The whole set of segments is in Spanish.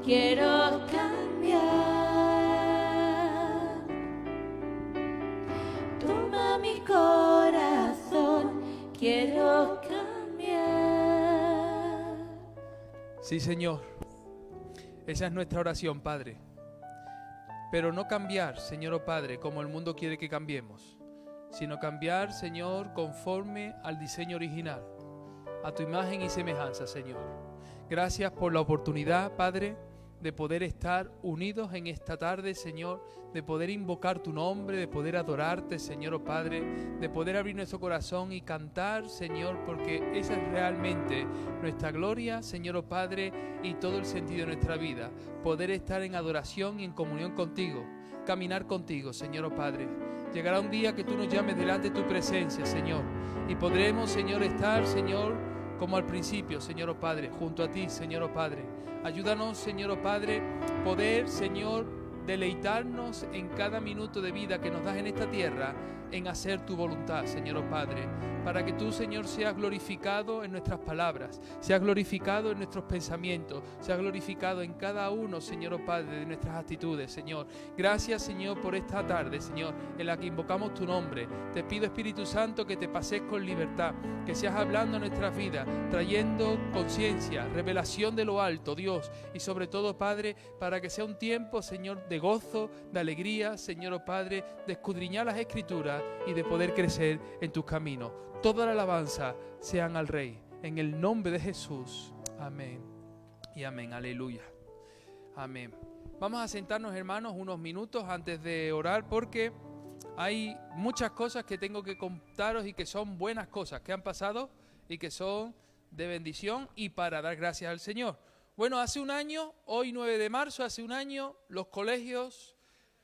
quiero cambiar. Toma mi corazón, quiero cambiar. Sí, Señor. Esa es nuestra oración, Padre. Pero no cambiar, Señor, oh Padre, como el mundo quiere que cambiemos, sino cambiar, Señor, conforme al diseño original, a tu imagen y semejanza, Señor. Gracias por la oportunidad, Padre, de poder estar unidos en esta tarde, Señor, de poder invocar tu nombre, de poder adorarte, Señor, oh Padre, de poder abrir nuestro corazón y cantar, Señor, porque esa es realmente nuestra gloria, Señor, oh Padre, y todo el sentido de nuestra vida, poder estar en adoración y en comunión contigo, caminar contigo, Señor, oh Padre. Llegará un día que tú nos llames delante de tu presencia, Señor, y podremos, Señor, estar, Señor, como al principio, Señor, oh Padre, junto a ti, Señor, oh Padre. Ayúdanos, Señor, oh Padre, poder, Señor, deleitarnos en cada minuto de vida que nos das en esta tierra, en hacer tu voluntad, Señor, oh Padre, para que tú, Señor, seas glorificado en nuestras palabras, seas glorificado en nuestros pensamientos, seas glorificado en cada uno, Señor, oh Padre, de nuestras actitudes, Señor. Gracias, Señor, por esta tarde, Señor, en la que invocamos tu nombre. Te pido, Espíritu Santo, que te pases con libertad, que seas hablando en nuestras vidas, trayendo conciencia, revelación de lo alto, Dios, y sobre todo, Padre, para que sea un tiempo, Señor, de gozo, de alegría, Señor, oh Padre, de escudriñar las Escrituras y de poder crecer en tus caminos. Toda la alabanza sean al Rey, en el nombre de Jesús. Amén y amén. Aleluya. Amén. Vamos a sentarnos, hermanos, unos minutos antes de orar, porque hay muchas cosas que tengo que contaros y que son buenas cosas que han pasado y que son de bendición y para dar gracias al Señor. Bueno, hace un año, hoy 9 de marzo, hace un año, los colegios,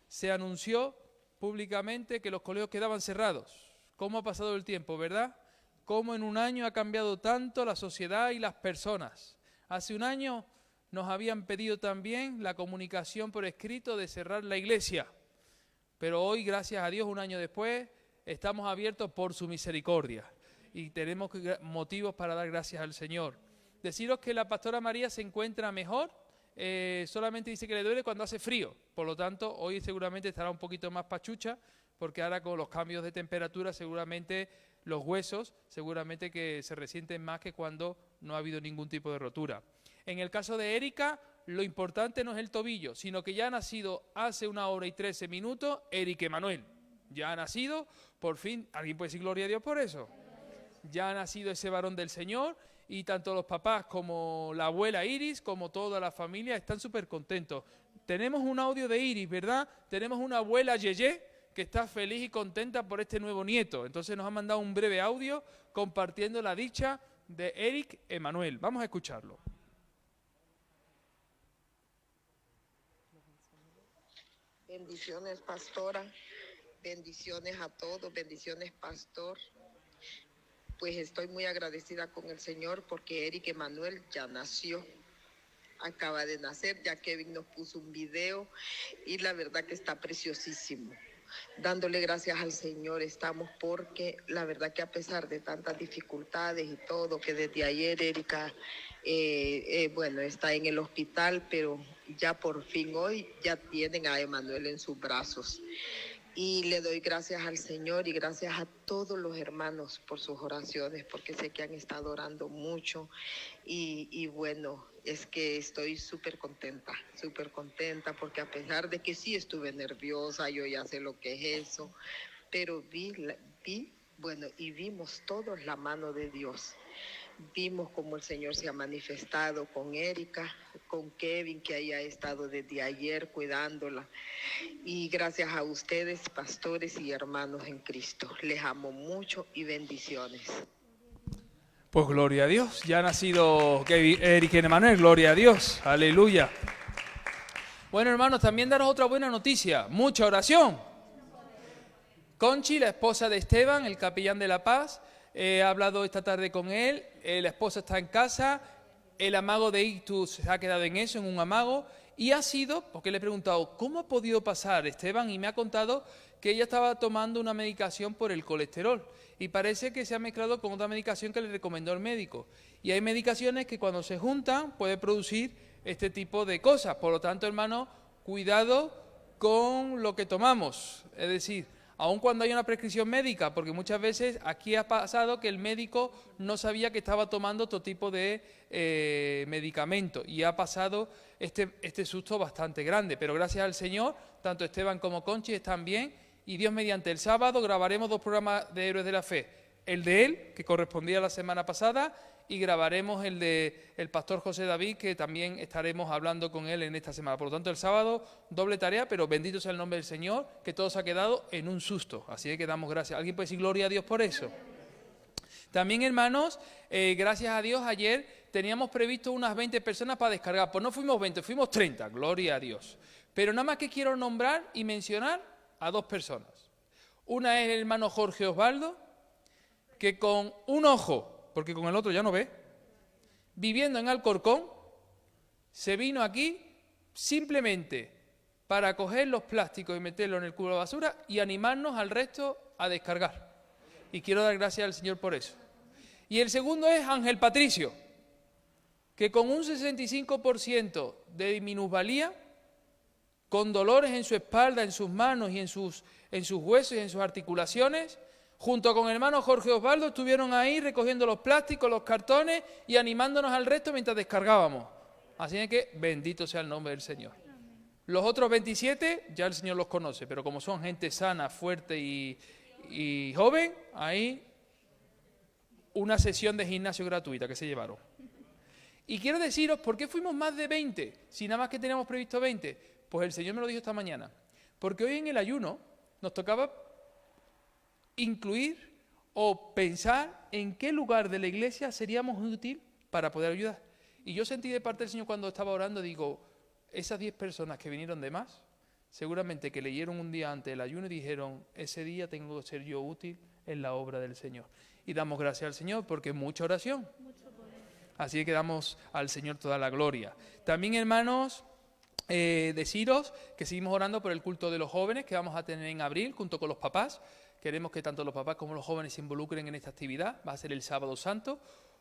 se anunció públicamente que los colegios quedaban cerrados. ¿Cómo ha pasado el tiempo, verdad? ¿Cómo en un año ha cambiado tanto la sociedad y las personas? Hace un año nos habían pedido también la comunicación por escrito de cerrar la iglesia. Pero hoy, gracias a Dios, un año después, estamos abiertos por su misericordia. Y tenemos motivos para dar gracias al Señor. Deciros que la pastora María se encuentra mejor. Solamente dice que le duele cuando hace frío. Por lo tanto, hoy seguramente estará un poquito más pachucha, porque ahora con los cambios de temperatura seguramente los huesos seguramente que se resienten más que cuando no ha habido ningún tipo de rotura. En el caso de Erika, lo importante no es el tobillo, sino que ya ha nacido hace 1 hora y 13 minutos Eric Emanuel. Ya ha nacido, por fin, ¿alguien puede decir gloria a Dios por eso? Ya ha nacido ese varón del Señor y tanto los papás como la abuela Iris, como toda la familia, están súper contentos. Tenemos un audio de Iris, ¿verdad? Tenemos una abuela Yeye que está feliz y contenta por este nuevo nieto. Entonces nos ha mandado un breve audio compartiendo la dicha de Eric Emanuel. Vamos a escucharlo. Bendiciones, pastora. Bendiciones a todos. Bendiciones, pastor. Pues estoy muy agradecida con el Señor porque Eric Emanuel ya nació. Acaba de nacer, ya Kevin nos puso un video y la verdad que está preciosísimo. Dándole gracias al Señor estamos, porque la verdad que a pesar de tantas dificultades y todo, que desde ayer Erika está en el hospital, pero ya por fin hoy ya tienen a Emanuel en sus brazos. Y le doy gracias al Señor y gracias a todos los hermanos por sus oraciones, porque sé que han estado orando mucho y bueno, es que estoy súper contenta, porque a pesar de que sí estuve nerviosa, yo ya sé lo que es eso, pero vimos todos la mano de Dios. Vimos cómo el Señor se ha manifestado con Erika, con Kevin, que ahí ha estado desde ayer cuidándola. Y gracias a ustedes, pastores y hermanos en Cristo. Les amo mucho y bendiciones. Pues gloria a Dios. Ya ha nacido Eric Emanuel, gloria a Dios. Aleluya. Bueno, hermanos, también daros otra buena noticia. Mucha oración. Conchi, la esposa de Esteban, el capellán de La Paz, he hablado esta tarde con él, la esposa está en casa, el amago de Ictus se ha quedado en eso, en un amago, y ha sido, porque le he preguntado, ¿cómo ha podido pasar, Esteban? Y me ha contado que ella estaba tomando una medicación por el colesterol, y parece que se ha mezclado con otra medicación que le recomendó el médico. Y hay medicaciones que cuando se juntan puede producir este tipo de cosas. Por lo tanto, hermanos, cuidado con lo que tomamos. Es decir, aun cuando hay una prescripción médica, porque muchas veces aquí ha pasado que el médico no sabía que estaba tomando otro tipo de medicamento y ha pasado este susto bastante grande. Pero gracias al Señor, tanto Esteban como Conchi están bien y Dios mediante el sábado grabaremos 2 programas de Héroes de la Fe. El de él, que correspondía a la semana pasada, y grabaremos el de el pastor José David, que también estaremos hablando con él en esta semana. Por lo tanto, el sábado, doble tarea, pero bendito sea el nombre del Señor, que todo se ha quedado en un susto. Así que damos gracias. ¿Alguien puede decir gloria a Dios por eso? También, hermanos, gracias a Dios, ayer teníamos previsto unas 20 personas para descargar. Pues no fuimos 20, fuimos 30, gloria a Dios. Pero nada más que quiero nombrar y mencionar a 2 personas. Una es el hermano Jorge Osvaldo, que con un ojo, porque con el otro ya no ve, viviendo en Alcorcón, se vino aquí simplemente para coger los plásticos y meterlos en el cubo de basura y animarnos al resto a descargar. Y quiero dar gracias al Señor por eso. Y el segundo es Ángel Patricio, que con un 65% de minusvalía, con dolores en su espalda, en sus manos y en sus huesos y en sus articulaciones, junto con el hermano Jorge Osvaldo, estuvieron ahí recogiendo los plásticos, los cartones y animándonos al resto mientras descargábamos. Así que bendito sea el nombre del Señor. Los otros 27 ya el Señor los conoce, pero como son gente sana, fuerte y joven, ahí una sesión de gimnasio gratuita que se llevaron. Y quiero deciros, ¿por qué fuimos más de 20? Si nada más que teníamos previsto 20. Pues el Señor me lo dijo esta mañana. Porque hoy en el ayuno nos tocaba incluir o pensar en qué lugar de la iglesia seríamos útil para poder ayudar. Y yo sentí de parte del Señor cuando estaba orando, digo, esas 10 personas que vinieron de más, seguramente que leyeron un día antes el ayuno y dijeron, ese día tengo que ser yo útil en la obra del Señor. Y damos gracias al Señor porque es mucha oración. Así que damos al Señor toda la gloria. También, hermanos, deciros que seguimos orando por el culto de los jóvenes que vamos a tener en abril junto con los papás. Queremos que tanto los papás como los jóvenes se involucren en esta actividad. Va a ser el Sábado Santo,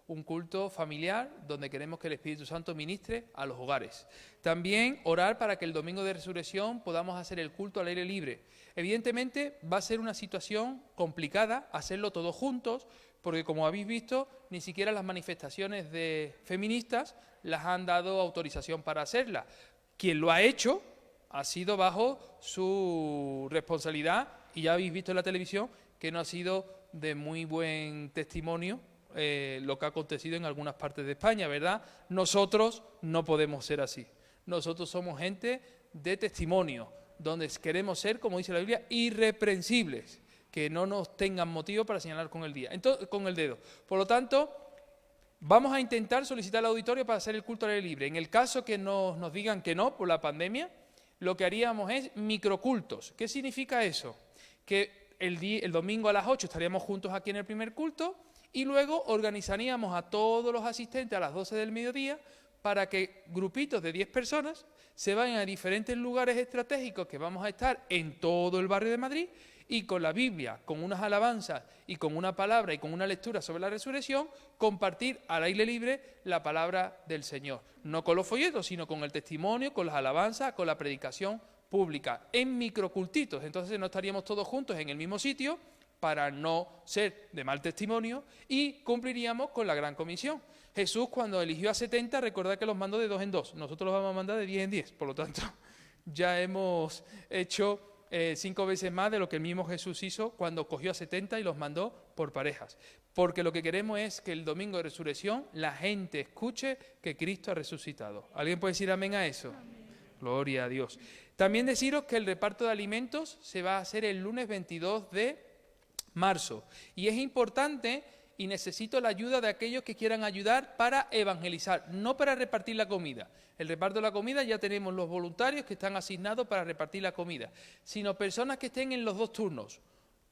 un culto familiar donde queremos que el Espíritu Santo ministre a los hogares. También orar para que el Domingo de Resurrección podamos hacer el culto al aire libre. Evidentemente va a ser una situación complicada hacerlo todos juntos, porque como habéis visto, ni siquiera las manifestaciones de feministas las han dado autorización para hacerla. Quien lo ha hecho ha sido bajo su responsabilidad y ya habéis visto en la televisión que no ha sido de muy buen testimonio lo que ha acontecido en algunas partes de España, ¿verdad? Nosotros no podemos ser así. Nosotros somos gente de testimonio, donde queremos ser, como dice la Biblia, irreprensibles, que no nos tengan motivo para señalar con el dedo. Por lo tanto, vamos a intentar solicitar al auditorio para hacer el culto al aire libre. En el caso que nos digan que no, por la pandemia, lo que haríamos es microcultos. ¿Qué significa eso? Que el domingo a las 8 estaríamos juntos aquí en el primer culto y luego organizaríamos a todos los asistentes a las 12 del mediodía para que grupitos de 10 personas se vayan a diferentes lugares estratégicos que vamos a estar en todo el barrio de Madrid y con la Biblia, con unas alabanzas y con una palabra y con una lectura sobre la resurrección, compartir al aire libre la palabra del Señor. No con los folletos, sino con el testimonio, con las alabanzas, con la predicación pública, en microcultitos. Entonces no estaríamos todos juntos en el mismo sitio para no ser de mal testimonio y cumpliríamos con la gran comisión. Jesús, cuando eligió a 70, recordad que los mandó de 2 en 2. Nosotros los vamos a mandar de 10 en 10. Por lo tanto, ya hemos hecho 5 veces más de lo que el mismo Jesús hizo cuando cogió a 70 y los mandó por parejas. Porque lo que queremos es que el domingo de resurrección la gente escuche que Cristo ha resucitado. ¿Alguien puede decir amén a eso? Amén. Gloria a Dios. También deciros que el reparto de alimentos se va a hacer el lunes 22 de marzo. Y es importante y necesito la ayuda de aquellos que quieran ayudar para evangelizar, no para repartir la comida. El reparto de la comida ya tenemos los voluntarios que están asignados para repartir la comida, sino personas que estén en los 2 turnos,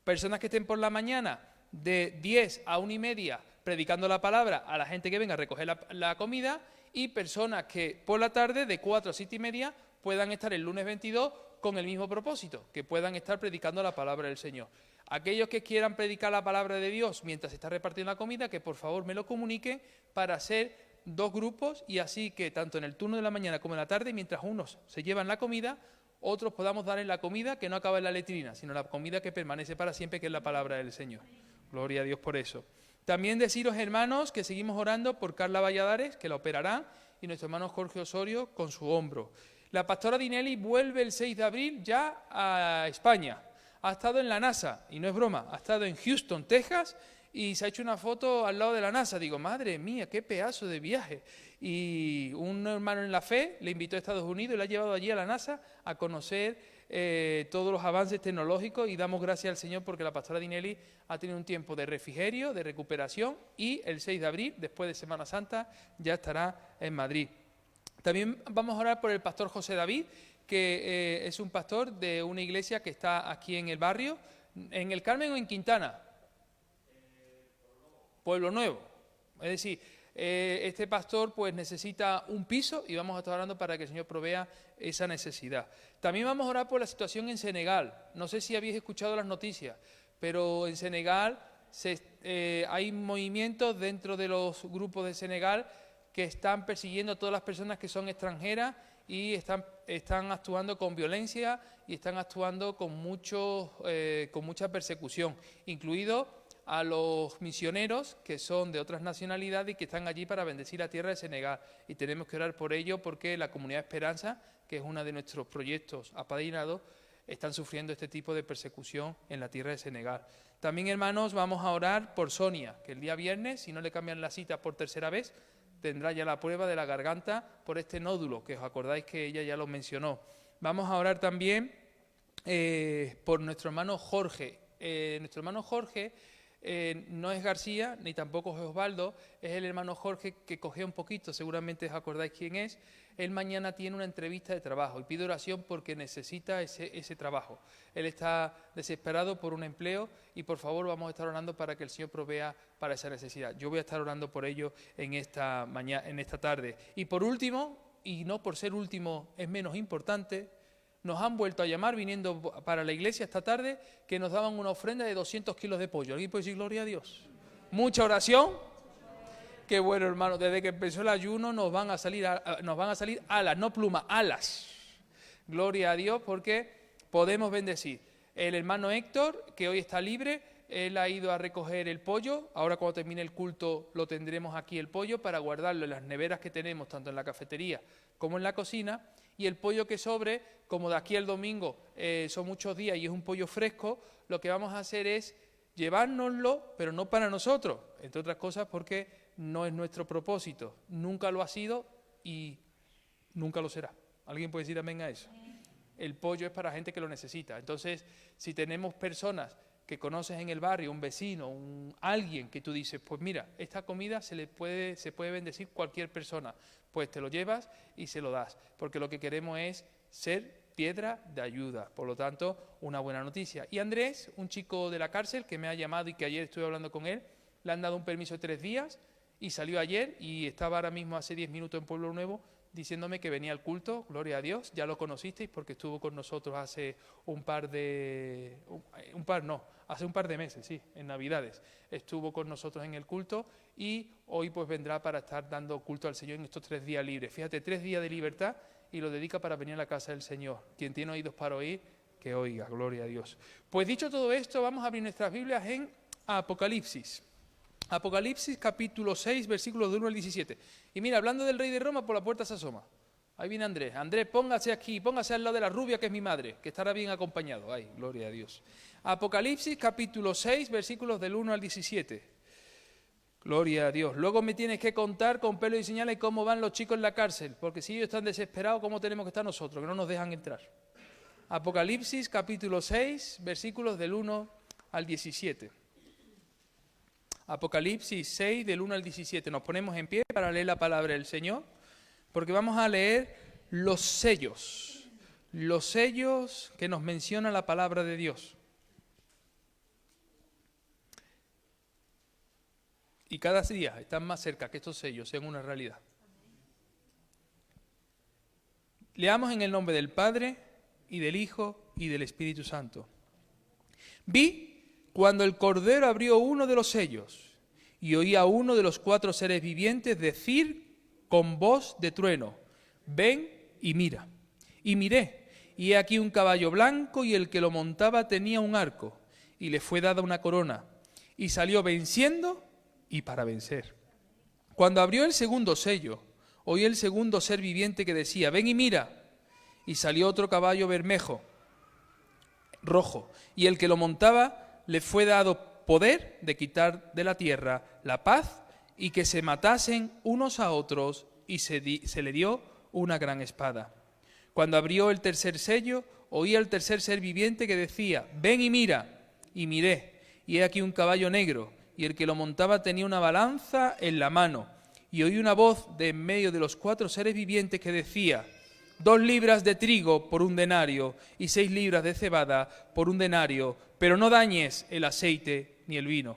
personas que estén por la mañana de 10 a 1:30 predicando la palabra a la gente que venga a recoger la comida y personas que por la tarde de 4 a 7:30 puedan estar el lunes 22 con el mismo propósito, que puedan estar predicando la palabra del Señor. Aquellos que quieran predicar la palabra de Dios mientras se está repartiendo la comida, que por favor me lo comuniquen para ser 2 grupos y así que tanto en el turno de la mañana como en la tarde, mientras unos se llevan la comida, otros podamos darles la comida que no acaba en la letrina, sino la comida que permanece para siempre, que es la palabra del Señor. Gloria a Dios por eso. También deciros, hermanos, que seguimos orando por Carla Valladares, que la operará, y nuestro hermano Jorge Osorio con su hombro. La pastora Dinelli vuelve el 6 de abril ya a España. Ha estado en la NASA, y no es broma, ha estado en Houston, Texas, y se ha hecho una foto al lado de la NASA. Digo, madre mía, qué pedazo de viaje. Y un hermano en la fe le invitó a Estados Unidos y le ha llevado allí a la NASA a conocer todos los avances tecnológicos, y damos gracias al Señor porque la pastora Dinelli ha tenido un tiempo de refrigerio, de recuperación, y el 6 de abril, después de Semana Santa, ya estará en Madrid. También vamos a orar por el pastor José David, que es un pastor de una iglesia que está aquí en el barrio, en el Carmen o en Quintana. Pueblo Nuevo. Es decir, este pastor pues necesita un piso y vamos a estar orando para que el Señor provea esa necesidad. También vamos a orar por la situación en Senegal. No sé si habéis escuchado las noticias, pero en Senegal hay movimientos dentro de los grupos de Senegal que están persiguiendo a todas las personas que son extranjeras y están actuando con violencia y están actuando con mucha persecución, incluido a los misioneros que son de otras nacionalidades y que están allí para bendecir la tierra de Senegal. Y tenemos que orar por ello porque la Comunidad Esperanza, que es uno de nuestros proyectos apadrinados, están sufriendo este tipo de persecución en la tierra de Senegal. También, hermanos, vamos a orar por Sonia, que el día viernes, si no le cambian la cita por tercera vez, tendrá ya la prueba de la garganta por este nódulo, que os acordáis que ella ya lo mencionó. Vamos a orar también por nuestro hermano Jorge. Nuestro hermano Jorge no es García, ni tampoco es Osvaldo, es el hermano Jorge que cogió un poquito, seguramente os acordáis quién es. Él mañana tiene una entrevista de trabajo y pide oración porque necesita ese trabajo. Él está desesperado por un empleo y por favor vamos a estar orando para que el Señor provea para esa necesidad. Yo voy a estar orando por ello en esta tarde. Y por último, y no por ser último es menos importante, nos han vuelto a llamar viniendo para la iglesia esta tarde que nos daban una ofrenda de 200 kilos de pollo. ¿Alguien puede decir gloria a Dios? Mucha oración. Qué bueno, hermano. Desde que empezó el ayuno nos van a salir alas, no plumas, alas. Gloria a Dios porque podemos bendecir. El hermano Héctor, que hoy está libre, él ha ido a recoger el pollo. Ahora cuando termine el culto lo tendremos aquí el pollo para guardarlo en las neveras que tenemos, tanto en la cafetería como en la cocina. Y el pollo que sobre, como de aquí al domingo son muchos días y es un pollo fresco, lo que vamos a hacer es llevárnoslo, pero no para nosotros, entre otras cosas porque no es nuestro propósito. Nunca lo ha sido y nunca lo será. ¿Alguien puede decir amén a eso? El pollo es para gente que lo necesita. Entonces, si tenemos personas que conoces en el barrio, un vecino, alguien que tú dices, pues mira, esta comida se puede bendecir cualquier persona, pues te lo llevas y se lo das, porque lo que queremos es ser piedra de ayuda. Por lo tanto, una buena noticia. Y Andrés, un chico de la cárcel que me ha llamado y que ayer estuve hablando con él, le han dado un permiso de 3 días y salió ayer y estaba ahora mismo hace 10 minutos en Pueblo Nuevo diciéndome que venía al culto. Gloria a Dios, ya lo conocisteis porque estuvo con nosotros hace un par de meses, sí, en Navidades. Estuvo con nosotros en el culto y hoy pues vendrá para estar dando culto al Señor en estos 3 días libres. Fíjate, 3 días de libertad y lo dedica para venir a la casa del Señor. Quien tiene oídos para oír, que oiga, gloria a Dios. Pues dicho todo esto, vamos a abrir nuestras Biblias en Apocalipsis. Apocalipsis capítulo 6, versículos del 1 al 17. Y mira, hablando del rey de Roma, por la puerta se asoma. Ahí viene Andrés. Andrés, póngase aquí, póngase al lado de la rubia que es mi madre, que estará bien acompañado. Ay, gloria a Dios. Apocalipsis capítulo 6, versículos del 1 al 17. Gloria a Dios. Luego me tienes que contar con pelo y señales cómo van los chicos en la cárcel, porque si ellos están desesperados, ¿cómo tenemos que estar nosotros? Que no nos dejan entrar. Apocalipsis capítulo 6, versículos del 1 al 17. Apocalipsis 6, del 1 al 17. Nos ponemos en pie para leer la palabra del Señor, porque vamos a leer los sellos que nos menciona la palabra de Dios. Y cada día están más cerca que estos sellos sean una realidad. Leamos en el nombre del Padre, y del Hijo, y del Espíritu Santo. Vi cuando el Cordero abrió uno de los sellos, y oí a uno de los 4 seres vivientes decir con voz de trueno: ven y mira. Y miré, y he aquí un caballo blanco, y el que lo montaba tenía un arco, y le fue dada una corona, y salió venciendo y para vencer. Cuando abrió el segundo sello, oí el segundo ser viviente que decía: ven y mira. Y salió otro caballo bermejo, rojo, y el que lo montaba le fue dado poder de quitar de la tierra la paz, y que se matasen unos a otros, y se le dio una gran espada. Cuando abrió el tercer sello, oí al tercer ser viviente que decía: ven y mira. Y miré, y he aquí un caballo negro, y el que lo montaba tenía una balanza en la mano. Y oí una voz de en medio de los 4 seres vivientes que decía: 2 libras de trigo por 1 denario, y 6 libras de cebada por 1 denario, pero no dañes el aceite ni el vino.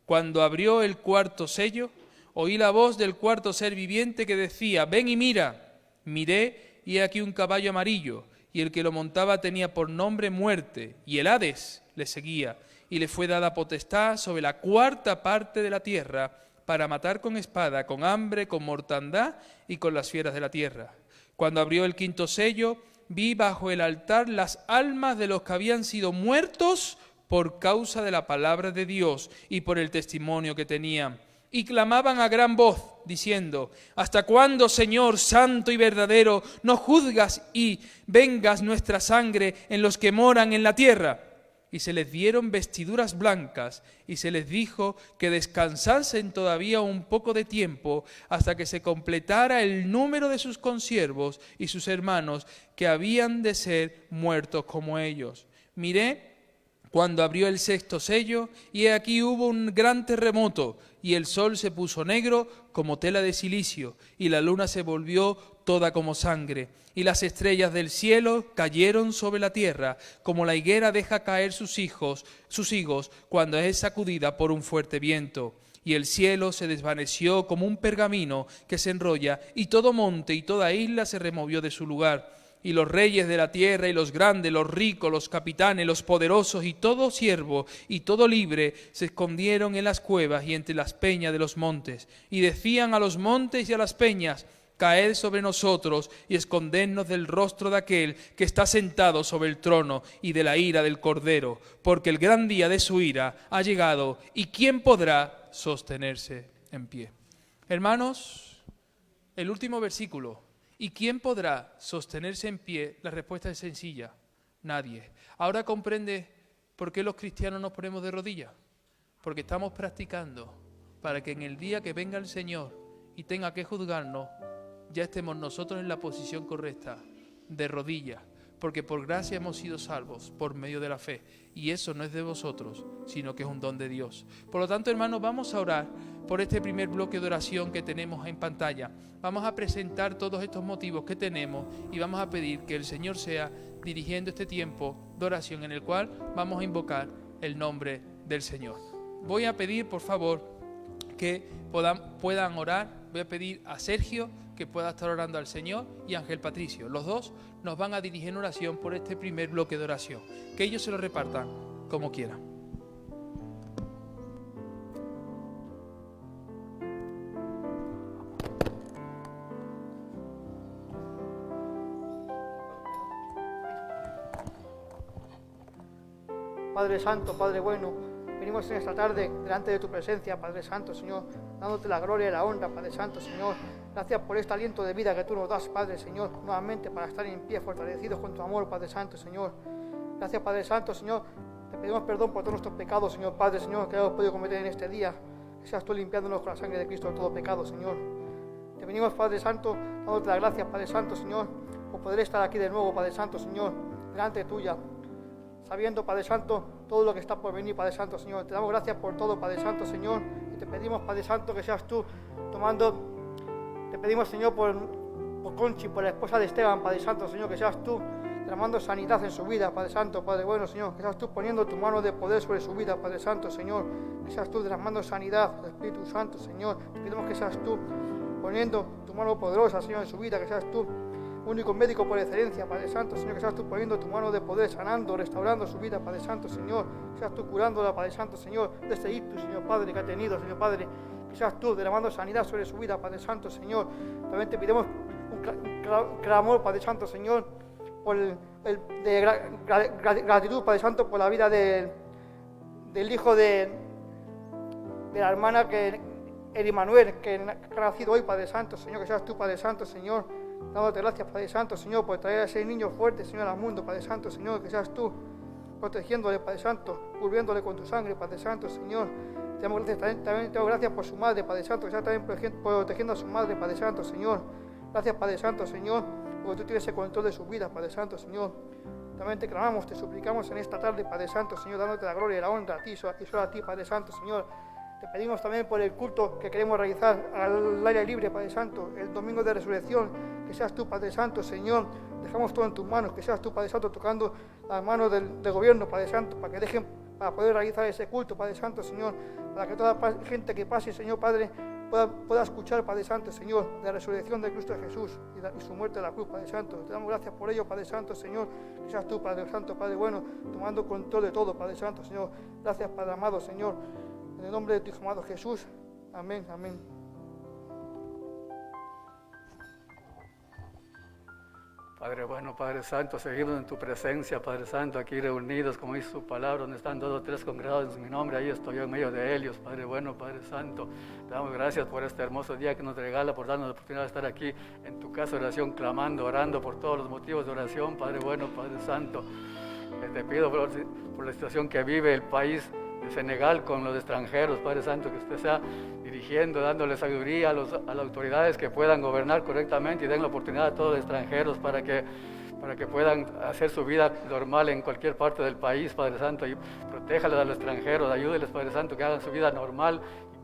Cuando abrió el cuarto sello, oí la voz del cuarto ser viviente que decía: ven y mira. Miré, y he aquí un caballo amarillo, y el que lo montaba tenía por nombre Muerte, y el Hades le seguía, y le fue dada potestad sobre la 4ª parte de la tierra, para matar con espada, con hambre, con mortandad y con las fieras de la tierra. Cuando abrió el quinto sello, vi bajo el altar las almas de los que habían sido muertos por causa de la palabra de Dios y por el testimonio que tenían. Y clamaban a gran voz, diciendo: ¿hasta cuándo, Señor santo y verdadero, no juzgas y vengas nuestra sangre en los que moran en la tierra? Y se les dieron vestiduras blancas, y se les dijo que descansasen todavía un poco de tiempo, hasta que se completara el número de sus consiervos y sus hermanos, que habían de ser muertos como ellos. Miré cuando abrió el sexto sello, y aquí hubo un gran terremoto, y el sol se puso negro como tela de silicio, y la luna se volvió toda como sangre, y las estrellas del cielo cayeron sobre la tierra, como la higuera deja caer sus higos cuando es sacudida por un fuerte viento. Y el cielo se desvaneció como un pergamino que se enrolla, y todo monte y toda isla se removió de su lugar. Y los reyes de la tierra y los grandes, los ricos, los capitanes, los poderosos y todo siervo y todo libre se escondieron en las cuevas y entre las peñas de los montes. Y decían a los montes y a las peñas: caed sobre nosotros y escondednos del rostro de aquel que está sentado sobre el trono y de la ira del Cordero, porque el gran día de su ira ha llegado, y ¿quién podrá sostenerse en pie? Hermanos, el último versículo: ¿y quién podrá sostenerse en pie? La respuesta es sencilla: nadie. Ahora comprende por qué los cristianos nos ponemos de rodillas. Porque estamos practicando para que en el día que venga el Señor y tenga que juzgarnos, ya estemos nosotros en la posición correcta, de rodillas, porque por gracia hemos sido salvos por medio de la fe, y eso no es de vosotros, sino que es un don de Dios. Por lo tanto, hermanos, vamos a orar por este primer bloque de oración que tenemos en pantalla. Vamos a presentar todos estos motivos que tenemos y vamos a pedir que el Señor sea dirigiendo este tiempo de oración en el cual vamos a invocar el nombre del Señor. Voy a pedir, por favor, que puedan orar. Voy a pedir a Sergio que pueda estar orando al Señor, y Ángel Patricio. Los dos nos van a dirigir en oración por este primer bloque de oración. Que ellos se lo repartan como quieran. Padre Santo, Padre bueno, venimos en esta tarde delante de tu presencia, Padre Santo, Señor, dándote la gloria y la honra, Padre Santo, Señor. Gracias por este aliento de vida que tú nos das, Padre, Señor, nuevamente para estar en pie, fortalecidos con tu amor, Padre Santo, Señor. Gracias, Padre Santo, Señor. Te pedimos perdón por todos nuestros pecados, Señor, Padre, Señor, que hemos podido cometer en este día. Que seas tú limpiándonos con la sangre de Cristo de todo pecado, Señor. Te venimos, Padre Santo, dándote las gracias, Padre Santo, Señor, por poder estar aquí de nuevo, Padre Santo, Señor, delante tuya, sabiendo, Padre Santo, todo lo que está por venir, Padre Santo, Señor. Te damos gracias por todo, Padre Santo, Señor, y te pedimos, Padre Santo, que seas tú tomando. Te pedimos, Señor, por Conchi, por la esposa de Esteban, Padre Santo, Señor, que seas tú derramando sanidad en su vida, Padre Santo, Padre bueno, Señor, que seas tú poniendo tu mano de poder sobre su vida, Padre Santo, Señor, que seas tú derramando sanidad, Espíritu Santo, Señor. Te pedimos que seas tú poniendo tu mano poderosa, Señor, en su vida, que seas tú único médico por excelencia, Padre Santo, Señor, que seas tú poniendo tu mano de poder, sanando, restaurando su vida, Padre Santo, Señor, que seas tú curándola, Padre Santo, Señor, de este ictus, Señor Padre, que ha tenido, Señor Padre. que seas tú derramando sanidad sobre su vida, Padre Santo, Señor. También te pedimos un clamor, Padre Santo, Señor, por gratitud, Padre Santo, por la vida del hijo de la hermana Eri Manuel, que ha nacido hoy, Padre Santo, Señor, que seas tú, Padre Santo, Señor, dándote gracias, Padre Santo, Señor, por traer a ese niño fuerte, Señor, al mundo, Padre Santo, Señor, que seas tú protegiéndole, Padre Santo, cubriéndole con tu sangre, Padre Santo, Señor. Te damos gracias, también te doy gracias por su madre, Padre Santo, que sea también protegiendo a su madre, Padre Santo, Señor. Gracias, Padre Santo, Señor, porque tú tienes el control de su vida, Padre Santo, Señor. También te clamamos, te suplicamos en esta tarde, Padre Santo, Señor, dándote la gloria y la honra a ti y solo a ti, Padre Santo, Señor. Te pedimos también por el culto que queremos realizar al aire libre, Padre Santo, el domingo de resurrección, que seas tú, Padre Santo, Señor. Dejamos todo en tus manos, que seas tú, Padre Santo, tocando las manos del gobierno, Padre Santo, para poder realizar ese culto, Padre Santo, Señor, para que toda gente que pase, Señor, Padre, pueda escuchar, Padre Santo, Señor, de la resurrección de Cristo Jesús y su muerte en la cruz, Padre Santo. Te damos gracias por ello, Padre Santo, Señor, que seas tú, Padre Santo, Padre bueno, tomando control de todo, Padre Santo, Señor. Gracias, Padre amado, Señor, en el nombre de tu Hijo amado Jesús. Amén, amén. Padre bueno, Padre Santo, seguimos en tu presencia, Padre Santo, aquí reunidos, como dice su palabra, donde están 2 o 3 congregados en mi nombre, ahí estoy yo en medio de ellos, Padre bueno, Padre Santo. Te damos gracias por este hermoso día que nos regala, por darnos la oportunidad de estar aquí en tu casa de oración, clamando, orando por todos los motivos de oración, Padre bueno, Padre Santo. Te pido por la situación que vive el país de Senegal con los extranjeros, Padre Santo, que usted sea dirigiendo, dándole sabiduría a las autoridades que puedan gobernar correctamente y den la oportunidad a todos los extranjeros para que puedan hacer su vida normal en cualquier parte del país, Padre Santo, y protéjalos a los extranjeros, ayúdeles, Padre Santo, que hagan su vida normal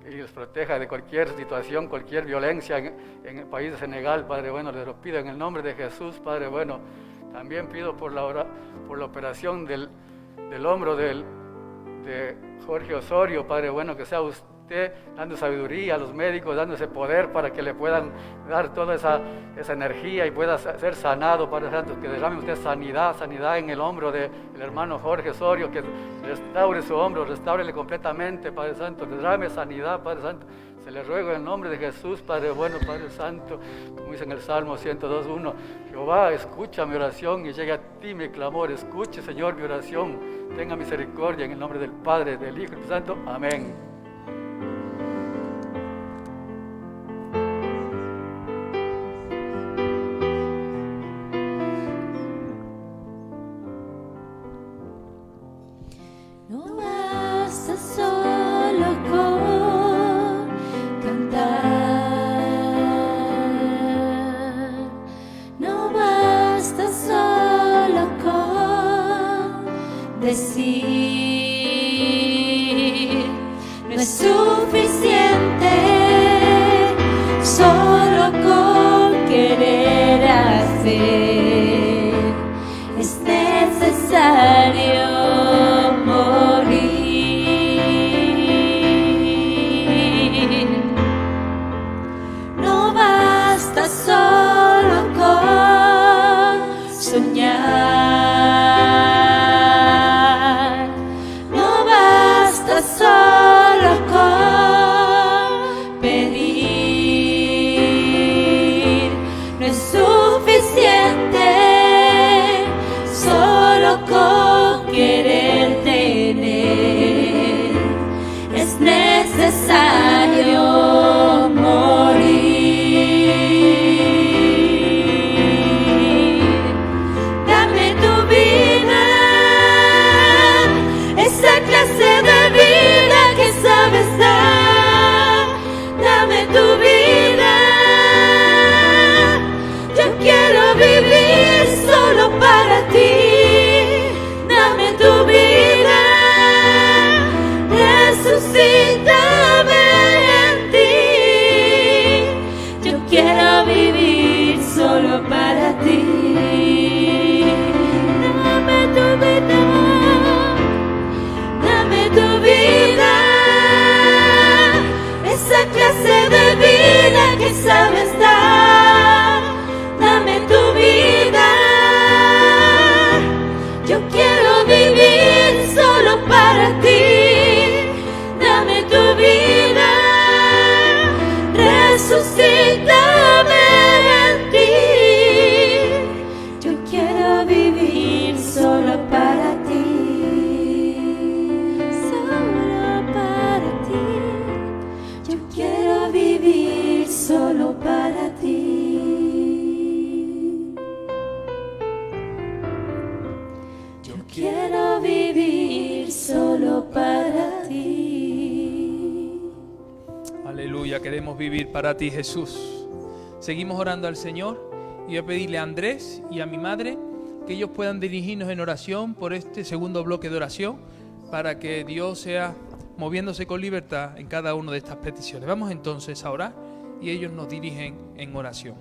y los proteja de cualquier situación, cualquier violencia en el país de Senegal, Padre bueno, les lo pido en el nombre de Jesús, Padre bueno. También pido por la operación del hombro de Jorge Osorio, Padre bueno, que sea usted dando sabiduría a los médicos, dando ese poder para que le puedan dar toda esa energía y pueda ser sanado, Padre Santo, que derrame usted sanidad en el hombro del hermano Jorge Osorio, que restaure su hombro, restáurele completamente, Padre Santo, derrame sanidad, Padre Santo. Se le ruego en el nombre de Jesús, Padre bueno, Padre Santo, como dice en el Salmo 102:1, Jehová, escucha mi oración y llegue a ti mi clamor, escuche, Señor, mi oración, tenga misericordia en el nombre del Padre, del Hijo y del Santo, amén. No basta solo con cantar, no basta solo con decir, quiero vivir solo para ti. Yo quiero vivir solo para ti. Aleluya, queremos vivir para ti, Jesús. Seguimos orando al Señor y voy a pedirle a Andrés y a mi madre que ellos puedan dirigirnos en oración por este segundo bloque de oración para que Dios sea moviéndose con libertad en cada una de estas peticiones. Vamos entonces a orar y ellos nos dirigen en oración.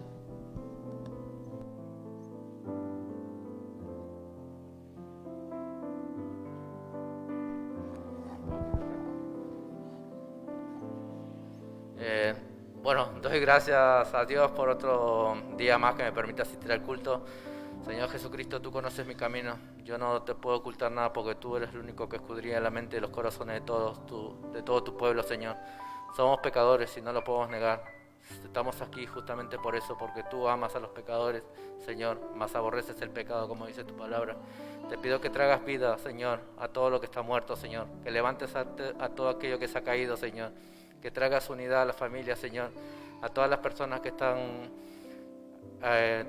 Bueno, doy gracias a Dios por otro día más que me permite asistir al culto. Señor Jesucristo, tú conoces mi camino. Yo no te puedo ocultar nada porque tú eres el único que escudriña la mente y los corazones de todo tu pueblo, Señor. Somos pecadores y no lo podemos negar. Estamos aquí justamente por eso, porque tú amas a los pecadores, Señor, más aborreces el pecado, como dice tu palabra. Te pido que traigas vida, Señor, a todo lo que está muerto, Señor. Que levantes a todo aquello que se ha caído, Señor. Que traigas unidad a la familia, Señor. A todas las personas que están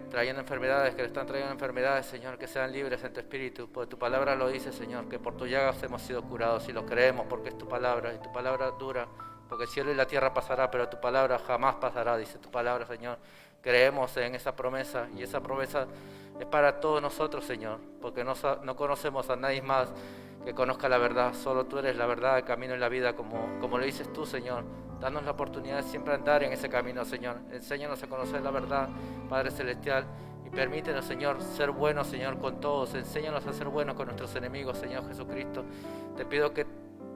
trayendo enfermedades, que le están trayendo enfermedades, Señor, que sean libres en tu espíritu, porque tu palabra lo dice, Señor, que por tu llagas hemos sido curados y lo creemos porque es tu palabra y tu palabra dura, porque el cielo y la tierra pasará, pero tu palabra jamás pasará, dice tu palabra, Señor. Creemos en esa promesa y esa promesa es para todos nosotros, Señor, porque no conocemos a nadie más que conozca la verdad, solo tú eres la verdad, el camino y la vida, como lo dices tú, Señor. Danos la oportunidad de siempre andar en ese camino, Señor. Enséñanos a conocer la verdad, Padre Celestial, y permítenos, Señor, ser buenos, Señor, con todos. Enséñanos a ser buenos con nuestros enemigos, Señor Jesucristo. Te pido que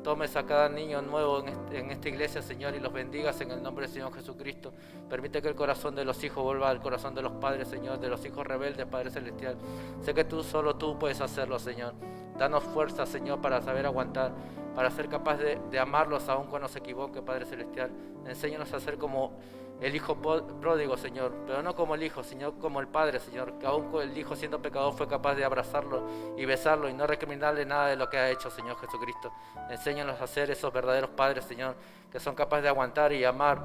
tomes a cada niño nuevo en esta iglesia, Señor, y los bendigas en el nombre del Señor Jesucristo. Permite que el corazón de los hijos vuelva al corazón de los padres, Señor, de los hijos rebeldes, Padre Celestial. Sé que solo tú puedes hacerlo, Señor. Danos fuerza, Señor, para saber aguantar, para ser capaz de amarlos aun cuando se equivoque, Padre Celestial. Enséñanos a ser como el hijo pródigo, Señor, pero no como el hijo, sino como el padre, Señor, que aun el hijo siendo pecador fue capaz de abrazarlo y besarlo y no recriminarle nada de lo que ha hecho, Señor Jesucristo. Enséñanos a ser esos verdaderos padres, Señor, que son capaces de aguantar y amar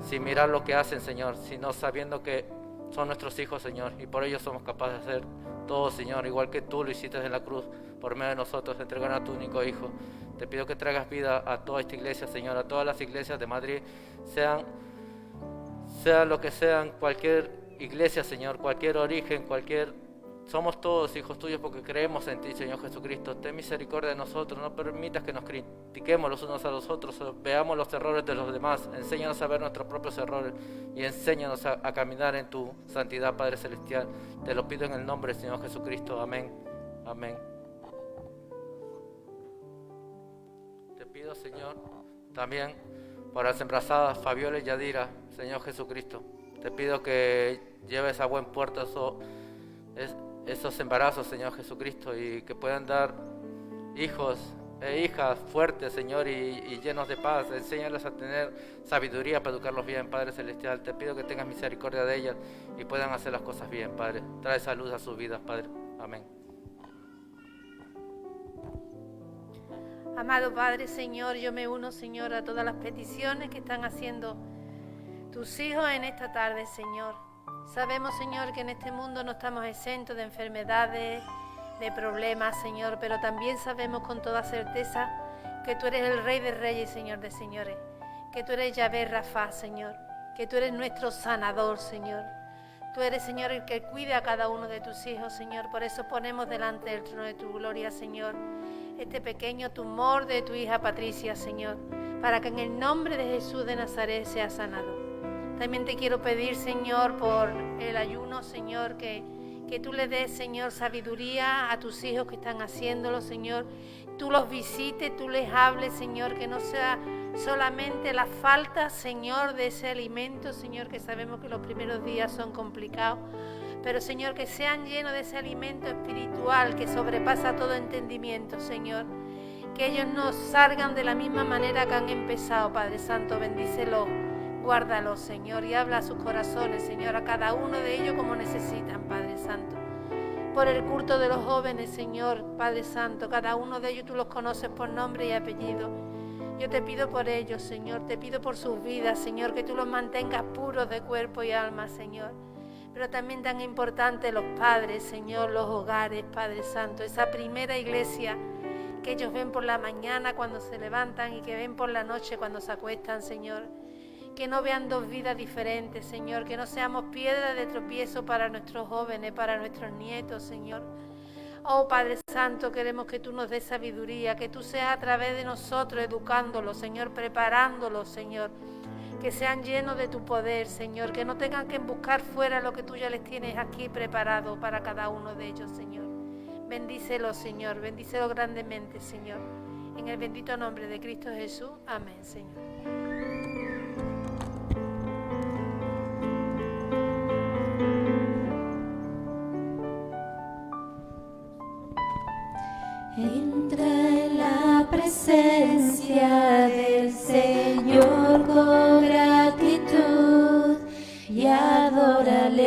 sin mirar lo que hacen, Señor, sino sabiendo que son nuestros hijos, Señor, y por ello somos capaces de hacer todo, Señor, igual que tú lo hiciste en la cruz, por medio de nosotros, entregando a tu único Hijo. Te pido que traigas vida a toda esta iglesia, Señor, a todas las iglesias de Madrid, sean lo que sean, cualquier iglesia, Señor, cualquier origen, somos todos hijos tuyos porque creemos en ti, Señor Jesucristo. Ten misericordia de nosotros, no permitas que nos critiquemos los unos a los otros, veamos los errores de los demás, enséñanos a ver nuestros propios errores y enséñanos a caminar en tu santidad, Padre Celestial. Te lo pido en el nombre del Señor Jesucristo, amén, amén. Te pido, Señor, también por las embarazadas Fabiola y Yadira, Señor Jesucristo. Te pido que lleves a buen puerto esos embarazos, Señor Jesucristo, y que puedan dar hijos e hijas fuertes, Señor, y llenos de paz. Enséñalos a tener sabiduría para educarlos bien, Padre Celestial. Te pido que tengas misericordia de ellas y puedan hacer las cosas bien, Padre. Trae salud a sus vidas, Padre. Amén. Amado Padre, Señor, yo me uno, Señor, a todas las peticiones que están haciendo tus hijos en esta tarde, Señor. Sabemos, Señor, que en este mundo no estamos exentos de enfermedades, de problemas, Señor, pero también sabemos con toda certeza que tú eres el Rey de Reyes, Señor de Señores, que tú eres Yahvé Rafa, Señor, que tú eres nuestro sanador, Señor. Tú eres, Señor, el que cuida a cada uno de tus hijos, Señor. Por eso ponemos delante del trono de tu gloria, Señor, este pequeño tumor de tu hija Patricia, Señor, para que en el nombre de Jesús de Nazaret sea sanado. También te quiero pedir, Señor, por el ayuno, Señor, que tú le des, Señor, sabiduría a tus hijos que están haciéndolo, Señor. Tú los visites, tú les hables, Señor, que no sea solamente la falta, Señor, de ese alimento, Señor, que sabemos que los primeros días son complicados, pero, Señor, que sean llenos de ese alimento espiritual que sobrepasa todo entendimiento, Señor. Que ellos no salgan de la misma manera que han empezado, Padre Santo. Bendícelos, guárdalos, Señor, y habla a sus corazones, Señor, a cada uno de ellos como necesitan, Padre Santo. Por el culto de los jóvenes, Señor, Padre Santo, cada uno de ellos tú los conoces por nombre y apellido. Yo te pido por ellos, Señor, te pido por sus vidas, Señor, que tú los mantengas puros de cuerpo y alma, Señor. Pero también tan importante los padres, Señor, los hogares, Padre Santo, esa primera iglesia que ellos ven por la mañana cuando se levantan y que ven por la noche cuando se acuestan, Señor. Que no vean dos vidas diferentes, Señor, que no seamos piedra de tropiezo para nuestros jóvenes, para nuestros nietos, Señor. Oh Padre Santo, queremos que tú nos des sabiduría, que tú seas a través de nosotros educándolos, Señor, preparándolos, Señor. Que sean llenos de tu poder, Señor, que no tengan que buscar fuera lo que tú ya les tienes aquí preparado para cada uno de ellos, Señor. Bendícelos, Señor, bendícelos grandemente, Señor. En el bendito nombre de Cristo Jesús. Amén, Señor. Entra en la presencia del Señor con gratitud y adórale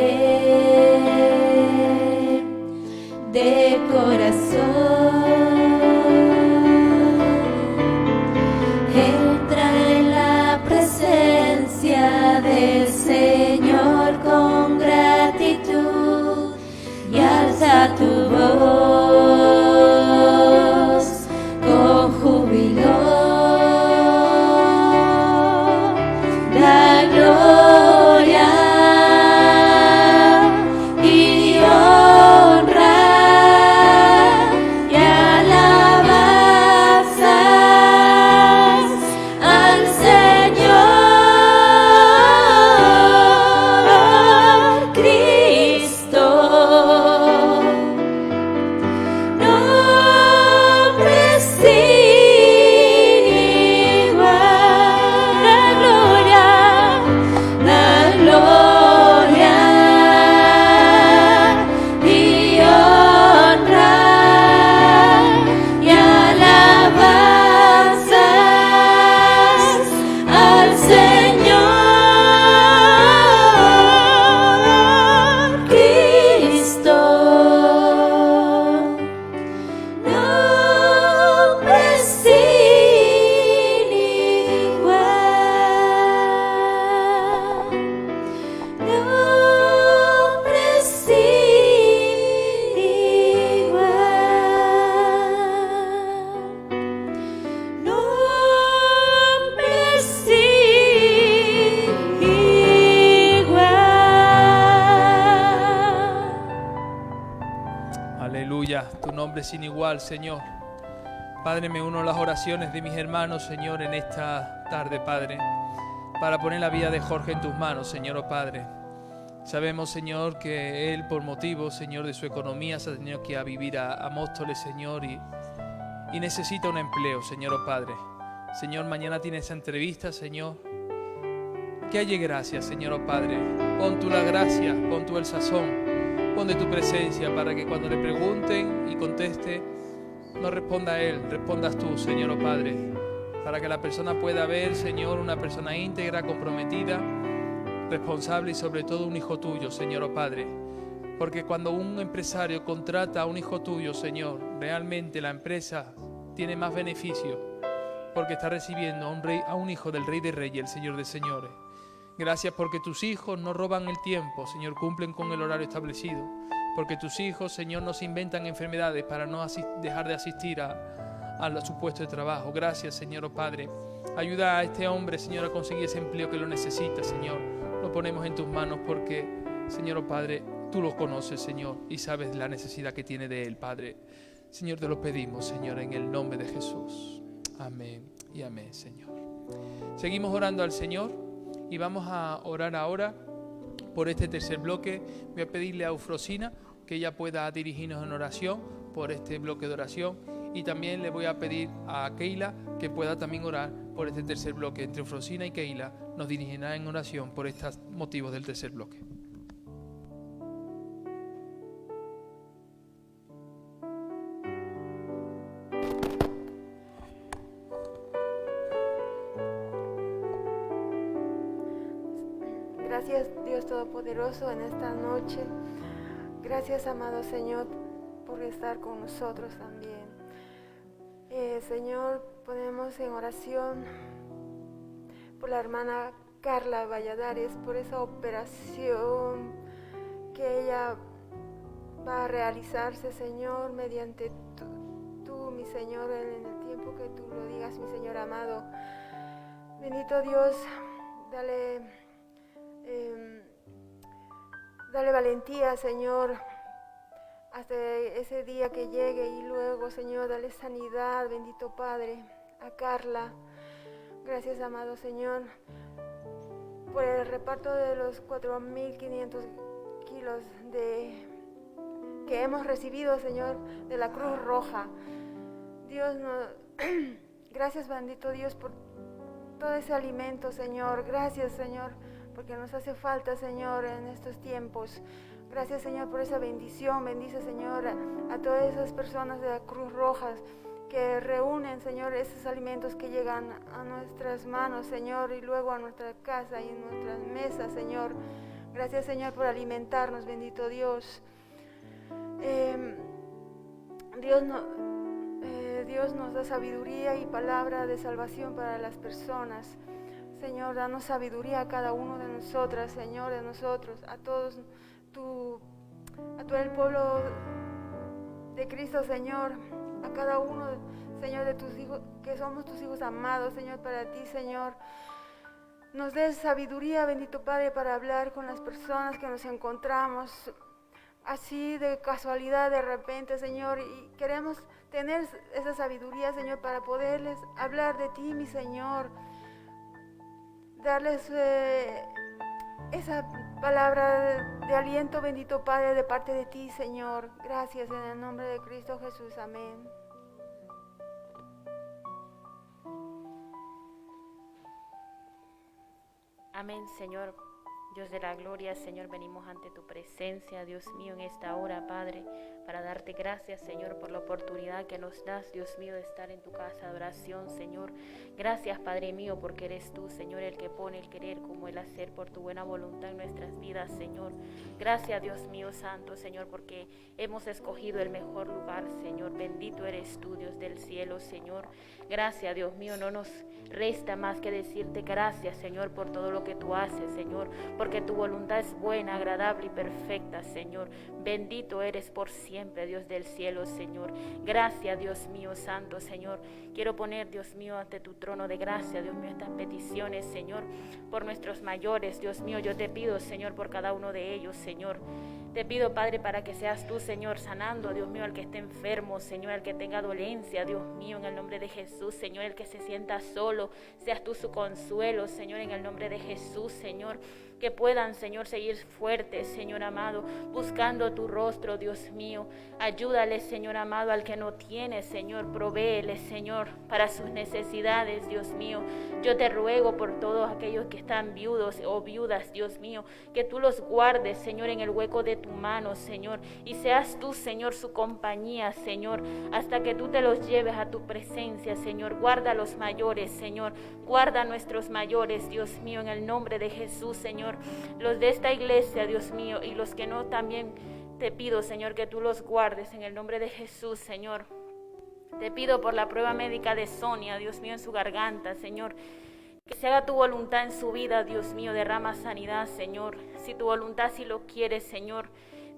de corazón. Entra en la presencia del Señor con gratitud y alza tu voz con júbilo. Da gloria y honra y alabanzas al Señor Cristo. Nombre sin igual. Da gloria y honra y alabanzas al Señor Cristo. Nombre sin igual. Nombre sin igual. Nombre sin igual. Aleluya, tu nombre es sin igual, Señor. Padre, me uno a las oraciones de mis hermanos, Señor, en esta tarde, Padre, para poner la vida de Jorge en tus manos, Señor, oh Padre. Sabemos, Señor, que él, por motivo, Señor, de su economía, se ha tenido que ir a vivir a Móstoles, Señor, y necesita un empleo, Señor, oh Padre. Señor, mañana tiene esa entrevista, Señor. Que haya gracia, Señor, oh Padre. Pon tú la gracia, pon tú el sazón. Pon de tu presencia para que cuando le pregunten y conteste, no responda él, respondas tú, Señor, oh Padre. Para que la persona pueda ver, Señor, una persona íntegra, comprometida, responsable y sobre todo un hijo tuyo, Señor, oh Padre. Porque cuando un empresario contrata a un hijo tuyo, Señor, realmente la empresa tiene más beneficio porque está recibiendo a un hijo del Rey de Reyes, el Señor de Señores. Gracias porque tus hijos no roban el tiempo, Señor, cumplen con el horario establecido. Porque tus hijos, Señor, no se inventan enfermedades para no dejar de asistir a su puesto de trabajo. Gracias, Señor, oh Padre. Ayuda a este hombre, Señor, a conseguir ese empleo que lo necesita, Señor. Lo ponemos en tus manos porque, Señor, oh Padre, tú lo conoces, Señor, y sabes la necesidad que tiene de él, Padre. Señor, te lo pedimos, Señor, en el nombre de Jesús. Amén y amén, Señor. Seguimos orando al Señor. Y vamos a orar ahora por este tercer bloque. Voy a pedirle a Eufrosina que ella pueda dirigirnos en oración por este bloque de oración. Y también le voy a pedir a Keila que pueda también orar por este tercer bloque. Entre Eufrosina y Keila nos dirigirán en oración por estos motivos del tercer bloque. Gracias, Dios Todopoderoso, en esta noche. Gracias, amado Señor, por estar con nosotros también. Señor, ponemos en oración por la hermana Carla Valladares, por esa operación que ella va a realizarse, Señor, mediante tú, mi Señor, en el tiempo que tú lo digas, mi Señor amado. Bendito Dios, dale valentía, Señor, hasta ese día que llegue, y luego, Señor, dale sanidad, bendito Padre, a Carla. Gracias, amado Señor, por el reparto de los 4.500 kilos que hemos recibido, Señor, de la Cruz Roja. Dios, gracias, bendito Dios, por todo ese alimento, Señor. Gracias, Señor, porque nos hace falta, Señor, en estos tiempos. Gracias, Señor, por esa bendición. Bendice, Señor, a todas esas personas de la Cruz Roja que reúnen, Señor, esos alimentos que llegan a nuestras manos, Señor, y luego a nuestra casa y en nuestras mesas, Señor. Gracias, Señor, por alimentarnos, bendito Dios. Dios nos da sabiduría y palabra de salvación para las personas. Señor, danos sabiduría a cada uno de nosotras, Señor, de nosotros, a todos, a todo el pueblo de Cristo, Señor, a cada uno, Señor, de tus hijos, que somos tus hijos amados, Señor, para ti, Señor. Nos des sabiduría, bendito Padre, para hablar con las personas que nos encontramos así de casualidad, de repente, Señor, y queremos tener esa sabiduría, Señor, para poderles hablar de ti, mi Señor, darles esa palabra de aliento, bendito Padre, de parte de ti, Señor. Gracias, en el nombre de Cristo Jesús, amén. Amén, Señor. Dios de la gloria, Señor, venimos ante tu presencia, Dios mío, en esta hora, Padre, para darte gracias, Señor, por la oportunidad que nos das, Dios mío, de estar en tu casa de oración, Señor. Gracias, Padre mío, porque eres tú, Señor, el que pone el querer como el hacer por tu buena voluntad en nuestras vidas, Señor. Gracias, Dios mío santo, Señor, porque hemos escogido el mejor lugar, Señor. Bendito eres tú, Dios del cielo, Señor. Gracias, Dios mío, no nos resta más que decirte gracias, Señor, por todo lo que tú haces, Señor, porque tu voluntad es buena, agradable y perfecta, Señor. Bendito eres por siempre, Dios del cielo, Señor. Gracias, Dios mío santo, Señor. Quiero poner, Dios mío, ante tu trono de gracia, Dios mío, estas peticiones, Señor, por nuestros mayores, Dios mío. Yo te pido, Señor, por cada uno de ellos, Señor. Te pido, Padre, para que seas tú, Señor, sanando, Dios mío, al que esté enfermo, Señor, al que tenga dolencia, Dios mío, en el nombre de Jesús, Señor, el que se sienta solo, seas tú su consuelo, Señor, en el nombre de Jesús, Señor. Que puedan, Señor, seguir fuertes, Señor amado, buscando tu rostro, Dios mío. Ayúdale, Señor amado, al que no tiene, Señor, provéele, Señor, para sus necesidades, Dios mío. Yo te ruego por todos aquellos que están viudos o viudas, Dios mío, que tú los guardes, Señor, en el hueco de tu mano, Señor, y seas tú, Señor, su compañía, Señor, hasta que tú te los lleves a tu presencia, Señor. Guarda a los mayores, Señor, guarda a nuestros mayores, Dios mío, en el nombre de Jesús, Señor. Los de esta iglesia, Dios mío, y los que no, también te pido, Señor, que tú los guardes en el nombre de Jesús, Señor. Te pido por la prueba médica de Sonia, Dios mío, en su garganta, Señor. Que se haga tu voluntad en su vida, Dios mío, derrama sanidad, Señor. Si tu voluntad sí lo quieres, Señor.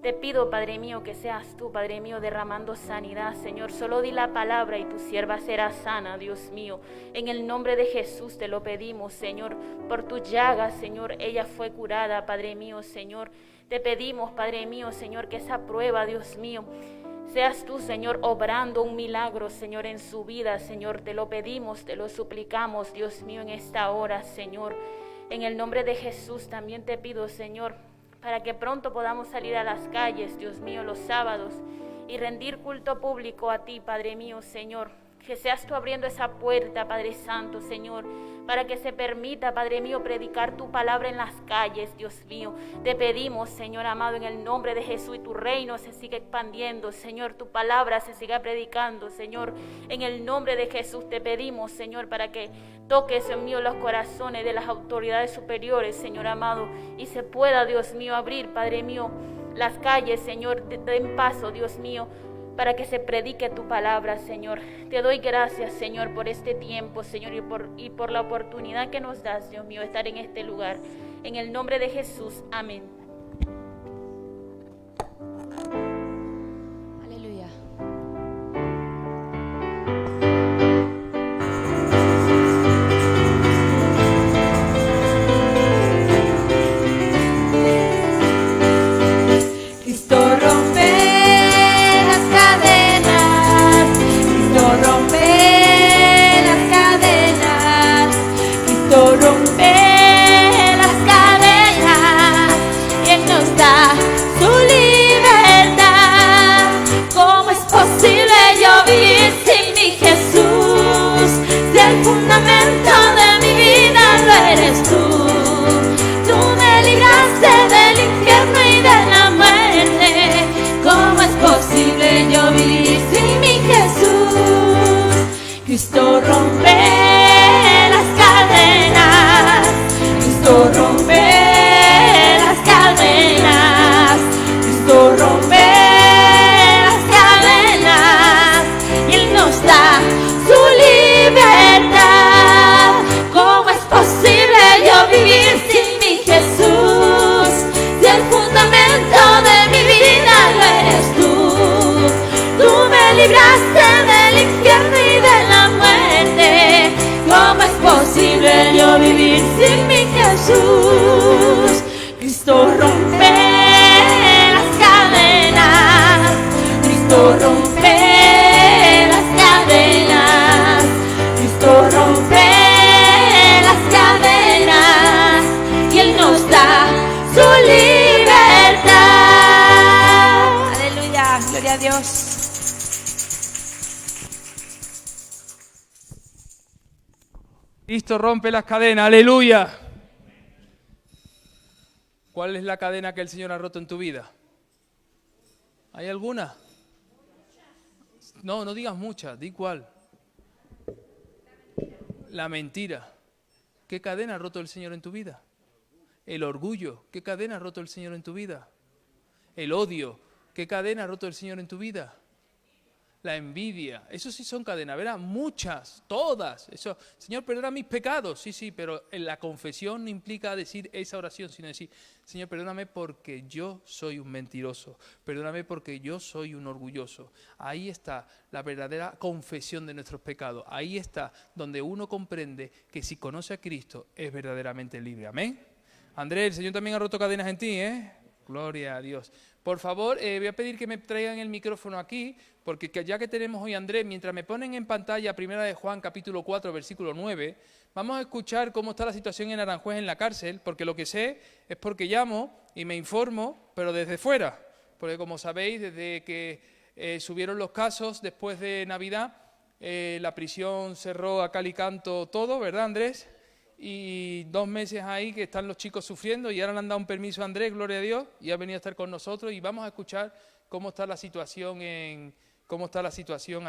Te pido, Padre mío, que seas tú, Padre mío, derramando sanidad, Señor. Solo di la palabra y tu sierva será sana, Dios mío. En el nombre de Jesús te lo pedimos, Señor. Por tu llaga, Señor, ella fue curada, Padre mío, Señor. Te pedimos, Padre mío, Señor, que esa prueba, Dios mío, seas tú, Señor, obrando un milagro, Señor, en su vida, Señor. Te lo pedimos, te lo suplicamos, Dios mío, en esta hora, Señor. En el nombre de Jesús también te pido, Señor, para que pronto podamos salir a las calles, Dios mío, los sábados y rendir culto público a ti, Padre mío, Señor. Que seas tú abriendo esa puerta, Padre Santo, Señor, para que se permita, Padre mío, predicar tu palabra en las calles, Dios mío. Te pedimos, Señor amado, en el nombre de Jesús, y tu reino se siga expandiendo, Señor, tu palabra se siga predicando, Señor. En el nombre de Jesús te pedimos, Señor, para que toques, Dios mío, los corazones de las autoridades superiores, Señor amado, y se pueda, Dios mío, abrir, Padre mío, las calles, Señor, den paso, Dios mío, para que se predique tu palabra, Señor. Te doy gracias, Señor, por este tiempo, Señor, y por la oportunidad que nos das, Dios mío, estar en este lugar. En el nombre de Jesús, amén. Aleluya. Cristo rompe las cadenas, Cristo rompe las cadenas, Cristo rompe las cadenas y Él nos da su libertad. ¿Cómo es posible yo vivir sin mi Jesús? Si el fundamento de mi vida lo eres tú. Tú me libraste del infierno y de la muerte. ¿Cómo es posible yo vivir sin mi Jesús? Cristo rompe las cadenas, Cristo rompe las cadenas, Cristo rompe las cadenas y Él nos da su libertad. ¿Cómo es posible yo vivir sin mi Jesús? Si el fundamento de mi vida lo eres tú. Tú me libraste del infierno y de la muerte. ¿Cómo es posible yo vivir sin mi Jesús? Cristo rompe las cadenas, Cristo rompe las cadenas, Cristo rompe las cadenas y Él nos da su libertad. Aleluya, gloria a Dios. Cristo rompe las cadenas, aleluya. ¿Cuál es la cadena que el Señor ha roto en tu vida? ¿Hay alguna? No, no digas muchas, di cuál. La mentira. ¿Qué cadena ha roto el Señor en tu vida? El orgullo. ¿Qué cadena ha roto el Señor en tu vida? El odio. ¿Qué cadena ha roto el Señor en tu vida? La envidia. Eso sí son cadenas, ¿verdad? Muchas, todas. Eso, Señor, perdona mis pecados. Sí, sí, pero en la confesión no implica decir esa oración, sino decir, Señor, perdóname porque yo soy un mentiroso. Perdóname porque yo soy un orgulloso. Ahí está la verdadera confesión de nuestros pecados. Ahí está donde uno comprende que si conoce a Cristo es verdaderamente libre. Amén. Andrés, el Señor también ha roto cadenas en ti, ¿eh? Gloria a Dios. Por favor, voy a pedir que me traigan el micrófono aquí, porque ya que tenemos hoy a Andrés, mientras me ponen en pantalla 1 de Juan, capítulo 4, versículo 9, vamos a escuchar cómo está la situación en Aranjuez en la cárcel, porque lo que sé es porque llamo y me informo, pero desde fuera. Porque como sabéis, desde que subieron los casos después de Navidad, la prisión cerró a cal y canto todo, ¿verdad, Andrés? Y 2 meses ahí que están los chicos sufriendo y ahora le han dado un permiso a Andrés, gloria a Dios, y ha venido a estar con nosotros y vamos a escuchar cómo está la situación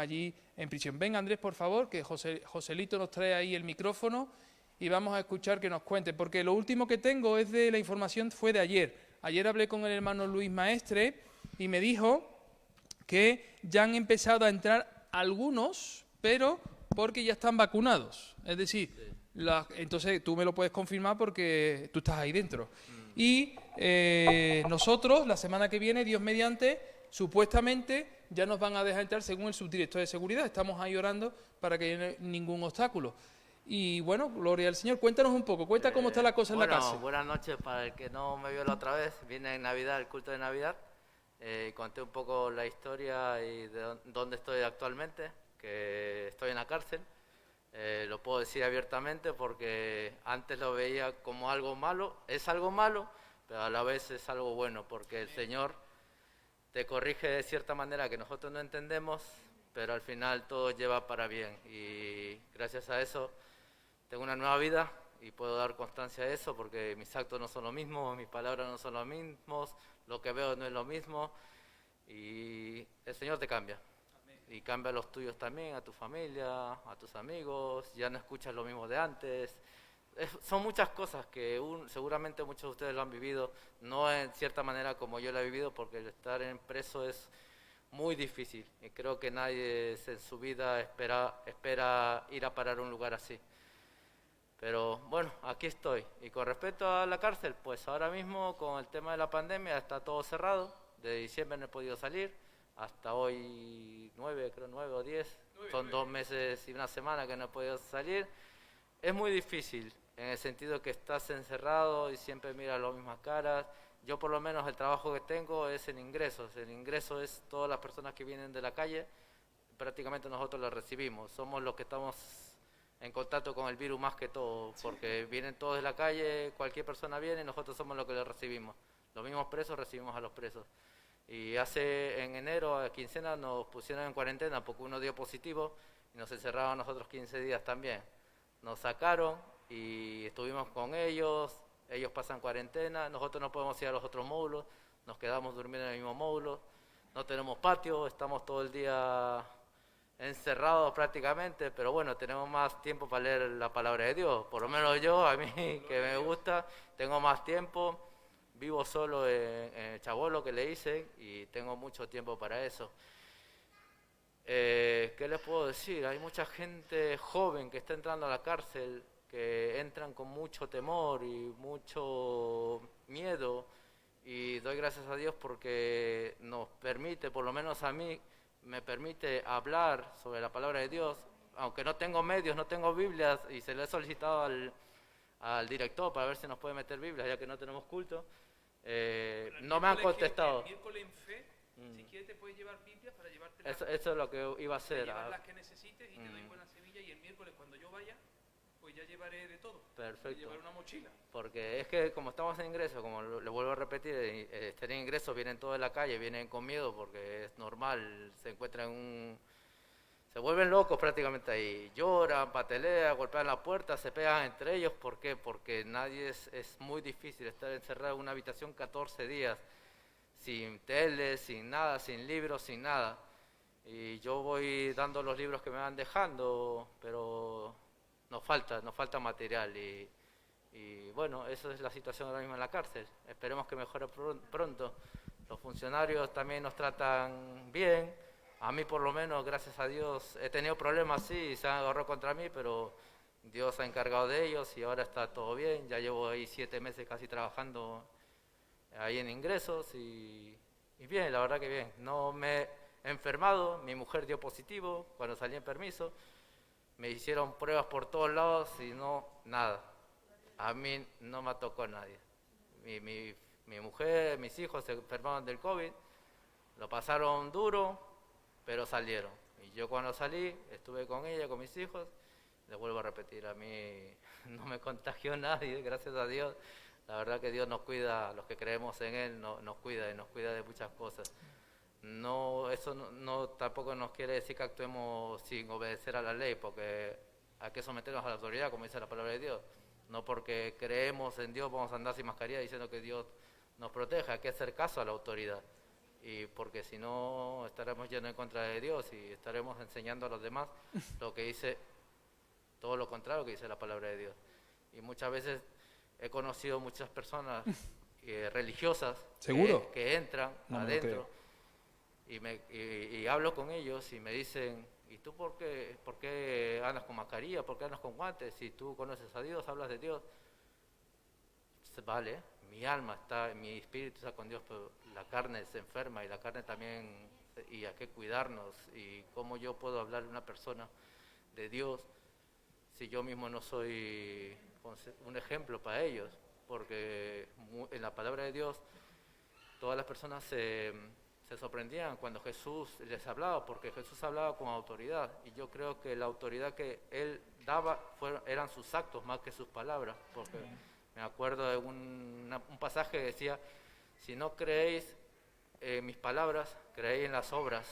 allí en prisión. Ven, Andrés, por favor, que Joselito nos trae ahí el micrófono y vamos a escuchar que nos cuente, porque lo último que tengo es de la información fue de ayer. Ayer hablé con el hermano Luis Maestre y me dijo que ya han empezado a entrar algunos, pero porque ya están vacunados, es decir... entonces tú me lo puedes confirmar porque tú estás ahí dentro. Y nosotros, la semana que viene, Dios mediante, supuestamente ya nos van a dejar entrar según el subdirector de seguridad. Estamos ahí orando para que no haya ningún obstáculo. Y bueno, gloria al Señor. Cuéntanos un poco, cuenta cómo está la cosa en la casa. Buenas noches para el que no me vio la otra vez. Vine en Navidad, el culto de Navidad. Conté un poco la historia y de dónde estoy actualmente, que estoy en la cárcel. Lo puedo decir abiertamente porque antes lo veía como algo malo, es algo malo, pero a la vez es algo bueno, porque el Señor te corrige de cierta manera que nosotros no entendemos, pero al final todo lleva para bien y gracias a eso tengo una nueva vida y puedo dar constancia de eso porque mis actos no son lo mismo, mis palabras no son los mismos, lo que veo no es lo mismo y el Señor te cambia. Y cambia a los tuyos también, a tu familia, a tus amigos, ya no escuchas lo mismo de antes. Son muchas cosas que seguramente muchos de ustedes lo han vivido, no en cierta manera como yo lo he vivido, porque el estar en preso es muy difícil. Y creo que nadie en su vida espera ir a parar a un lugar así. Pero bueno, aquí estoy. Y con respecto a la cárcel, pues ahora mismo con el tema de la pandemia está todo cerrado. De diciembre no he podido salir. Hasta hoy 9 o 10. Son 2 meses y una semana que no he podido salir. Es muy difícil en el sentido que estás encerrado y siempre miras las mismas caras. Yo por lo menos el trabajo que tengo es en ingresos. El ingreso es todas las personas que vienen de la calle. Prácticamente nosotros las recibimos. Somos los que estamos en contacto con el virus más que todo, porque vienen todos de la calle, cualquier persona viene y nosotros somos los que les recibimos. Los mismos presos recibimos a los presos. Y en enero, a quincena, nos pusieron en cuarentena porque uno dio positivo y nos encerraron nosotros 15 días también. Nos sacaron y estuvimos con ellos pasan cuarentena, nosotros no podemos ir a los otros módulos, nos quedamos durmiendo en el mismo módulo, no tenemos patio, estamos todo el día encerrados prácticamente, pero bueno, tenemos más tiempo para leer la palabra de Dios. Por lo menos yo, a mí que me gusta, tengo más tiempo. Vivo solo en Chabolo, que le dicen, y tengo mucho tiempo para eso. ¿Qué les puedo decir? Hay mucha gente joven que está entrando a la cárcel, que entran con mucho temor y mucho miedo, y doy gracias a Dios porque nos permite, por lo menos a mí, me permite hablar sobre la palabra de Dios, aunque no tengo medios, no tengo Biblias, y se le he solicitado al director para ver si nos puede meter Biblias, ya que no tenemos culto. No me han contestado. El miércoles en fe, si quieres te puedes llevar Biblias para llevarte eso es lo que iba a hacer. Llevar las que necesites y te doy buena semilla, y el miércoles cuando yo vaya, pues ya llevaré de todo. Perfecto. Llevaré una mochila. Porque es que como estamos en ingreso, como le vuelvo a repetir, están en ingreso, vienen todos de la calle, vienen con miedo porque es normal, se encuentran se vuelven locos prácticamente ahí, lloran, patelean, golpean la puerta, se pegan entre ellos. ¿Por qué? Porque es muy difícil estar encerrado en una habitación 14 días, sin tele, sin nada, sin libros, sin nada. Y yo voy dando los libros que me van dejando, pero nos falta material y bueno, esa es la situación ahora mismo en la cárcel. Esperemos que mejore pronto. Los funcionarios también nos tratan bien. A mí por lo menos, gracias a Dios, he tenido problemas, sí, se han agarrado contra mí, pero Dios se ha encargado de ellos y ahora está todo bien. Ya llevo ahí 7 meses casi trabajando ahí en ingresos y bien, la verdad que bien. No me he enfermado, mi mujer dio positivo cuando salí en permiso. Me hicieron pruebas por todos lados y no, nada. A mí no me tocó nadie. Mi mujer, mis hijos se enfermaron del COVID, lo pasaron duro, pero salieron. Y yo cuando salí, estuve con ella, con mis hijos. Les vuelvo a repetir, a mí no me contagió nadie, gracias a Dios. La verdad que Dios nos cuida, los que creemos en Él, nos cuida y nos cuida de muchas cosas. No, eso no tampoco nos quiere decir que actuemos sin obedecer a la ley, porque hay que someternos a la autoridad, como dice la palabra de Dios. No porque creemos en Dios vamos a andar sin mascarilla diciendo que Dios nos proteja, hay que hacer caso a la autoridad. Y porque si no estaremos yendo en contra de Dios y estaremos enseñando a los demás lo que dice, todo lo contrario que dice la palabra de Dios. Y muchas veces he conocido muchas personas religiosas que entran adentro y hablo con ellos y me dicen, ¿y tú por qué andas con mascarilla? ¿Por qué andas con guantes? Si tú conoces a Dios, hablas de Dios. Vale, mi alma está, mi espíritu está con Dios, pero la carne se enferma y la carne también, y hay que cuidarnos. Y cómo yo puedo hablar a una persona de Dios si yo mismo no soy un ejemplo para ellos, porque en la palabra de Dios todas las personas se sorprendían cuando Jesús les hablaba, porque Jesús hablaba con autoridad, y yo creo que la autoridad que Él daba eran sus actos más que sus palabras, porque me acuerdo de un pasaje que decía, si no creéis en mis palabras, creéis en las obras.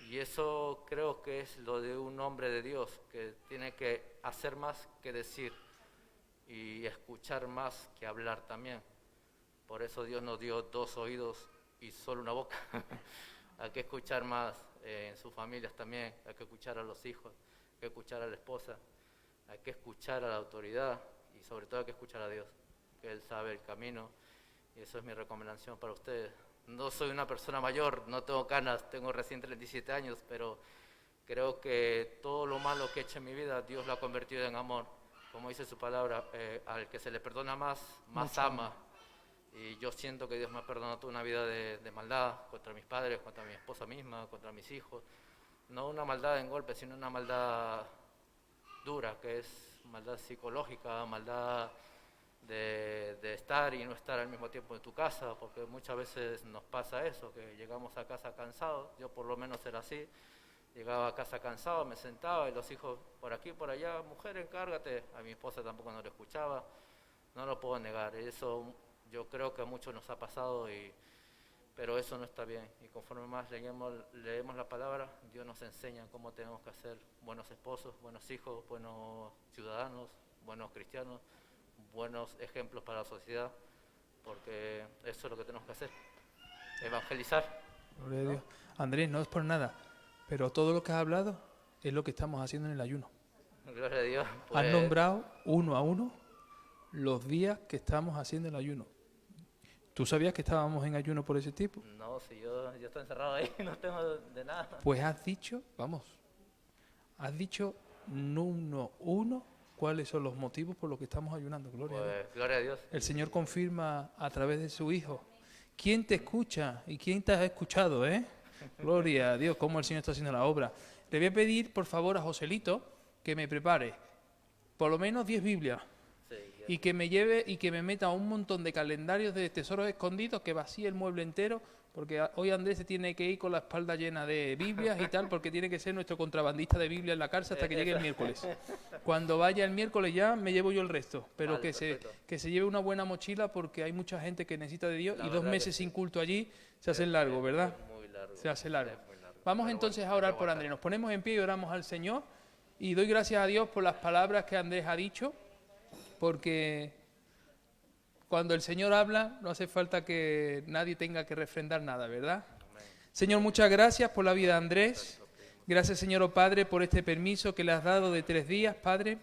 Y eso creo que es lo de un hombre de Dios, que tiene que hacer más que decir y escuchar más que hablar también. Por eso Dios nos dio 2 oídos y solo una boca. Hay que escuchar más en sus familias también, hay que escuchar a los hijos, hay que escuchar a la esposa, hay que escuchar a la autoridad y sobre todo hay que escuchar a Dios, que Él sabe el camino. Y eso es mi recomendación para ustedes. No soy una persona mayor, no tengo canas, tengo recién 37 años, pero creo que todo lo malo que he hecho en mi vida, Dios lo ha convertido en amor. Como dice su palabra, al que se le perdona más ama. Y yo siento que Dios me ha perdonado toda una vida de maldad contra mis padres, contra mi esposa misma, contra mis hijos. No una maldad en golpe, sino una maldad dura, que es maldad psicológica, maldad de estar y no estar al mismo tiempo en tu casa, porque muchas veces nos pasa eso, que llegamos a casa cansados. Yo por lo menos era así. Llegaba a casa cansado, me sentaba y los hijos por aquí, por allá, mujer, encárgate. A mi esposa tampoco no le escuchaba, no lo puedo negar. Eso yo creo que a muchos nos ha pasado, pero eso no está bien. Y conforme más leemos la palabra, Dios nos enseña cómo tenemos que ser buenos esposos, buenos hijos, buenos ciudadanos, buenos cristianos, buenos ejemplos para la sociedad, porque eso es lo que tenemos que hacer, evangelizar. Gloria a Dios. Andrés, no es por nada, pero todo lo que has hablado es lo que estamos haciendo en el ayuno. Gloria a Dios. Has nombrado uno a uno los días que estamos haciendo el ayuno. ¿Tú sabías que estábamos en ayuno por ese tipo? No, si yo estoy encerrado ahí, no tengo de nada. Pues has dicho uno cuáles son los motivos por los que estamos ayunando. Gloria a Dios. Gloria a Dios. El Señor confirma a través de su Hijo. ¿Quién te escucha y quién te ha escuchado, Gloria a Dios, cómo el Señor está haciendo la obra. Le voy a pedir, por favor, a Joselito que me prepare por lo menos 10 Biblias. Y que me lleve y que me meta un montón de calendarios de tesoros escondidos, que vacíe el mueble entero, porque hoy Andrés se tiene que ir con la espalda llena de Biblias y tal, porque tiene que ser nuestro contrabandista de Biblia en la cárcel hasta que llegue el miércoles. Cuando vaya el miércoles ya me llevo yo el resto, pero vale, que se lleve una buena mochila, porque hay mucha gente que necesita de Dios y 2 meses sin culto allí se hacen largo, ¿verdad? Muy largo. Se hace largo. Vamos entonces a orar por Andrés. Nos ponemos en pie y oramos al Señor, y doy gracias a Dios por las palabras que Andrés ha dicho, porque cuando el Señor habla no hace falta que nadie tenga que refrendar nada, ¿verdad? Amén. Señor, muchas gracias por la vida de Andrés. Gracias, Señor, oh Padre, por este permiso que le has dado de 3 días, Padre.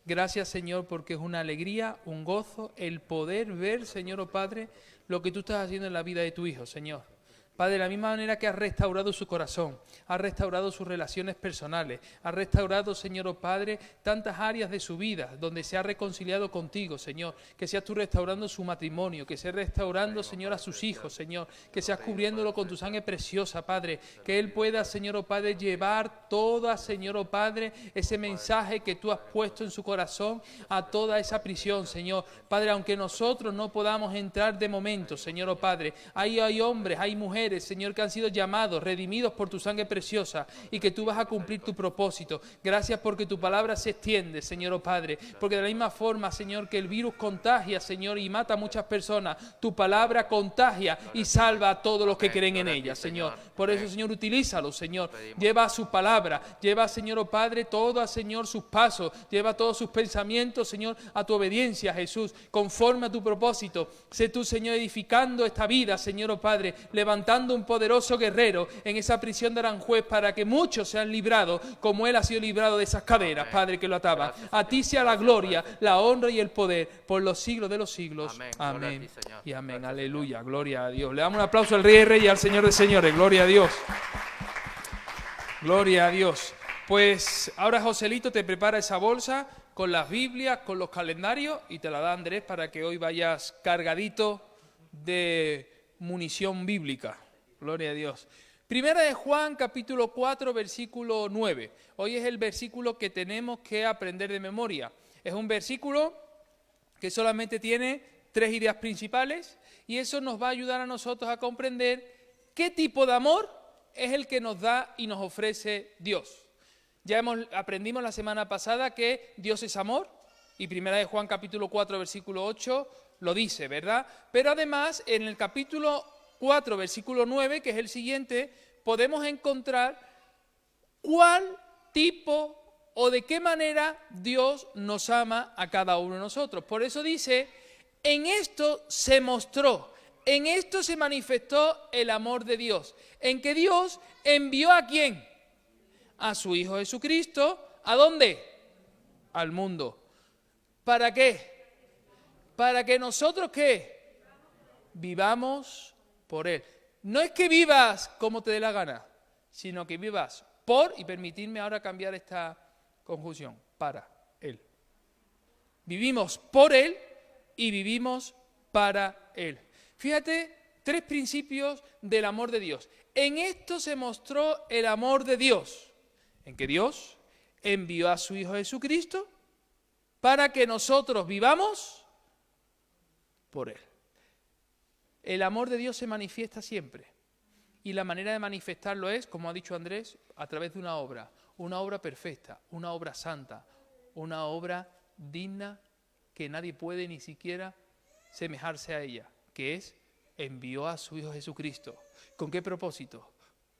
Gracias, Señor, porque es una alegría, un gozo, el poder ver, Señor, oh Padre, lo que tú estás haciendo en la vida de tu Hijo, Señor. Padre, de la misma manera que has restaurado su corazón, has restaurado sus relaciones personales, has restaurado, Señor, oh Padre, tantas áreas de su vida donde se ha reconciliado contigo, Señor, que seas tú restaurando su matrimonio, que seas restaurando, Señor, a sus hijos, Señor, que seas cubriéndolo con tu sangre preciosa, Padre, que Él pueda, Señor, oh Padre, llevar toda, Señor, oh Padre, ese mensaje que tú has puesto en su corazón a toda esa prisión, Señor. Padre, aunque nosotros no podamos entrar de momento, Señor, oh Padre, ahí hay hombres, hay mujeres, Señor, que han sido llamados, redimidos por tu sangre preciosa, y que tú vas a cumplir tu propósito. Gracias porque tu palabra se extiende, Señor, oh Padre, porque de la misma forma, Señor, que el virus contagia, Señor, y mata a muchas personas, tu palabra contagia y salva a todos los que creen en ella, Señor. Por eso, Señor, utilízalo, Señor. Lleva su palabra, lleva, Señor, oh Padre, todos, Señor, sus pasos, lleva todos sus pensamientos, Señor, a tu obediencia, Jesús, conforme a tu propósito. Sé tú, Señor, edificando esta vida, Señor, oh Padre, levantando un poderoso guerrero en esa prisión de Aranjuez para que muchos sean librados como él ha sido librado de esas cadenas, Padre, que lo ataban. A ti sea la gloria, la honra y el poder por los siglos de los siglos. Amén. Y amén. Aleluya. Gloria a Dios. Le damos un aplauso al Rey de Reyes y al Señor de Señores. Gloria a Dios. Gloria a Dios. Pues ahora Joselito te prepara esa bolsa con las Biblias, con los calendarios, y te la da Andrés para que hoy vayas cargadito de munición bíblica. Gloria a Dios. Primera de Juan, capítulo 4, versículo 9. Hoy es el versículo que tenemos que aprender de memoria. Es un versículo que solamente tiene 3 ideas principales, y eso nos va a ayudar a nosotros a comprender qué tipo de amor es el que nos da y nos ofrece Dios. Ya aprendimos la semana pasada que Dios es amor, y Primera de Juan, capítulo 4, versículo 8, lo dice, ¿verdad? Pero además, en el capítulo 4, versículo 9, que es el siguiente, podemos encontrar cuál tipo o de qué manera Dios nos ama a cada uno de nosotros. Por eso dice, en esto se mostró, en esto se manifestó el amor de Dios, en que Dios envió ¿a quién? A su Hijo Jesucristo. ¿A dónde? Al mundo. ¿Para qué? Para que nosotros, ¿qué? Vivamos por Él. No es que vivas como te dé la gana, sino que vivas por, y permitidme ahora cambiar esta conjunción, para Él. Vivimos por Él y vivimos para Él. Fíjate, 3 principios del amor de Dios. En esto se mostró el amor de Dios, en que Dios envió a su Hijo Jesucristo para que nosotros vivamos por Él. El amor de Dios se manifiesta siempre. Y la manera de manifestarlo es, como ha dicho Andrés, a través de una obra perfecta, una obra santa, una obra digna que nadie puede ni siquiera semejarse a ella, que es envió a su Hijo Jesucristo. ¿Con qué propósito?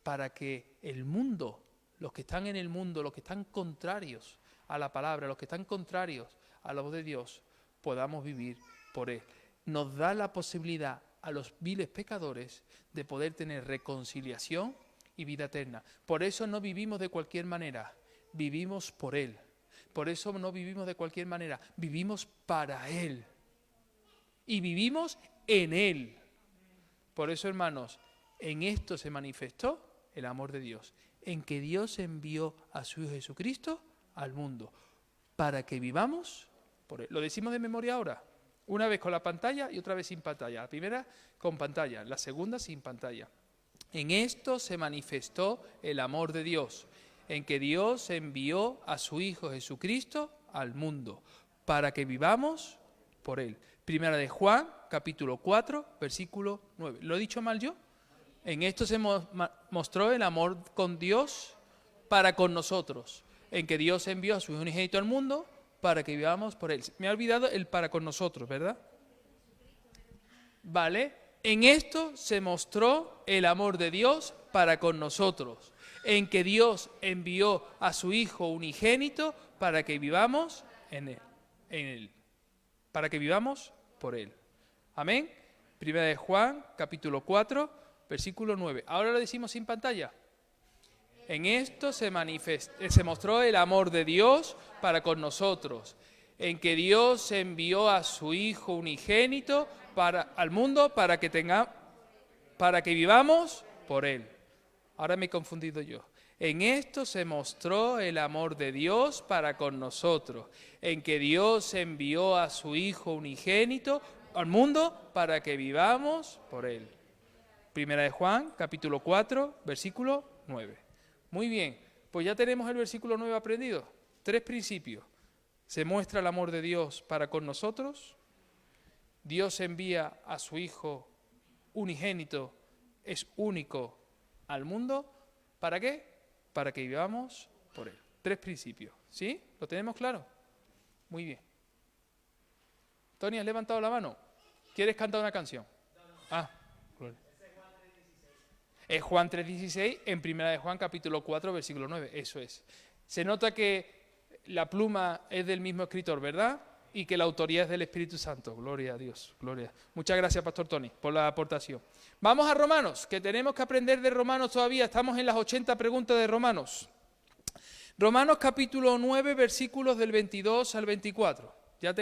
Para que el mundo, los que están en el mundo, los que están contrarios a la palabra, los que están contrarios a la voz de Dios, podamos vivir por Él. Nos da la posibilidad a los viles pecadores de poder tener reconciliación y vida eterna. Por eso no vivimos de cualquier manera, vivimos por Él. Por eso no vivimos de cualquier manera, vivimos para Él. Y vivimos en Él. Por eso, hermanos, en esto se manifestó el amor de Dios, en que Dios envió a su Hijo Jesucristo al mundo, para que vivamos por Él. ¿Lo decimos de memoria ahora? Una vez con la pantalla y otra vez sin pantalla. La primera con pantalla, la segunda sin pantalla. En esto se manifestó el amor de Dios, en que Dios envió a su Hijo Jesucristo al mundo, para que vivamos por Él. Primera de Juan, capítulo 4, versículo 9. ¿Lo he dicho mal yo? En esto se mostró el amor con Dios para con nosotros, en que Dios envió a su Hijo unigénito al mundo para que vivamos por Él. Me ha olvidado el para con nosotros, ¿verdad? Vale. En esto se mostró el amor de Dios para con nosotros, en que Dios envió a su Hijo unigénito para que vivamos en Él, para que vivamos por Él. Amén. Primera de Juan, capítulo 4, versículo 9. Ahora lo decimos sin pantalla. En esto se mostró el amor de Dios para con nosotros, en que Dios envió a su Hijo unigénito al mundo para que vivamos por Él. Ahora me he confundido yo. En esto se mostró el amor de Dios para con nosotros, en que Dios envió a su Hijo unigénito al mundo para que vivamos por Él. Primera de Juan, capítulo 4, versículo 9. Muy bien, pues ya tenemos el versículo 9 aprendido. 3 principios. Se muestra el amor de Dios para con nosotros. Dios envía a su Hijo unigénito, es único al mundo. ¿Para qué? Para que vivamos por Él. 3 principios. ¿Sí? ¿Lo tenemos claro? Muy bien. Tony, ¿has levantado la mano? ¿Quieres cantar una canción? Ah, gloria. Es Juan 3:16 en Primera de Juan capítulo 4 versículo 9, eso es. Se nota que la pluma es del mismo escritor, ¿verdad? Y que la autoría es del Espíritu Santo. Gloria a Dios, gloria. Muchas gracias, Pastor Tony, por la aportación. Vamos a Romanos, que tenemos que aprender de Romanos todavía. Estamos en las 80 preguntas de Romanos. Romanos capítulo 9 versículos del 22 al 24. Ya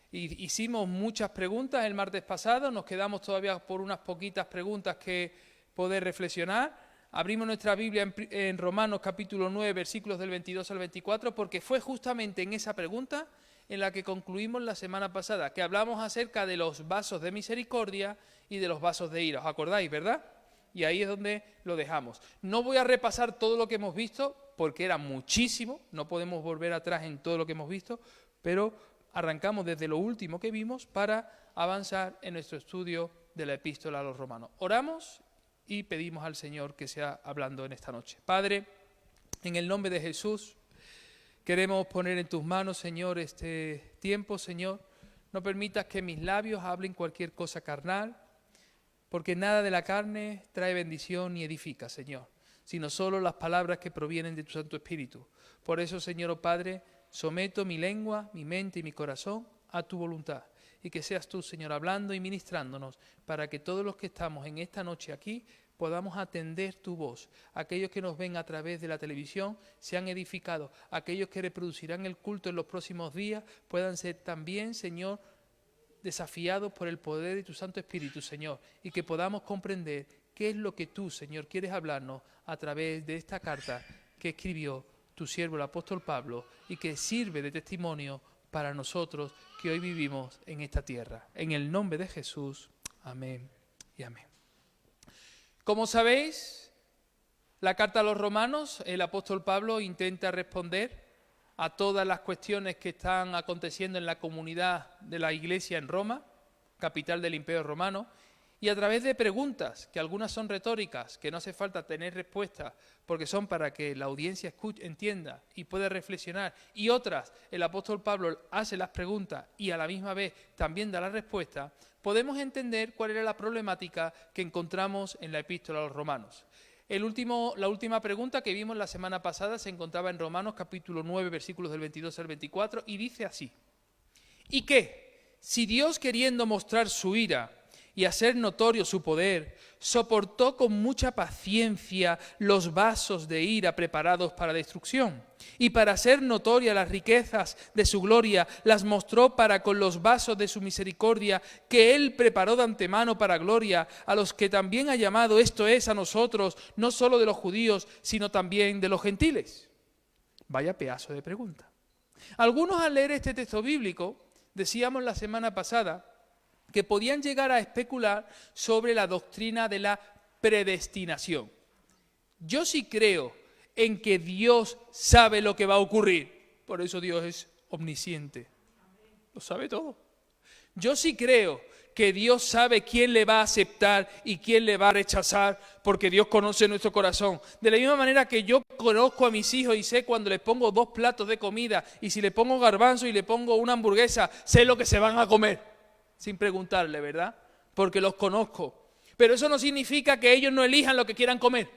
hicimos muchas preguntas el martes pasado, nos quedamos todavía por unas poquitas preguntas que poder reflexionar. Abrimos nuestra Biblia en Romanos capítulo 9, versículos del 22 al 24, porque fue justamente en esa pregunta en la que concluimos la semana pasada, que hablamos acerca de los vasos de misericordia y de los vasos de ira. ¿Os acordáis, verdad? Y ahí es donde lo dejamos. No voy a repasar todo lo que hemos visto, porque era muchísimo, no podemos volver atrás en todo lo que hemos visto, pero arrancamos desde lo último que vimos para avanzar en nuestro estudio de la epístola a los romanos. Oramos y pedimos al Señor que sea hablando en esta noche. Padre, en el nombre de Jesús, queremos poner en tus manos, Señor, este tiempo, Señor. No permitas que mis labios hablen cualquier cosa carnal, porque nada de la carne trae bendición ni edifica, Señor, sino solo las palabras que provienen de tu Santo Espíritu. Por eso, Señor, oh Padre, someto mi lengua, mi mente y mi corazón a tu voluntad. Y que seas tú, Señor, hablando y ministrándonos para que todos los que estamos en esta noche aquí podamos atender tu voz. Aquellos que nos ven a través de la televisión sean edificados. Aquellos que reproducirán el culto en los próximos días puedan ser también, Señor, desafiados por el poder de tu Santo Espíritu, Señor, y que podamos comprender qué es lo que tú, Señor, quieres hablarnos a través de esta carta que escribió tu siervo, el apóstol Pablo, y que sirve de testimonio para nosotros que hoy vivimos en esta tierra. En el nombre de Jesús, amén y amén. Como sabéis, la carta a los romanos, el apóstol Pablo intenta responder a todas las cuestiones que están aconteciendo en la comunidad de la Iglesia en Roma, capital del Imperio Romano, y a través de preguntas, que algunas son retóricas, que no hace falta tener respuesta, porque son para que la audiencia escuche, entienda y pueda reflexionar, y otras, el apóstol Pablo hace las preguntas y a la misma vez también da la respuesta, podemos entender cuál era la problemática que encontramos en la epístola a los romanos. La última pregunta que vimos la semana pasada se encontraba en Romanos capítulo 9, versículos del 22 al 24, y dice así: ¿Y qué? Si Dios, queriendo mostrar su ira y hacer notorio su poder, soportó con mucha paciencia los vasos de ira preparados para destrucción, y para hacer notorias las riquezas de su gloria, las mostró para con los vasos de su misericordia, que Él preparó de antemano para gloria, a los que también ha llamado, esto es, a nosotros, no solo de los judíos, sino también de los gentiles. Vaya pedazo de pregunta. Algunos al leer este texto bíblico, decíamos la semana pasada, que podían llegar a especular sobre la doctrina de la predestinación. Yo sí creo en que Dios sabe lo que va a ocurrir. Por eso Dios es omnisciente. Lo sabe todo. Yo sí creo que Dios sabe quién le va a aceptar y quién le va a rechazar, porque Dios conoce nuestro corazón. De la misma manera que yo conozco a mis hijos y sé cuando les pongo 2 platos de comida, y si le pongo garbanzo y le pongo una hamburguesa, sé lo que se van a comer. Sin preguntarle, ¿verdad? Porque los conozco. Pero eso no significa que ellos no elijan lo que quieran comer.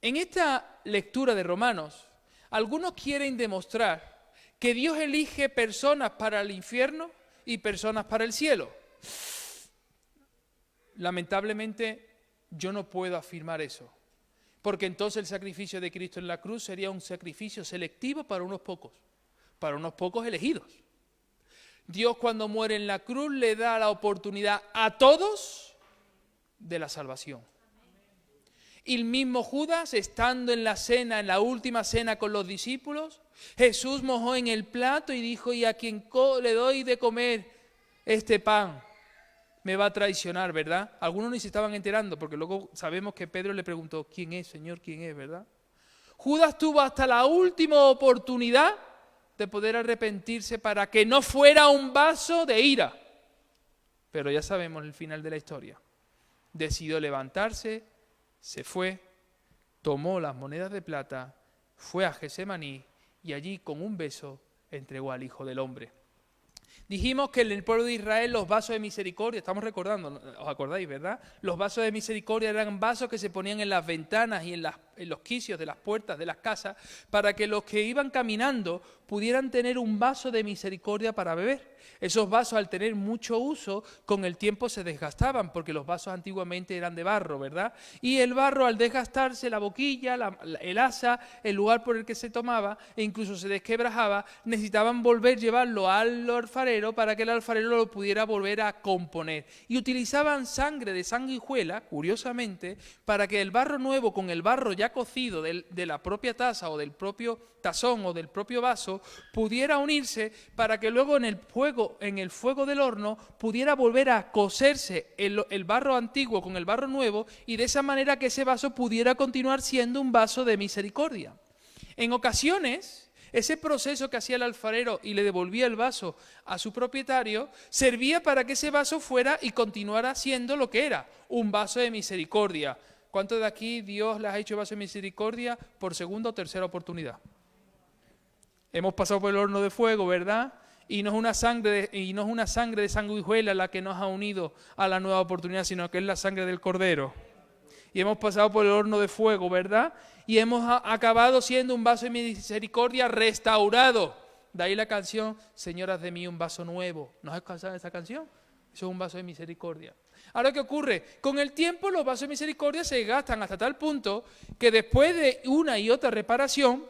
En esta lectura de Romanos, algunos quieren demostrar que Dios elige personas para el infierno y personas para el cielo. Lamentablemente, yo no puedo afirmar eso. Porque entonces el sacrificio de Cristo en la cruz sería un sacrificio selectivo para unos pocos elegidos. Dios, cuando muere en la cruz, le da la oportunidad a todos de la salvación. Y el mismo Judas, estando en la cena, en la última cena con los discípulos, Jesús mojó en el plato y dijo: y a quien le doy de comer este pan, me va a traicionar, ¿verdad? Algunos ni se estaban enterando, porque luego sabemos que Pedro le preguntó: ¿quién es, Señor? ¿Quién es, verdad? Judas tuvo hasta la última oportunidad de poder arrepentirse para que no fuera un vaso de ira. Pero ya sabemos el final de la historia. Decidió levantarse, se fue, tomó las monedas de plata, fue a Getsemaní y allí con un beso entregó al Hijo del Hombre. Dijimos que en el pueblo de Israel los vasos de misericordia, estamos recordando, ¿os acordáis, verdad? Los vasos de misericordia eran vasos que se ponían en las ventanas y en los quicios de las puertas de las casas para que los que iban caminando pudieran tener un vaso de misericordia para beber. Esos vasos, al tener mucho uso, con el tiempo se desgastaban, porque los vasos antiguamente eran de barro, ¿verdad? Y el barro, al desgastarse, la boquilla, el asa, el lugar por el que se tomaba, e incluso se desquebrajaba, necesitaban volver a llevarlo al alfarero para que el alfarero lo pudiera volver a componer. Y utilizaban sangre de sanguijuela, curiosamente, para que el barro nuevo con el barro ya cocido de la propia taza o del propio tazón o del propio vaso pudiera unirse, para que luego en el fuego del horno pudiera volver a cocerse el barro antiguo con el barro nuevo, y de esa manera que ese vaso pudiera continuar siendo un vaso de misericordia. En ocasiones, ese proceso que hacía el alfarero y le devolvía el vaso a su propietario servía para que ese vaso fuera y continuara siendo lo que era, un vaso de misericordia. ¿Cuántos de aquí Dios les ha hecho vaso de misericordia por segunda o tercera oportunidad? Hemos pasado por el horno de fuego, ¿verdad? Y no es una sangre de sanguijuela la que nos ha unido a la nueva oportunidad, sino que es la sangre del Cordero. Y hemos pasado por el horno de fuego, ¿verdad? Y hemos acabado siendo un vaso de misericordia restaurado. De ahí la canción, Señor, haz de mí un vaso nuevo. ¿No has escuchado esa canción? Eso es un vaso de misericordia. Ahora, ¿qué ocurre? Con el tiempo los vasos de misericordia se gastan hasta tal punto que después de una y otra reparación,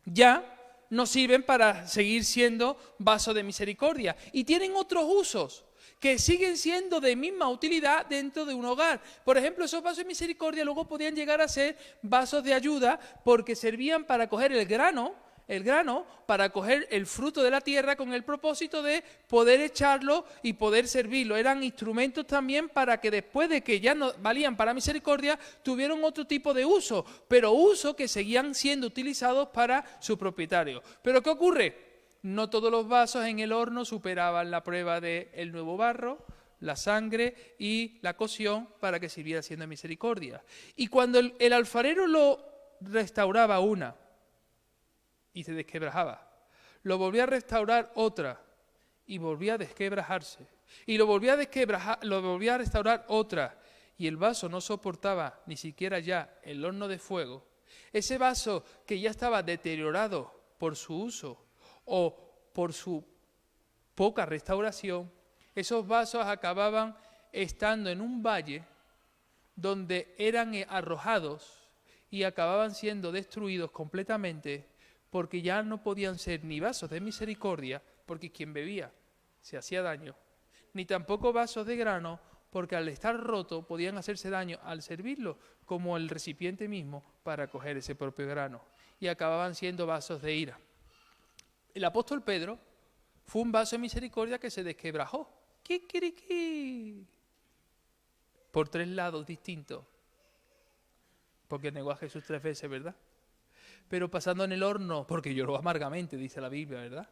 ya nos sirven para seguir siendo vasos de misericordia. Y tienen otros usos que siguen siendo de misma utilidad dentro de un hogar. Por ejemplo, esos vasos de misericordia luego podían llegar a ser vasos de ayuda porque servían para coger el grano, para coger el fruto de la tierra con el propósito de poder echarlo y poder servirlo. Eran instrumentos también para que después de que ya no valían para misericordia, tuvieron otro tipo de uso, pero uso que seguían siendo utilizados para su propietario. ¿Pero qué ocurre? No todos los vasos en el horno superaban la prueba del nuevo barro, la sangre y la cocción para que sirviera siendo de misericordia. Y cuando el alfarero lo restauraba una y se desquebrajaba, lo volvía a restaurar otra y volvía a desquebrajarse, y lo volvía a restaurar otra, y el vaso no soportaba ni siquiera ya el horno de fuego, ese vaso que ya estaba deteriorado por su uso o por su poca restauración, esos vasos acababan estando en un valle donde eran arrojados y acababan siendo destruidos completamente, porque ya no podían ser ni vasos de misericordia, porque quien bebía se hacía daño, ni tampoco vasos de grano, porque al estar roto podían hacerse daño al servirlo, como el recipiente mismo para coger ese propio grano, y acababan siendo vasos de ira. El apóstol Pedro fue un vaso de misericordia que se desquebrajó. ¡Kikiriki! Por 3 lados distintos, porque negó a Jesús 3 veces, ¿verdad? Pero pasando en el horno, porque lloró amargamente, dice la Biblia, ¿verdad?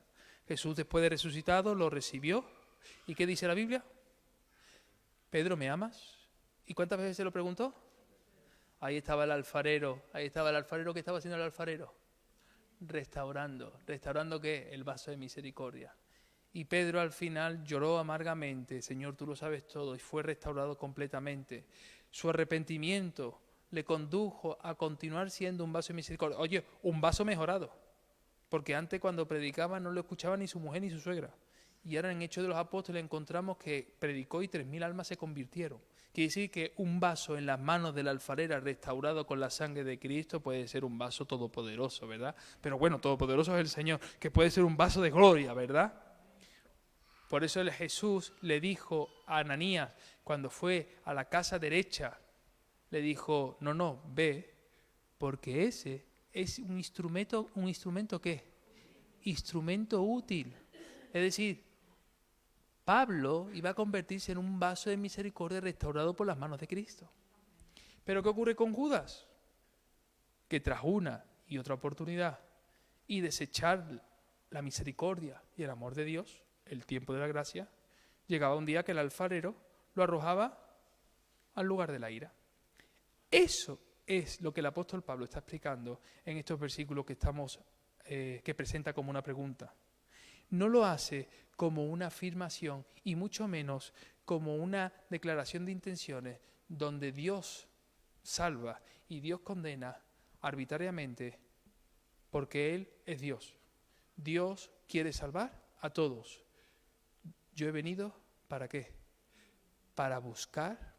Jesús, después de resucitado, lo recibió. ¿Y qué dice la Biblia? Pedro, ¿me amas? ¿Y cuántas veces se lo preguntó? Ahí estaba el alfarero. ¿Qué estaba haciendo el alfarero? Restaurando. ¿Restaurando qué? El vaso de misericordia. Y Pedro al final lloró amargamente. Señor, tú lo sabes todo. Y fue restaurado completamente. Su arrepentimiento le condujo a continuar siendo un vaso de misericordia. Oye, un vaso mejorado. Porque antes cuando predicaba no lo escuchaba ni su mujer ni su suegra. Y ahora en Hechos de los Apóstoles encontramos que predicó y 3.000 almas se convirtieron. Quiere decir que un vaso en las manos del alfarero restaurado con la sangre de Cristo puede ser un vaso todopoderoso, ¿verdad? Pero bueno, todopoderoso es el Señor, que puede ser un vaso de gloria, ¿verdad? Por eso Jesús le dijo a Ananías, cuando fue a la casa derecha, le dijo, no, ve, porque ese es un instrumento ¿qué? Instrumento útil. Es decir, Pablo iba a convertirse en un vaso de misericordia restaurado por las manos de Cristo. Pero ¿qué ocurre con Judas? Que tras una y otra oportunidad y desechar la misericordia y el amor de Dios, el tiempo de la gracia, llegaba un día que el alfarero lo arrojaba al lugar de la ira. Eso es lo que el apóstol Pablo está explicando en estos versículos que presenta como una pregunta. No lo hace como una afirmación y mucho menos como una declaración de intenciones donde Dios salva y Dios condena arbitrariamente porque Él es Dios. Dios quiere salvar a todos. Yo he venido, ¿para qué? Para buscar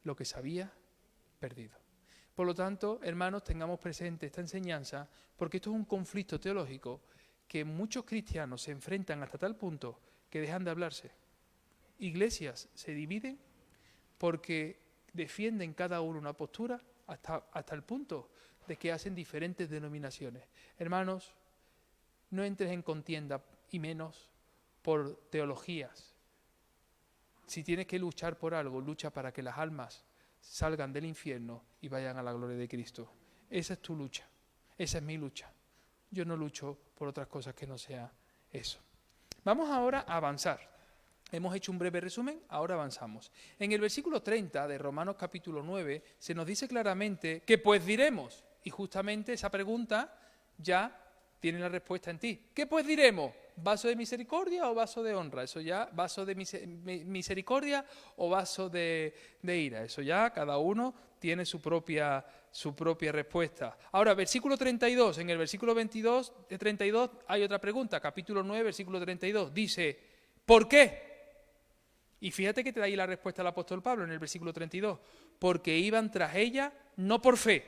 lo que se había perdido. Por lo tanto, hermanos, tengamos presente esta enseñanza porque esto es un conflicto teológico que muchos cristianos se enfrentan hasta tal punto que dejan de hablarse. Iglesias se dividen porque defienden cada uno una postura hasta el punto de que hacen diferentes denominaciones. Hermanos, no entres en contienda y menos por teologías. Si tienes que luchar por algo, lucha para que las almas salgan del infierno y vayan a la gloria de Cristo. Esa es tu lucha, esa es mi lucha. Yo no lucho por otras cosas que no sea eso. Vamos ahora a avanzar. Hemos hecho un breve resumen, ahora avanzamos. En el versículo 30 de Romanos capítulo 9 se nos dice claramente que pues diremos, y justamente esa pregunta ya tiene la respuesta en ti. ¿Qué pues diremos? ¿Vaso de misericordia o vaso de honra? Eso ya, vaso de misericordia o vaso de ira. Eso ya cada uno tiene su propia respuesta. Ahora, versículo 32, en el versículo 22 de 32 hay otra pregunta. Capítulo 9, versículo 32, dice, ¿por qué? Y fíjate que te da ahí la respuesta al apóstol Pablo en el versículo 32. Porque iban tras ella no por fe,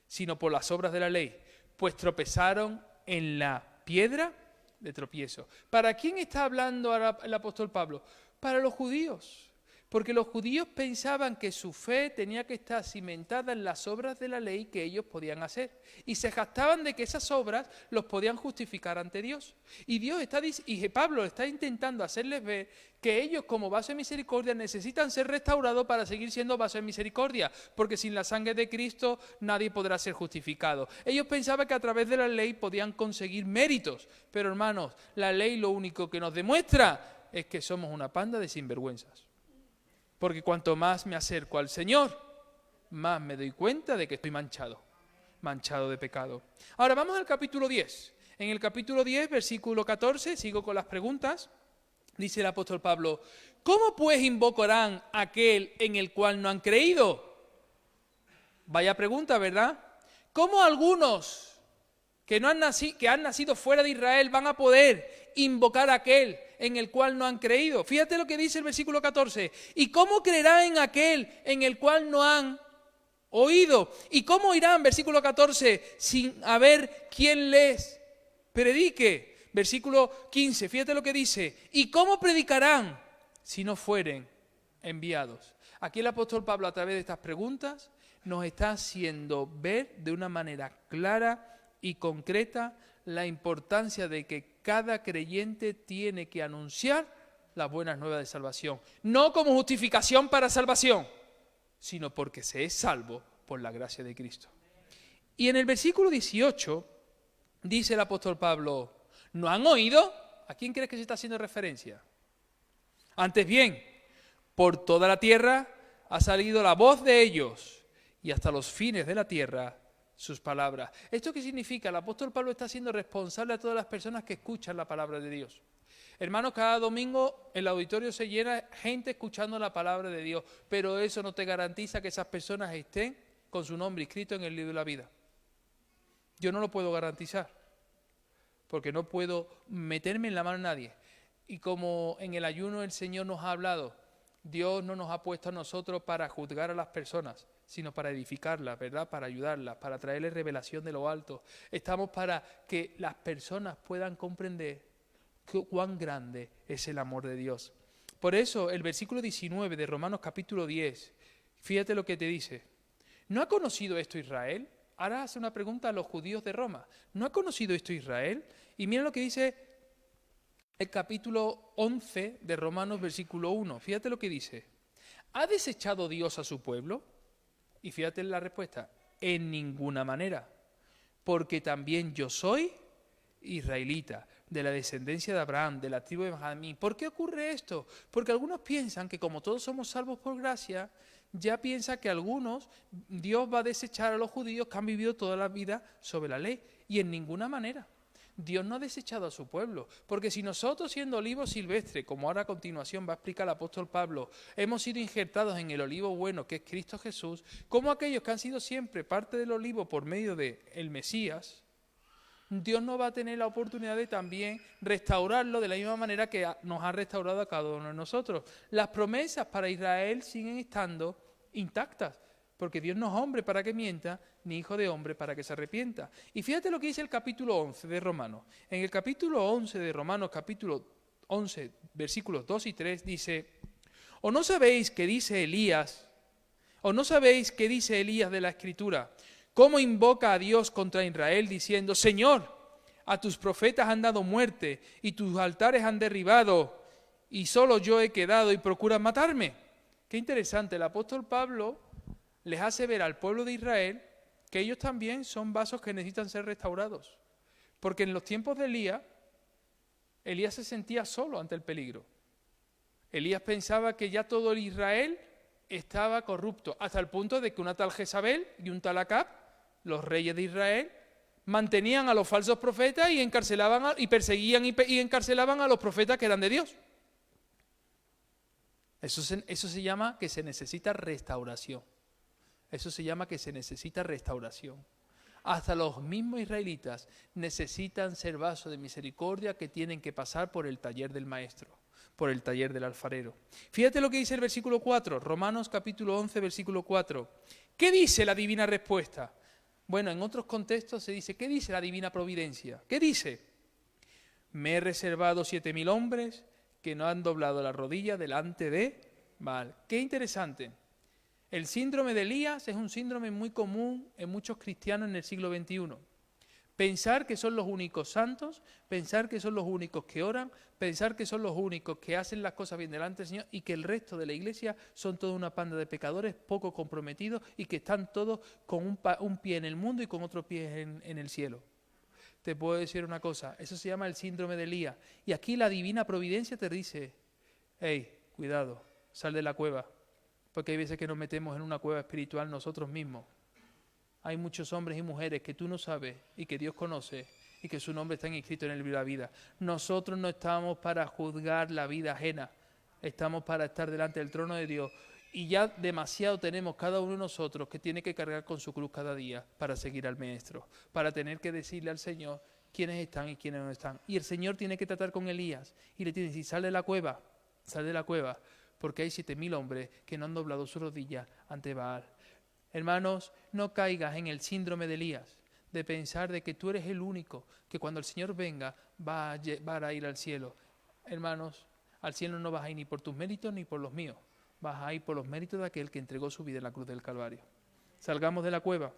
sino por las obras de la ley, pues tropezaron en la piedra de tropiezo. ¿Para quién está hablando ahora el apóstol Pablo? Para los judíos. Porque los judíos pensaban que su fe tenía que estar cimentada en las obras de la ley que ellos podían hacer. Y se jactaban de que esas obras los podían justificar ante Dios. Y Pablo está intentando hacerles ver que ellos como vaso de misericordia necesitan ser restaurados para seguir siendo vaso de misericordia. Porque sin la sangre de Cristo nadie podrá ser justificado. Ellos pensaban que a través de la ley podían conseguir méritos. Pero hermanos, la ley lo único que nos demuestra es que somos una panda de sinvergüenzas. Porque cuanto más me acerco al Señor, más me doy cuenta de que estoy manchado de pecado. Ahora vamos al capítulo 10. En el capítulo 10, versículo 14, sigo con las preguntas, dice el apóstol Pablo, ¿cómo pues invocarán a aquel en el cual no han creído? Vaya pregunta, ¿verdad? ¿Cómo algunos que han nacido fuera de Israel van a poder invocar a aquel en el cual no han creído? Fíjate lo que dice el versículo 14. ¿Y cómo creerán en aquel en el cual no han oído? ¿Y cómo irán, versículo 14, sin haber quien les predique? Versículo 15, fíjate lo que dice. ¿Y cómo predicarán si no fueren enviados? Aquí el apóstol Pablo, a través de estas preguntas, nos está haciendo ver de una manera clara y concreta la importancia de que cada creyente tiene que anunciar las buenas nuevas de salvación. No como justificación para salvación, sino porque se es salvo por la gracia de Cristo. Y en el versículo 18 dice el apóstol Pablo, ¿no han oído? ¿A quién crees que se está haciendo referencia? Antes bien, por toda la tierra ha salido la voz de ellos y hasta los fines de la tierra sus palabras. ¿Esto qué significa? El apóstol Pablo está siendo responsable a todas las personas que escuchan la palabra de Dios. Hermanos, cada domingo el auditorio se llena gente escuchando la palabra de Dios, pero eso no te garantiza que esas personas estén con su nombre inscrito en el libro de la vida. Yo no lo puedo garantizar, porque no puedo meterme en la mano de nadie. Y como en el ayuno el Señor nos ha hablado, Dios no nos ha puesto a nosotros para juzgar a las personas, sino para edificarlas, ¿verdad? Para ayudarlas, para traerles revelación de lo alto. Estamos para que las personas puedan comprender cuán grande es el amor de Dios. Por eso el versículo 19 de Romanos capítulo 10, fíjate lo que te dice. ¿No ha conocido esto Israel? Ahora hace una pregunta a los judíos de Roma. ¿No ha conocido esto Israel? Y mira lo que dice el capítulo 11 de Romanos versículo 1. Fíjate lo que dice. ¿Ha desechado Dios a su pueblo? Y fíjate la respuesta, en ninguna manera, porque también yo soy israelita, de la descendencia de Abraham, de la tribu de Benjamín. ¿Por qué ocurre esto? Porque algunos piensan que como todos somos salvos por gracia, ya piensa que algunos, Dios va a desechar a los judíos que han vivido toda la vida sobre la ley, y en ninguna manera. Dios no ha desechado a su pueblo, porque si nosotros siendo olivo silvestre, como ahora a continuación va a explicar el apóstol Pablo, hemos sido injertados en el olivo bueno que es Cristo Jesús, como aquellos que han sido siempre parte del olivo por medio del Mesías, Dios no va a tener la oportunidad de también restaurarlo de la misma manera que nos ha restaurado a cada uno de nosotros. Las promesas para Israel siguen estando intactas, porque Dios no es hombre para que mienta, ni hijo de hombre para que se arrepienta. Y fíjate lo que dice el capítulo 11 de Romanos. En el capítulo 11 de Romanos, capítulo 11, versículos 2 y 3, dice, ¿o no sabéis qué dice Elías? ¿O no sabéis qué dice Elías de la Escritura? ¿Cómo invoca a Dios contra Israel diciendo, Señor, a tus profetas han dado muerte y tus altares han derribado y solo yo he quedado y procuran matarme? Qué interesante, el apóstol Pablo les hace ver al pueblo de Israel que ellos también son vasos que necesitan ser restaurados. Porque en los tiempos de Elías se sentía solo ante el peligro. Elías pensaba que ya todo el Israel estaba corrupto, hasta el punto de que una tal Jezabel y un tal Acab, los reyes de Israel, mantenían a los falsos profetas y encarcelaban y perseguían y encarcelaban a los profetas que eran de Dios. Eso se llama que se necesita restauración. Eso se llama que se necesita restauración. Hasta los mismos israelitas necesitan ser vasos de misericordia que tienen que pasar por el taller del maestro, por el taller del alfarero. Fíjate lo que dice el versículo 4, Romanos capítulo 11, versículo 4. ¿Qué dice la divina respuesta? Bueno, en otros contextos se dice, ¿qué dice la divina providencia? ¿Qué dice? Me he reservado 7.000 hombres que no han doblado la rodilla delante de Baal. Qué interesante. El síndrome de Elías es un síndrome muy común en muchos cristianos en el siglo XXI. Pensar que son los únicos santos, pensar que son los únicos que oran, pensar que son los únicos que hacen las cosas bien delante del Señor y que el resto de la iglesia son toda una panda de pecadores poco comprometidos y que están todos con un pie en el mundo y con otro pie en el cielo. Te puedo decir una cosa, eso se llama el síndrome de Elías. Y aquí la divina providencia te dice, hey, cuidado, sal de la cueva, porque hay veces que nos metemos en una cueva espiritual nosotros mismos. Hay muchos hombres y mujeres que tú no sabes y que Dios conoce y que su nombre está inscrito en el libro de la vida. Nosotros no estamos para juzgar la vida ajena, estamos para estar delante del trono de Dios. Y ya demasiado tenemos cada uno de nosotros que tiene que cargar con su cruz cada día para seguir al Maestro, para tener que decirle al Señor quiénes están y quiénes no están. Y el Señor tiene que tratar con Elías y le tiene que decir, sal de la cueva, porque hay 7.000 hombres que no han doblado su rodilla ante Baal. Hermanos, no caigas en el síndrome de Elías, de pensar de que tú eres el único, que cuando el Señor venga va a ir al cielo. Hermanos, al cielo no vas a ir ni por tus méritos ni por los míos, vas a ir por los méritos de aquel que entregó su vida en la cruz del Calvario. Salgamos de la cueva.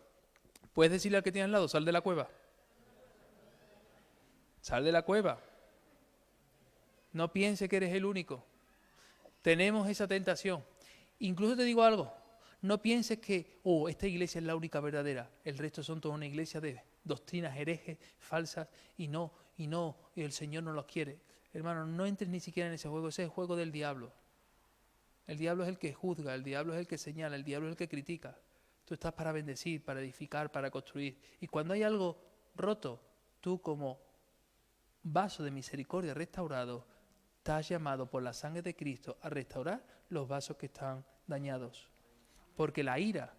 ¿Puedes decirle al que tienes al lado, sal de la cueva? Sal de la cueva. No piense que eres el único. Tenemos esa tentación. Incluso te digo algo. No pienses que, esta iglesia es la única verdadera. El resto son toda una iglesia de doctrinas herejes, falsas, y el Señor no los quiere. Hermano, no entres ni siquiera en ese juego. Ese es el juego del diablo. El diablo es el que juzga, el diablo es el que señala, el diablo es el que critica. Tú estás para bendecir, para edificar, para construir. Y cuando hay algo roto, tú como vaso de misericordia restaurado, estás llamado por la sangre de Cristo a restaurar los vasos que están dañados. Porque la ira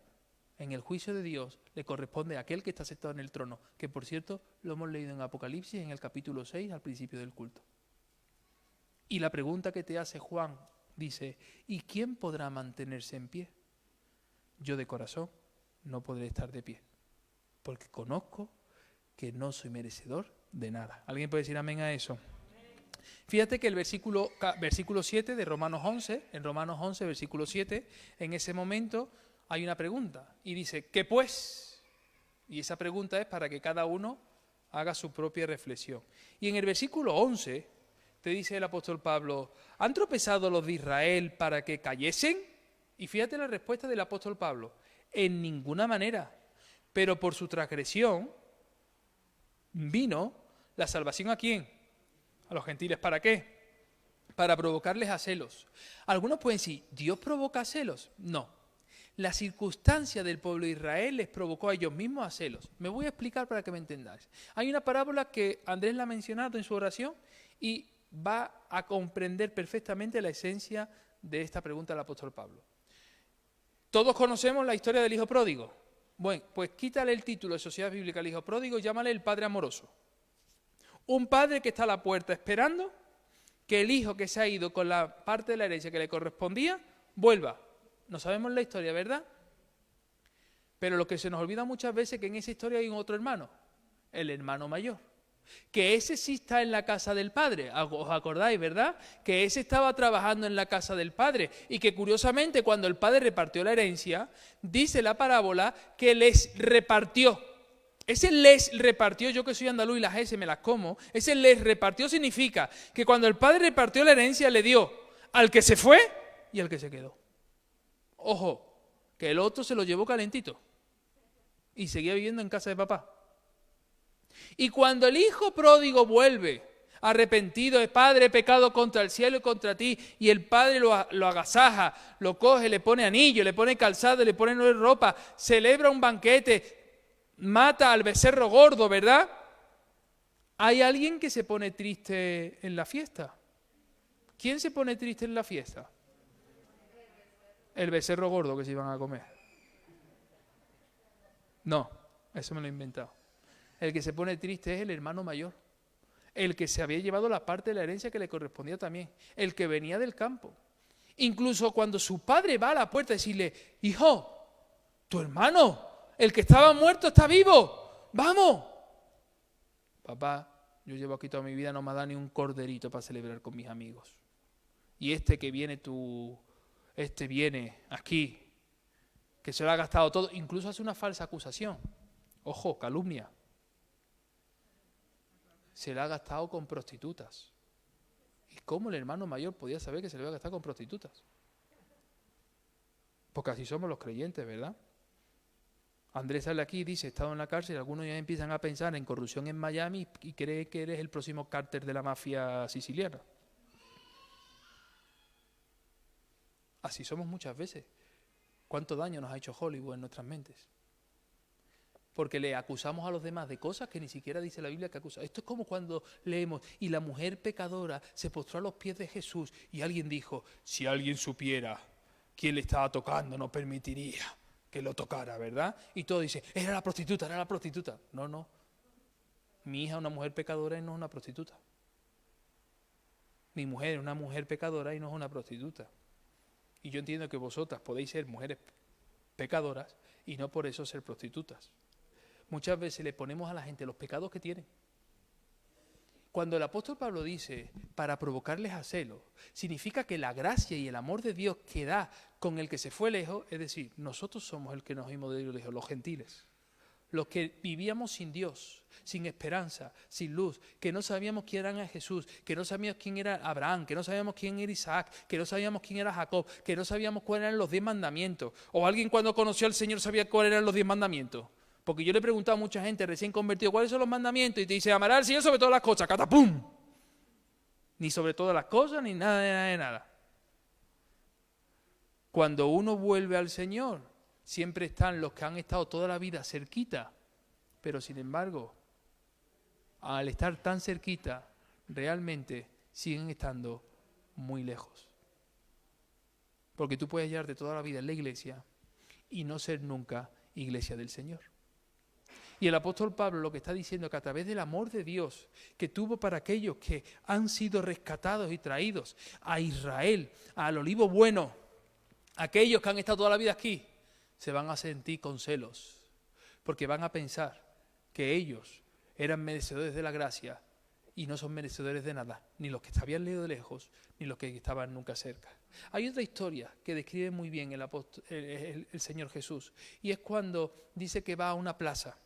en el juicio de Dios le corresponde a aquel que está sentado en el trono, que por cierto lo hemos leído en Apocalipsis en el capítulo 6 al principio del culto. Y la pregunta que te hace Juan dice, ¿y quién podrá mantenerse en pie? Yo de corazón no podré estar de pie, porque conozco que no soy merecedor de nada. ¿Alguien puede decir amén a eso? Fíjate que el versículo 7 de Romanos 11, en Romanos 11, versículo 7, en ese momento hay una pregunta y dice, ¿qué pues? Y esa pregunta es para que cada uno haga su propia reflexión. Y en el versículo 11 te dice el apóstol Pablo, ¿han tropezado los de Israel para que cayesen? Y fíjate la respuesta del apóstol Pablo, en ninguna manera, pero por su transgresión vino la salvación ¿a quién? A los gentiles, ¿para qué? Para provocarles a celos. Algunos pueden decir, ¿Dios provoca celos? No. La circunstancia del pueblo de Israel les provocó a ellos mismos a celos. Me voy a explicar para que me entendáis. Hay una parábola que Andrés la ha mencionado en su oración y va a comprender perfectamente la esencia de esta pregunta del apóstol Pablo. Todos conocemos la historia del hijo pródigo. Bueno, pues quítale el título de Sociedad Bíblica al hijo pródigo y llámale el padre amoroso. Un padre que está a la puerta esperando que el hijo que se ha ido con la parte de la herencia que le correspondía, vuelva. No sabemos la historia, ¿verdad? Pero lo que se nos olvida muchas veces es que en esa historia hay un otro hermano, el hermano mayor. Que ese sí está en la casa del padre, ¿os acordáis, verdad? Que ese estaba trabajando en la casa del padre y que curiosamente cuando el padre repartió la herencia, dice la parábola que les repartió. Ese les repartió, yo que soy andaluz y las S me las como, ese les repartió significa que cuando el padre repartió la herencia le dio al que se fue y al que se quedó. Ojo, que el otro se lo llevó calentito y seguía viviendo en casa de papá. Y cuando el hijo pródigo vuelve arrepentido, de padre, he pecado contra el cielo y contra ti, y el padre lo agasaja, lo coge, le pone anillo, le pone calzado, le pone nueva ropa, celebra un banquete, mata al becerro gordo, ¿verdad? ¿Hay alguien que se pone triste en la fiesta? ¿Quién se pone triste en la fiesta? El becerro gordo que se iban a comer. No, eso me lo he inventado. El que se pone triste es el hermano mayor, el que se había llevado la parte de la herencia que le correspondía también, el que venía del campo. Incluso cuando su padre va a la puerta a decirle, hijo, tu hermano, el que estaba muerto está vivo, vamos. Papá Yo llevo aquí toda mi vida, no me ha dado ni un corderito para celebrar con mis amigos. Y este viene aquí, que se lo ha gastado todo, incluso hace una falsa acusación. Ojo, calumnia. Se lo ha gastado con prostitutas. ¿Y cómo el hermano mayor podía saber que se lo iba a gastar con prostitutas? Porque así somos los creyentes, ¿verdad? Andrés sale aquí y dice, he estado en la cárcel, algunos ya empiezan a pensar en corrupción en Miami y cree que eres el próximo cártel de la mafia siciliana. Así somos muchas veces. ¿Cuánto daño nos ha hecho Hollywood en nuestras mentes? Porque le acusamos a los demás de cosas que ni siquiera dice la Biblia que acusa. Esto es como cuando leemos, y la mujer pecadora se postró a los pies de Jesús y alguien dijo, si alguien supiera quién le estaba tocando, no permitiría que lo tocara, ¿verdad? Y todo dice, era la prostituta, era la prostituta. No, no. Mi hija es una mujer pecadora y no es una prostituta. Mi mujer es una mujer pecadora y no es una prostituta. Y yo entiendo que vosotras podéis ser mujeres pecadoras y no por eso ser prostitutas. Muchas veces le ponemos a la gente los pecados que tienen. Cuando el apóstol Pablo dice, para provocarles a celo, significa que la gracia y el amor de Dios que da con el que se fue lejos, es decir, nosotros somos el que nos hemos ido lejos, los gentiles, los que vivíamos sin Dios, sin esperanza, sin luz, que no sabíamos quién era Jesús, que no sabíamos quién era Abraham, que no sabíamos quién era Isaac, que no sabíamos quién era Jacob, que no sabíamos cuáles eran los 10 mandamientos. O alguien cuando conoció al Señor sabía cuáles eran los 10 mandamientos. Porque yo le he preguntado a mucha gente recién convertido, ¿cuáles son los mandamientos? Y te dice, amarás al Señor sobre todas las cosas, catapum. Ni sobre todas las cosas, ni nada de nada. Cuando uno vuelve al Señor, siempre están los que han estado toda la vida cerquita, pero sin embargo, al estar tan cerquita, realmente siguen estando muy lejos. Porque tú puedes llevarte toda la vida en la iglesia y no ser nunca iglesia del Señor. Y el apóstol Pablo lo que está diciendo es que a través del amor de Dios que tuvo para aquellos que han sido rescatados y traídos a Israel, al olivo bueno, aquellos que han estado toda la vida aquí, se van a sentir con celos, porque van a pensar que ellos eran merecedores de la gracia y no son merecedores de nada, ni los que habían leído de lejos, ni los que estaban nunca cerca. Hay otra historia que describe muy bien el Señor Jesús, y es cuando dice que va a una plaza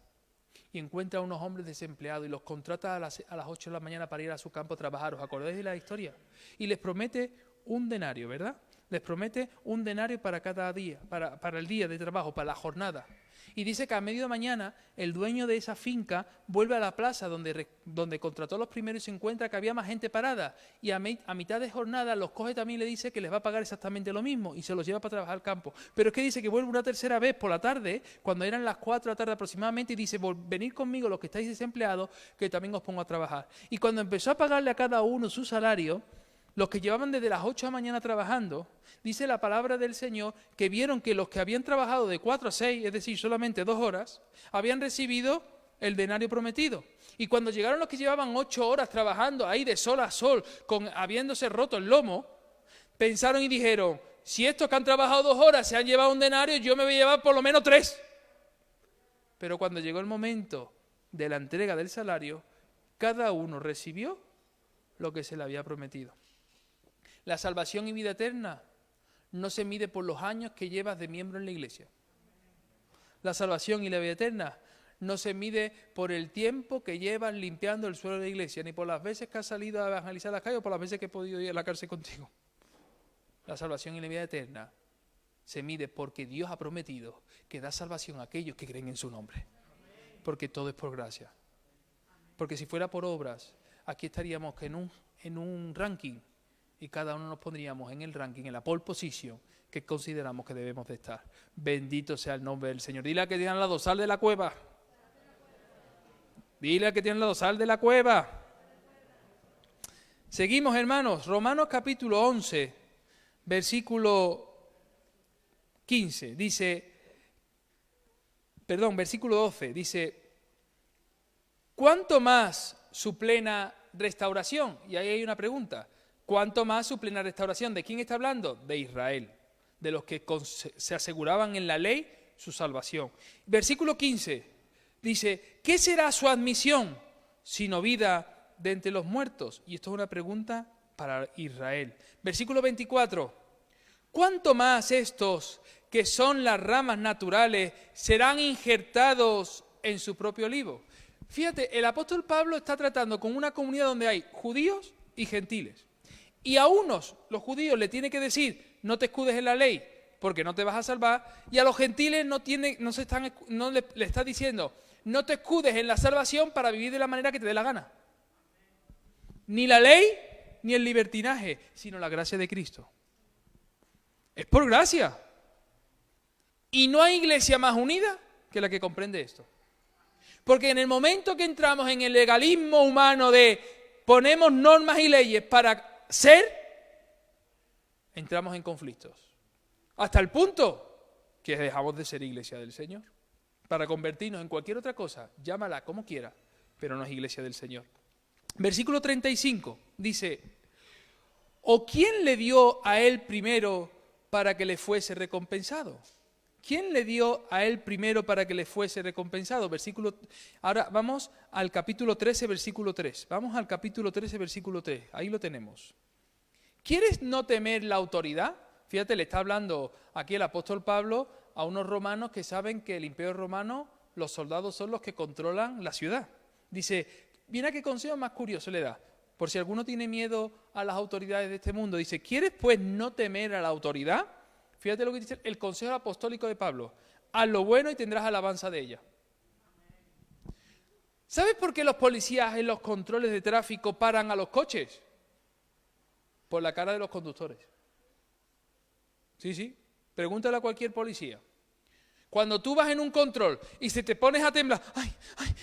y encuentra a unos hombres desempleados y los contrata a las 8 de la mañana para ir a su campo a trabajar. ¿Os acordáis de la historia? Y les promete un denario, ¿verdad? Les promete un denario para cada día, para el día de trabajo, para la jornada. Y dice que a medio de mañana el dueño de esa finca vuelve a la plaza donde contrató a los primeros y se encuentra que había más gente parada. Y a mitad de jornada los coge también y le dice que les va a pagar exactamente lo mismo y se los lleva para trabajar al campo. Pero es que dice que vuelve una tercera vez por la tarde, cuando eran las 4 de la tarde aproximadamente, y dice, venid conmigo los que estáis desempleados, que también os pongo a trabajar. Y cuando empezó a pagarle a cada uno su salario, los que llevaban desde las 8 de la mañana trabajando, dice la palabra del Señor que vieron que los que habían trabajado de 4 a 6, es decir, solamente 2 horas, habían recibido el denario prometido. Y cuando llegaron los que llevaban 8 horas trabajando ahí de sol a sol, habiéndose roto el lomo, pensaron y dijeron, si estos que han trabajado 2 horas se han llevado un denario, yo me voy a llevar por lo menos 3. Pero cuando llegó el momento de la entrega del salario, cada uno recibió lo que se le había prometido. La salvación y vida eterna no se mide por los años que llevas de miembro en la iglesia. La salvación y la vida eterna no se mide por el tiempo que llevas limpiando el suelo de la iglesia, ni por las veces que has salido a evangelizar las calles o por las veces que he podido ir a la cárcel contigo. La salvación y la vida eterna se mide porque Dios ha prometido que da salvación a aquellos que creen en su nombre. Porque todo es por gracia. Porque si fuera por obras, aquí estaríamos en un ranking, y cada uno nos pondríamos en el ranking, en la pole position que consideramos que debemos de estar. Bendito sea el nombre del Señor. Dile a que tiene al lado, sal de la cueva. Dile a que tiene al lado, sal de la cueva. Seguimos, hermanos. Romanos capítulo 11, versículo 15. Versículo 12. Dice, ¿cuánto más su plena restauración? Y ahí hay una pregunta. ¿Cuánto más su plena restauración? ¿De quién está hablando? De Israel, de los que se aseguraban en la ley su salvación. Versículo 15 dice, ¿qué será su admisión sino vida de entre los muertos? Y esto es una pregunta para Israel. Versículo 24. ¿Cuánto más estos, que son las ramas naturales, serán injertados en su propio olivo? Fíjate, el apóstol Pablo está tratando con una comunidad donde hay judíos y gentiles. Y a unos, los judíos, le tiene que decir, no te escudes en la ley, porque no te vas a salvar. Y a los gentiles le está diciendo, no te escudes en la salvación para vivir de la manera que te dé la gana. Ni la ley, ni el libertinaje, sino la gracia de Cristo. Es por gracia. Y no hay iglesia más unida que la que comprende esto. Porque en el momento que entramos en el legalismo humano de ponemos normas y leyes para ser, entramos en conflictos. Hasta el punto que dejamos de ser iglesia del Señor. Para convertirnos en cualquier otra cosa, llámala como quiera, pero no es iglesia del Señor. Versículo 35 dice, ¿o quién le dio a él primero para que le fuese recompensado? ¿Quién le dio a él primero para que le fuese recompensado? Ahora vamos al capítulo 13, versículo 3. Vamos al capítulo 13, versículo 3. Ahí lo tenemos. ¿Quieres no temer la autoridad? Fíjate, le está hablando aquí el apóstol Pablo a unos romanos que saben que el imperio romano, los soldados son los que controlan la ciudad. Dice, mira qué consejo más curioso le da. Por si alguno tiene miedo a las autoridades de este mundo. Dice, ¿quieres pues no temer a la autoridad? Fíjate lo que dice el consejo apostólico de Pablo. Haz lo bueno y tendrás alabanza de ella. ¿Sabes por qué los policías en los controles de tráfico paran a los coches? Por la cara de los conductores. Sí. Pregúntale a cualquier policía. Cuando tú vas en un control y se te pones a temblar, ¡ay,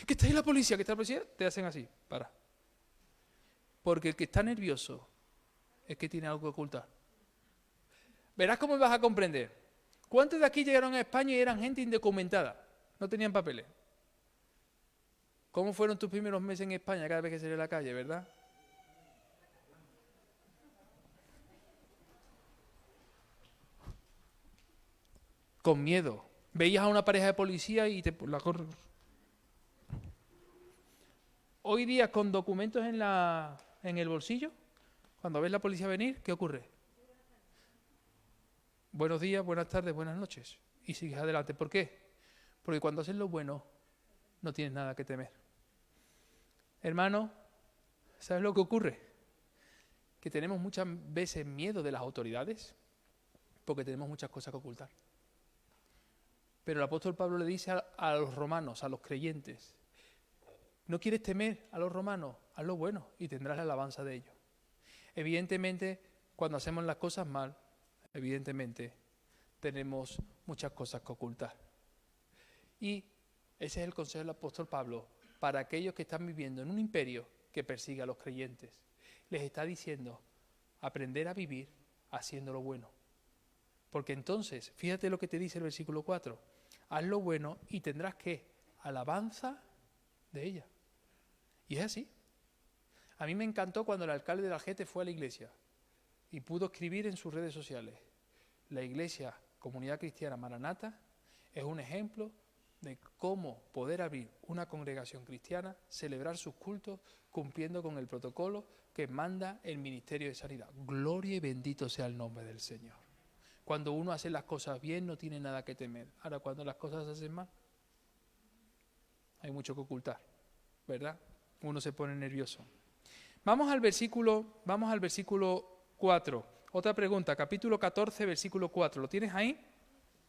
que está ahí la policía, que está la policía! Te hacen así, para. Porque el que está nervioso es que tiene algo que ocultar. Verás cómo vas a comprender. ¿Cuántos de aquí llegaron a España y eran gente indocumentada? No tenían papeles. ¿Cómo fueron tus primeros meses en España cada vez que salí a la calle, verdad? Con miedo. Veías a una pareja de policía y te la corres. Hoy día, con documentos en el bolsillo, cuando ves la policía venir, ¿qué ocurre? Buenos días, buenas tardes, buenas noches. Y sigues adelante. ¿Por qué? Porque cuando haces lo bueno, no tienes nada que temer. Hermano, ¿sabes lo que ocurre? Que tenemos muchas veces miedo de las autoridades porque tenemos muchas cosas que ocultar. Pero el apóstol Pablo le dice a los romanos, a los creyentes, ¿no quieres temer a los romanos? Haz lo bueno y tendrás la alabanza de ellos. Evidentemente, cuando hacemos las cosas mal, evidentemente, tenemos muchas cosas que ocultar. Y ese es el consejo del apóstol Pablo para aquellos que están viviendo en un imperio que persigue a los creyentes. Les está diciendo, aprender a vivir haciendo lo bueno. Porque entonces, fíjate lo que te dice el versículo 4, haz lo bueno y tendrás ¿qué? Alabanza de ella. Y es así. A mí me encantó cuando el alcalde de Algete fue a la iglesia y pudo escribir en sus redes sociales, la iglesia Comunidad Cristiana Maranata es un ejemplo de cómo poder abrir una congregación cristiana, celebrar sus cultos, cumpliendo con el protocolo que manda el Ministerio de Sanidad. Gloria y bendito sea el nombre del Señor. Cuando uno hace las cosas bien, no tiene nada que temer. Ahora, cuando las cosas se hacen mal, hay mucho que ocultar, ¿verdad? Uno se pone nervioso. Vamos al versículo 4. Otra pregunta, capítulo 14, versículo 4. ¿Lo tienes ahí?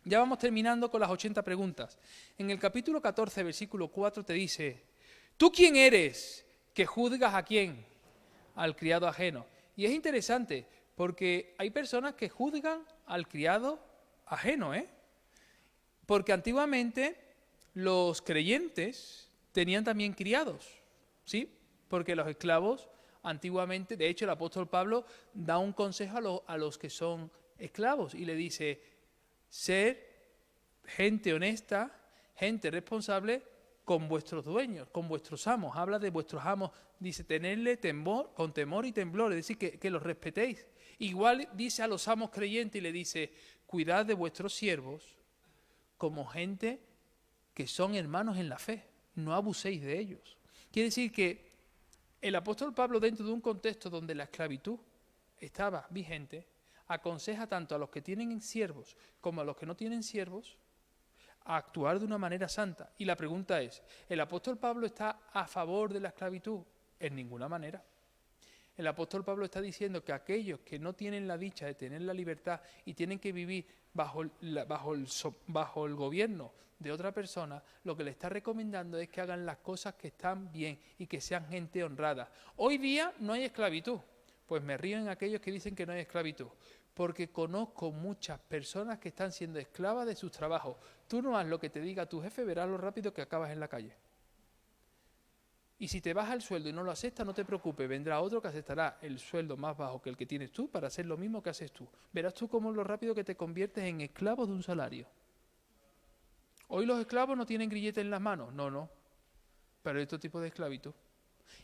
Ya vamos terminando con las 80 preguntas. En el capítulo 14, versículo 4 te dice, ¿tú quién eres que juzgas a quién? Al criado ajeno. Y es interesante porque hay personas que juzgan al criado ajeno, Porque antiguamente los creyentes tenían también criados, ¿sí? Porque los esclavos antiguamente, de hecho el apóstol Pablo da un consejo a los que son esclavos y le dice, ser gente honesta, gente responsable con vuestros dueños, con vuestros amos. Habla de vuestros amos, dice tenerle temor, con temor y temblor, es decir, que los respetéis. Igual dice a los amos creyentes y le dice, cuidad de vuestros siervos como gente que son hermanos en la fe, no abuséis de ellos. Quiere decir que El apóstol Pablo, dentro de un contexto donde la esclavitud estaba vigente, aconseja tanto a los que tienen siervos como a los que no tienen siervos a actuar de una manera santa. Y la pregunta es, ¿el apóstol Pablo está a favor de la esclavitud? En ninguna manera. El apóstol Pablo está diciendo que aquellos que no tienen la dicha de tener la libertad y tienen que vivir bajo el gobierno de otra persona, lo que le está recomendando es que hagan las cosas que están bien y que sean gente honrada. Hoy día no hay esclavitud. Pues me río en aquellos que dicen que no hay esclavitud, porque conozco muchas personas que están siendo esclavas de sus trabajos. Tú no haz lo que te diga tu jefe, verás lo rápido que acabas en la calle. Y si te baja el sueldo y no lo aceptas, no te preocupes, vendrá otro que aceptará el sueldo más bajo que el que tienes tú para hacer lo mismo que haces tú. Verás tú cómo lo rápido que te conviertes en esclavo de un salario. Hoy los esclavos no tienen grillete en las manos, no, pero hay otro tipo de esclavitud.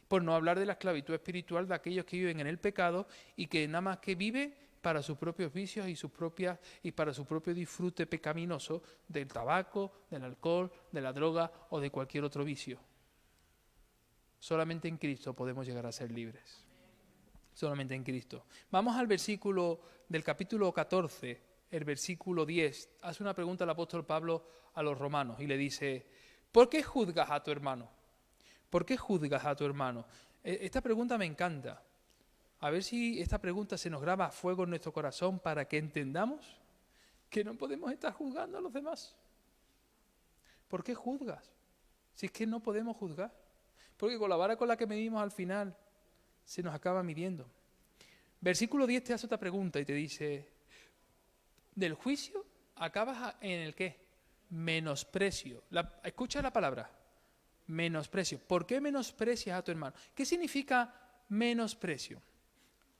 Por no hablar de la esclavitud espiritual de aquellos que viven en el pecado y que nada más que viven para sus propios vicios y para su propio disfrute pecaminoso del tabaco, del alcohol, de la droga o de cualquier otro vicio. Solamente en Cristo podemos llegar a ser libres. Solamente en Cristo. Vamos al versículo del capítulo 14, el versículo 10. Hace una pregunta el apóstol Pablo a los romanos y le dice, ¿por qué juzgas a tu hermano? ¿Por qué juzgas a tu hermano? Esta pregunta me encanta. A ver si esta pregunta se nos graba a fuego en nuestro corazón para que entendamos que no podemos estar juzgando a los demás. ¿Por qué juzgas? Si es que no podemos juzgar. Porque con la vara con la que medimos al final se nos acaba midiendo. Versículo 10 te hace otra pregunta y te dice, del juicio acabas en el ¿qué? Menosprecio. Escucha la palabra. Menosprecio. ¿Por qué menosprecias a tu hermano? ¿Qué significa menosprecio?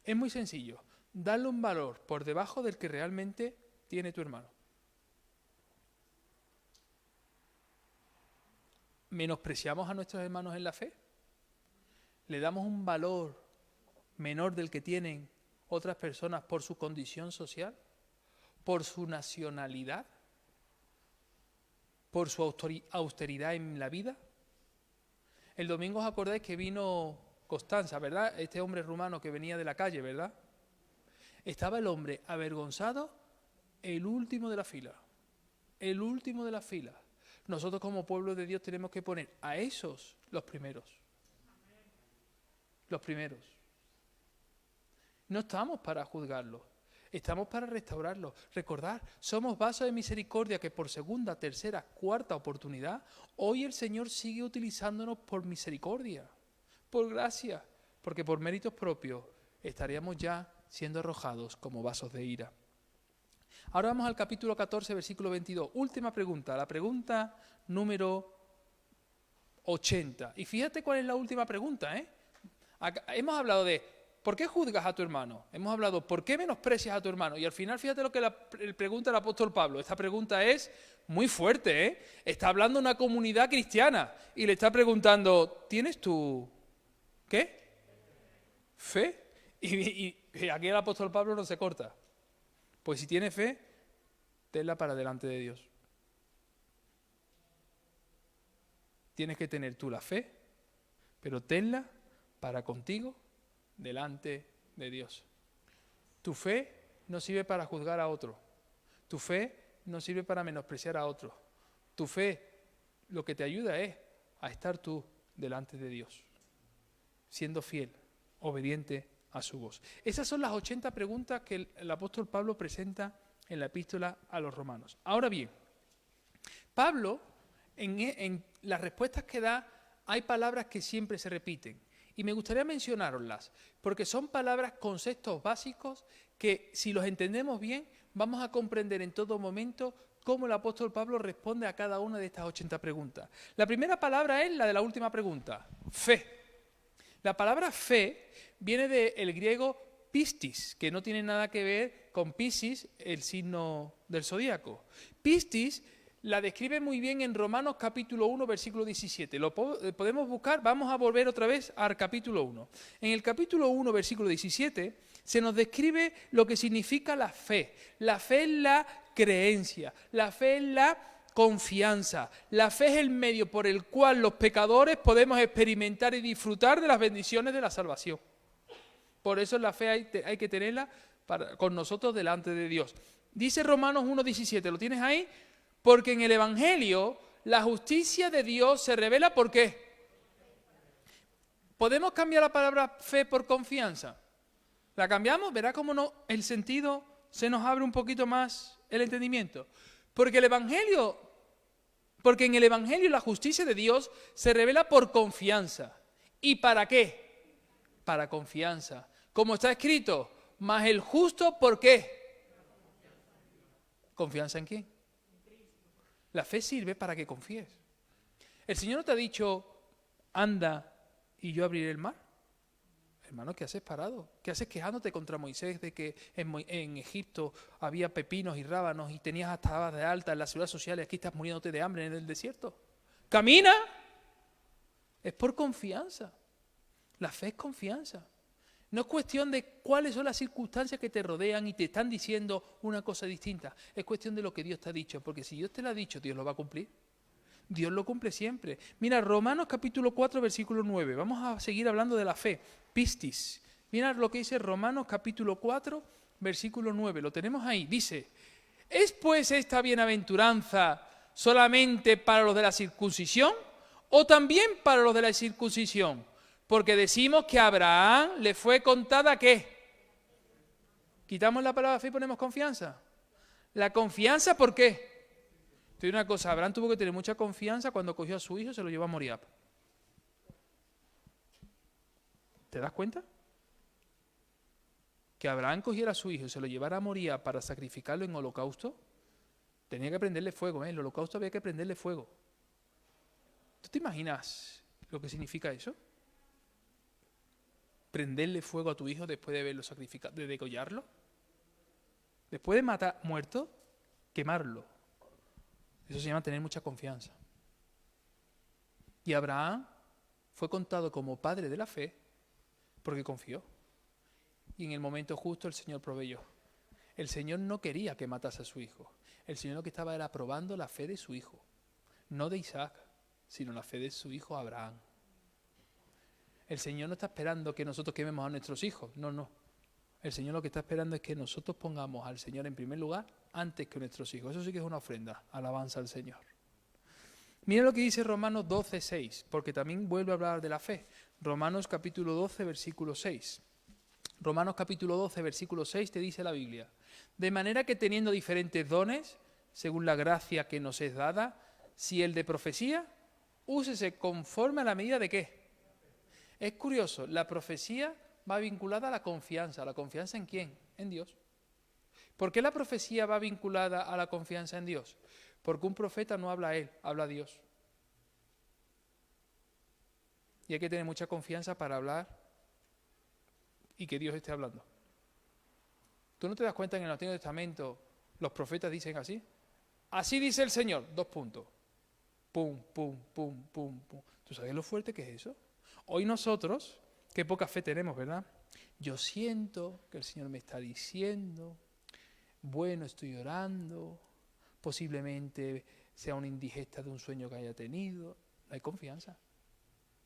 Es muy sencillo. Darle un valor por debajo del que realmente tiene tu hermano. ¿Menospreciamos a nuestros hermanos en la fe? ¿Le damos un valor menor del que tienen otras personas por su condición social? ¿Por su nacionalidad? ¿Por su austeridad en la vida? El domingo os acordáis que vino Constanza, ¿verdad? Este hombre rumano que venía de la calle, ¿verdad? Estaba el hombre avergonzado, el último de la fila. El último de la fila. Nosotros como pueblo de Dios tenemos que poner a esos los primeros. Los primeros. No estamos para juzgarlos, estamos para restaurarlos. Recordad, somos vasos de misericordia que por segunda, tercera, cuarta oportunidad, hoy el Señor sigue utilizándonos por misericordia, por gracia, porque por méritos propios estaríamos ya siendo arrojados como vasos de ira. Ahora vamos al capítulo 14, versículo 22. Última pregunta, la pregunta número 80. Y fíjate cuál es la última pregunta, ¿eh? Hemos hablado de ¿por qué juzgas a tu hermano? Hemos hablado ¿por qué menosprecias a tu hermano? Y al final fíjate lo que le pregunta el apóstol Pablo. Esta pregunta es muy fuerte, ¿eh? Está hablando una comunidad cristiana y le está preguntando ¿tienes tu qué? ¿Fe? Y aquí el apóstol Pablo no se corta. Pues si tienes fe, tenla para delante de Dios. Tienes que tener tú la fe, pero tenla para contigo delante de Dios. Tu fe no sirve para juzgar a otro. Tu fe no sirve para menospreciar a otro. Tu fe lo que te ayuda es a estar tú delante de Dios, siendo fiel, obediente a su voz. Esas son las 80 preguntas que el apóstol Pablo presenta en la epístola a los romanos. Ahora bien, Pablo, en las respuestas que da, hay palabras que siempre se repiten. Y me gustaría mencionarlas, porque son palabras, conceptos básicos, que si los entendemos bien, vamos a comprender en todo momento cómo el apóstol Pablo responde a cada una de estas 80 preguntas. La primera palabra es la de la última pregunta, fe. La palabra fe viene del griego pistis, que no tiene nada que ver con Piscis, el signo del zodíaco. Pistis la describe muy bien en Romanos capítulo 1, versículo 17. Lo podemos buscar, vamos a volver otra vez al capítulo 1. En el capítulo 1, versículo 17, se nos describe lo que significa la fe. La fe es la creencia, la fe es la confianza. La fe es el medio por el cual los pecadores podemos experimentar y disfrutar de las bendiciones de la salvación. Por eso la fe hay que tenerla con nosotros delante de Dios. Dice Romanos 1:17, ¿lo tienes ahí? Porque en el Evangelio la justicia de Dios se revela, ¿por qué? ¿Podemos cambiar la palabra fe por confianza? ¿La cambiamos? Verá cómo no, el sentido se nos abre un poquito más el entendimiento. Porque en el Evangelio la justicia de Dios se revela por confianza. ¿Y para qué? Para confianza. Como está escrito, mas el justo, ¿por qué? ¿Confianza en quién? La fe sirve para que confíes. El Señor no te ha dicho, anda y yo abriré el mar. Hermano, ¿qué haces parado? ¿Qué haces quejándote contra Moisés de que en Egipto había pepinos y rábanos y tenías hasta habas de alta en la seguridad social y aquí estás muriéndote de hambre en el desierto? ¡Camina! Es por confianza. La fe es confianza. No es cuestión de cuáles son las circunstancias que te rodean y te están diciendo una cosa distinta. Es cuestión de lo que Dios te ha dicho, porque si Dios te lo ha dicho, Dios lo va a cumplir. Dios lo cumple siempre. Mira, Romanos capítulo 4, versículo 9. Vamos a seguir hablando de la fe. Pistis. Mira lo que dice Romanos capítulo 4, versículo 9. Lo tenemos ahí. Dice, ¿es pues esta bienaventuranza solamente para los de la circuncisión o también para los de la circuncisión? Porque decimos que a Abraham le fue contada ¿qué? Quitamos la palabra fe y ponemos confianza. La confianza, ¿por qué? Te digo una cosa, Abraham tuvo que tener mucha confianza cuando cogió a su hijo y se lo llevó a Moriah. ¿Te das cuenta? Que Abraham cogiera a su hijo y se lo llevara a Moriah para sacrificarlo en holocausto, tenía que prenderle fuego, ¿eh? El holocausto había que prenderle fuego. ¿Tú te imaginas lo que significa eso? Prenderle fuego a tu hijo después de haberlo sacrificado, de degollarlo. Después de matar muerto, quemarlo. Eso se llama tener mucha confianza. Y Abraham fue contado como padre de la fe porque confió. Y en el momento justo el Señor proveyó. El Señor no quería que matase a su hijo. El Señor lo que estaba era probando la fe de su hijo. No de Isaac, sino la fe de su hijo Abraham. El Señor no está esperando que nosotros quememos a nuestros hijos. No, no. El Señor lo que está esperando es que nosotros pongamos al Señor en primer lugar antes que nuestros hijos. Eso sí que es una ofrenda, alabanza al Señor. Mira lo que dice Romanos 12, 6, porque también vuelve a hablar de la fe. Romanos capítulo 12, versículo 6. Romanos capítulo 12, versículo 6 te dice la Biblia. De manera que teniendo diferentes dones, según la gracia que nos es dada, si el de profecía, úsese conforme a la medida de ¿qué? Es curioso, la profecía va vinculada a la confianza. ¿La confianza en quién? En Dios. ¿Por qué la profecía va vinculada a la confianza en Dios? Porque un profeta no habla a él, habla a Dios. Y hay que tener mucha confianza para hablar y que Dios esté hablando. ¿Tú no te das cuenta que en el Antiguo Testamento los profetas dicen así? Así dice el Señor, 2 puntos. Pum, pum, pum, pum, pum. ¿Tú sabes lo fuerte que es eso? Hoy nosotros, qué poca fe tenemos, ¿verdad? Yo siento que el Señor me está diciendo, bueno, estoy orando, posiblemente sea una indigesta de un sueño que haya tenido. No hay confianza.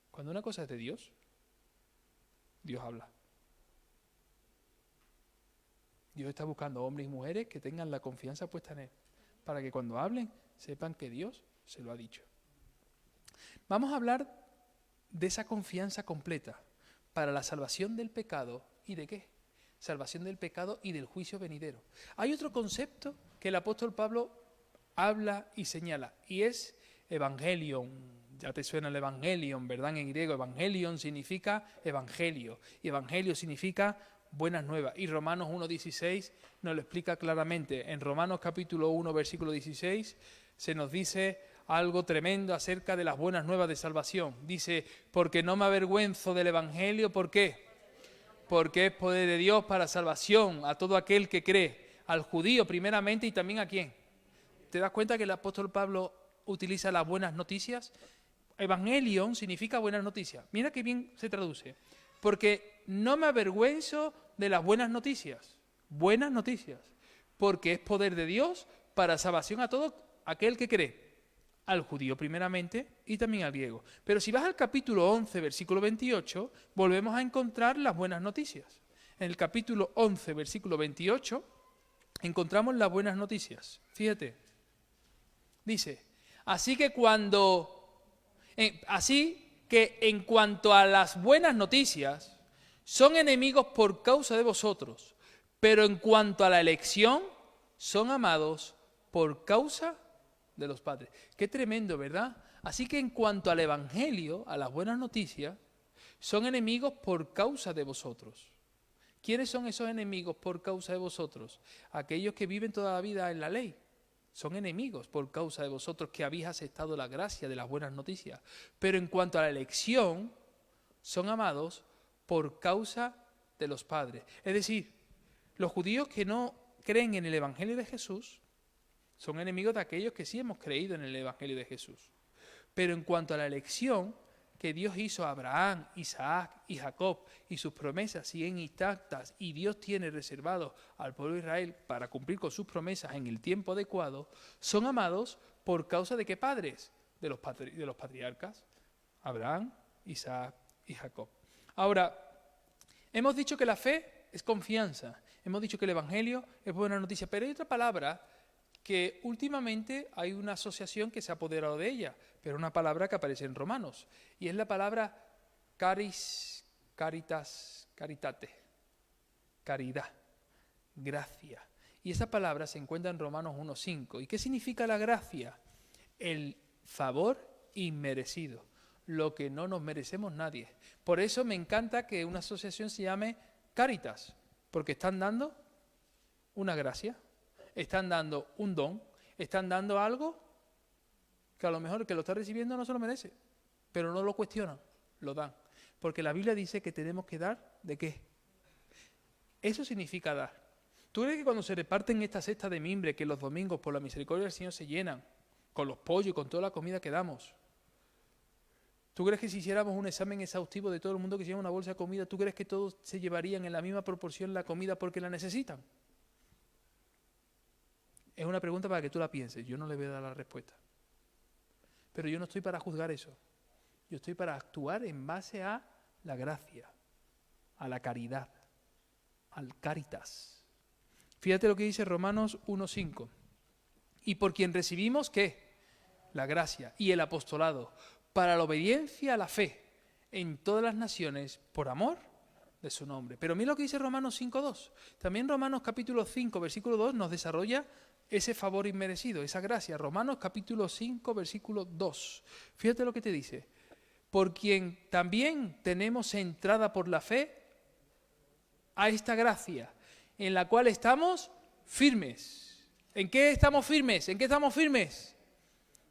Cuando una cosa es de Dios, Dios habla. Dios está buscando hombres y mujeres que tengan la confianza puesta en Él, para que cuando hablen sepan que Dios se lo ha dicho. Vamos a hablar de esa confianza completa para la salvación del pecado. ¿Y de qué? Salvación del pecado y del juicio venidero. Hay otro concepto que el apóstol Pablo habla y señala, y es evangelion. Ya te suena el evangelion, ¿verdad? En griego, evangelion significa evangelio, y evangelio significa buenas nuevas. Y Romanos 1.16 nos lo explica claramente. En Romanos capítulo 1, versículo 16, se nos dice algo tremendo acerca de las buenas nuevas de salvación. Dice, porque no me avergüenzo del evangelio, ¿por qué? Porque es poder de Dios para salvación a todo aquel que cree, al judío primeramente y también a quién. ¿Te das cuenta que el apóstol Pablo utiliza las buenas noticias? Evangelion significa buenas noticias. Mira qué bien se traduce. Porque no me avergüenzo de las buenas noticias. Buenas noticias. Porque es poder de Dios para salvación a todo aquel que cree, al judío primeramente y también al griego. Pero si vas al capítulo 11, versículo 28, volvemos a encontrar las buenas noticias. En el capítulo 11, versículo 28, encontramos las buenas noticias. Fíjate, dice, así que en cuanto a las buenas noticias, son enemigos por causa de vosotros, pero en cuanto a la elección, son amados por causa de los padres. Qué tremendo, ¿verdad? Así que en cuanto al evangelio, a las buenas noticias, son enemigos por causa de vosotros. ¿Quiénes son esos enemigos por causa de vosotros? Aquellos que viven toda la vida en la ley. Son enemigos por causa de vosotros que habéis aceptado la gracia de las buenas noticias. Pero en cuanto a la elección, son amados por causa de los padres. Es decir, los judíos que no creen en el evangelio de Jesús son enemigos de aquellos que sí hemos creído en el evangelio de Jesús. Pero en cuanto a la elección que Dios hizo a Abraham, Isaac y Jacob, y sus promesas siguen intactas, y Dios tiene reservado al pueblo de Israel para cumplir con sus promesas en el tiempo adecuado, son amados por causa de ¿qué padres? De los patriarcas, Abraham, Isaac y Jacob. Ahora, hemos dicho que la fe es confianza, hemos dicho que el evangelio es buena noticia, pero hay otra palabra que últimamente hay una asociación que se ha apoderado de ella, pero una palabra que aparece en Romanos, y es la palabra caritate, caridad, gracia. Y esa palabra se encuentra en Romanos 1:5. ¿Y qué significa la gracia? El favor inmerecido, lo que no nos merecemos nadie. Por eso me encanta que una asociación se llame Cáritas, porque están dando una gracia. Están dando un don, están dando algo que a lo mejor el que lo está recibiendo no se lo merece, pero no lo cuestionan, lo dan. Porque la Biblia dice que tenemos que dar, ¿de qué? Eso significa dar. ¿Tú crees que cuando se reparten estas cestas de mimbre, que los domingos por la misericordia del Señor se llenan, con los pollos y con toda la comida que damos? ¿Tú crees que si hiciéramos un examen exhaustivo de todo el mundo que lleva una bolsa de comida, tú crees que todos se llevarían en la misma proporción la comida porque la necesitan? Es una pregunta para que tú la pienses. Yo no le voy a dar la respuesta. Pero yo no estoy para juzgar eso. Yo estoy para actuar en base a la gracia, a la caridad, al caritas. Fíjate lo que dice Romanos 1:5. Y por quien recibimos, ¿qué? La gracia y el apostolado, para la obediencia a la fe en todas las naciones, por amor de su nombre. Pero mira lo que dice Romanos 5:2. También Romanos capítulo 5, versículo 2 nos desarrolla ese favor inmerecido, esa gracia. Romanos capítulo 5, versículo 2. Fíjate lo que te dice. Por quien también tenemos entrada por la fe a esta gracia, en la cual estamos firmes. ¿En qué estamos firmes? ¿En qué estamos firmes?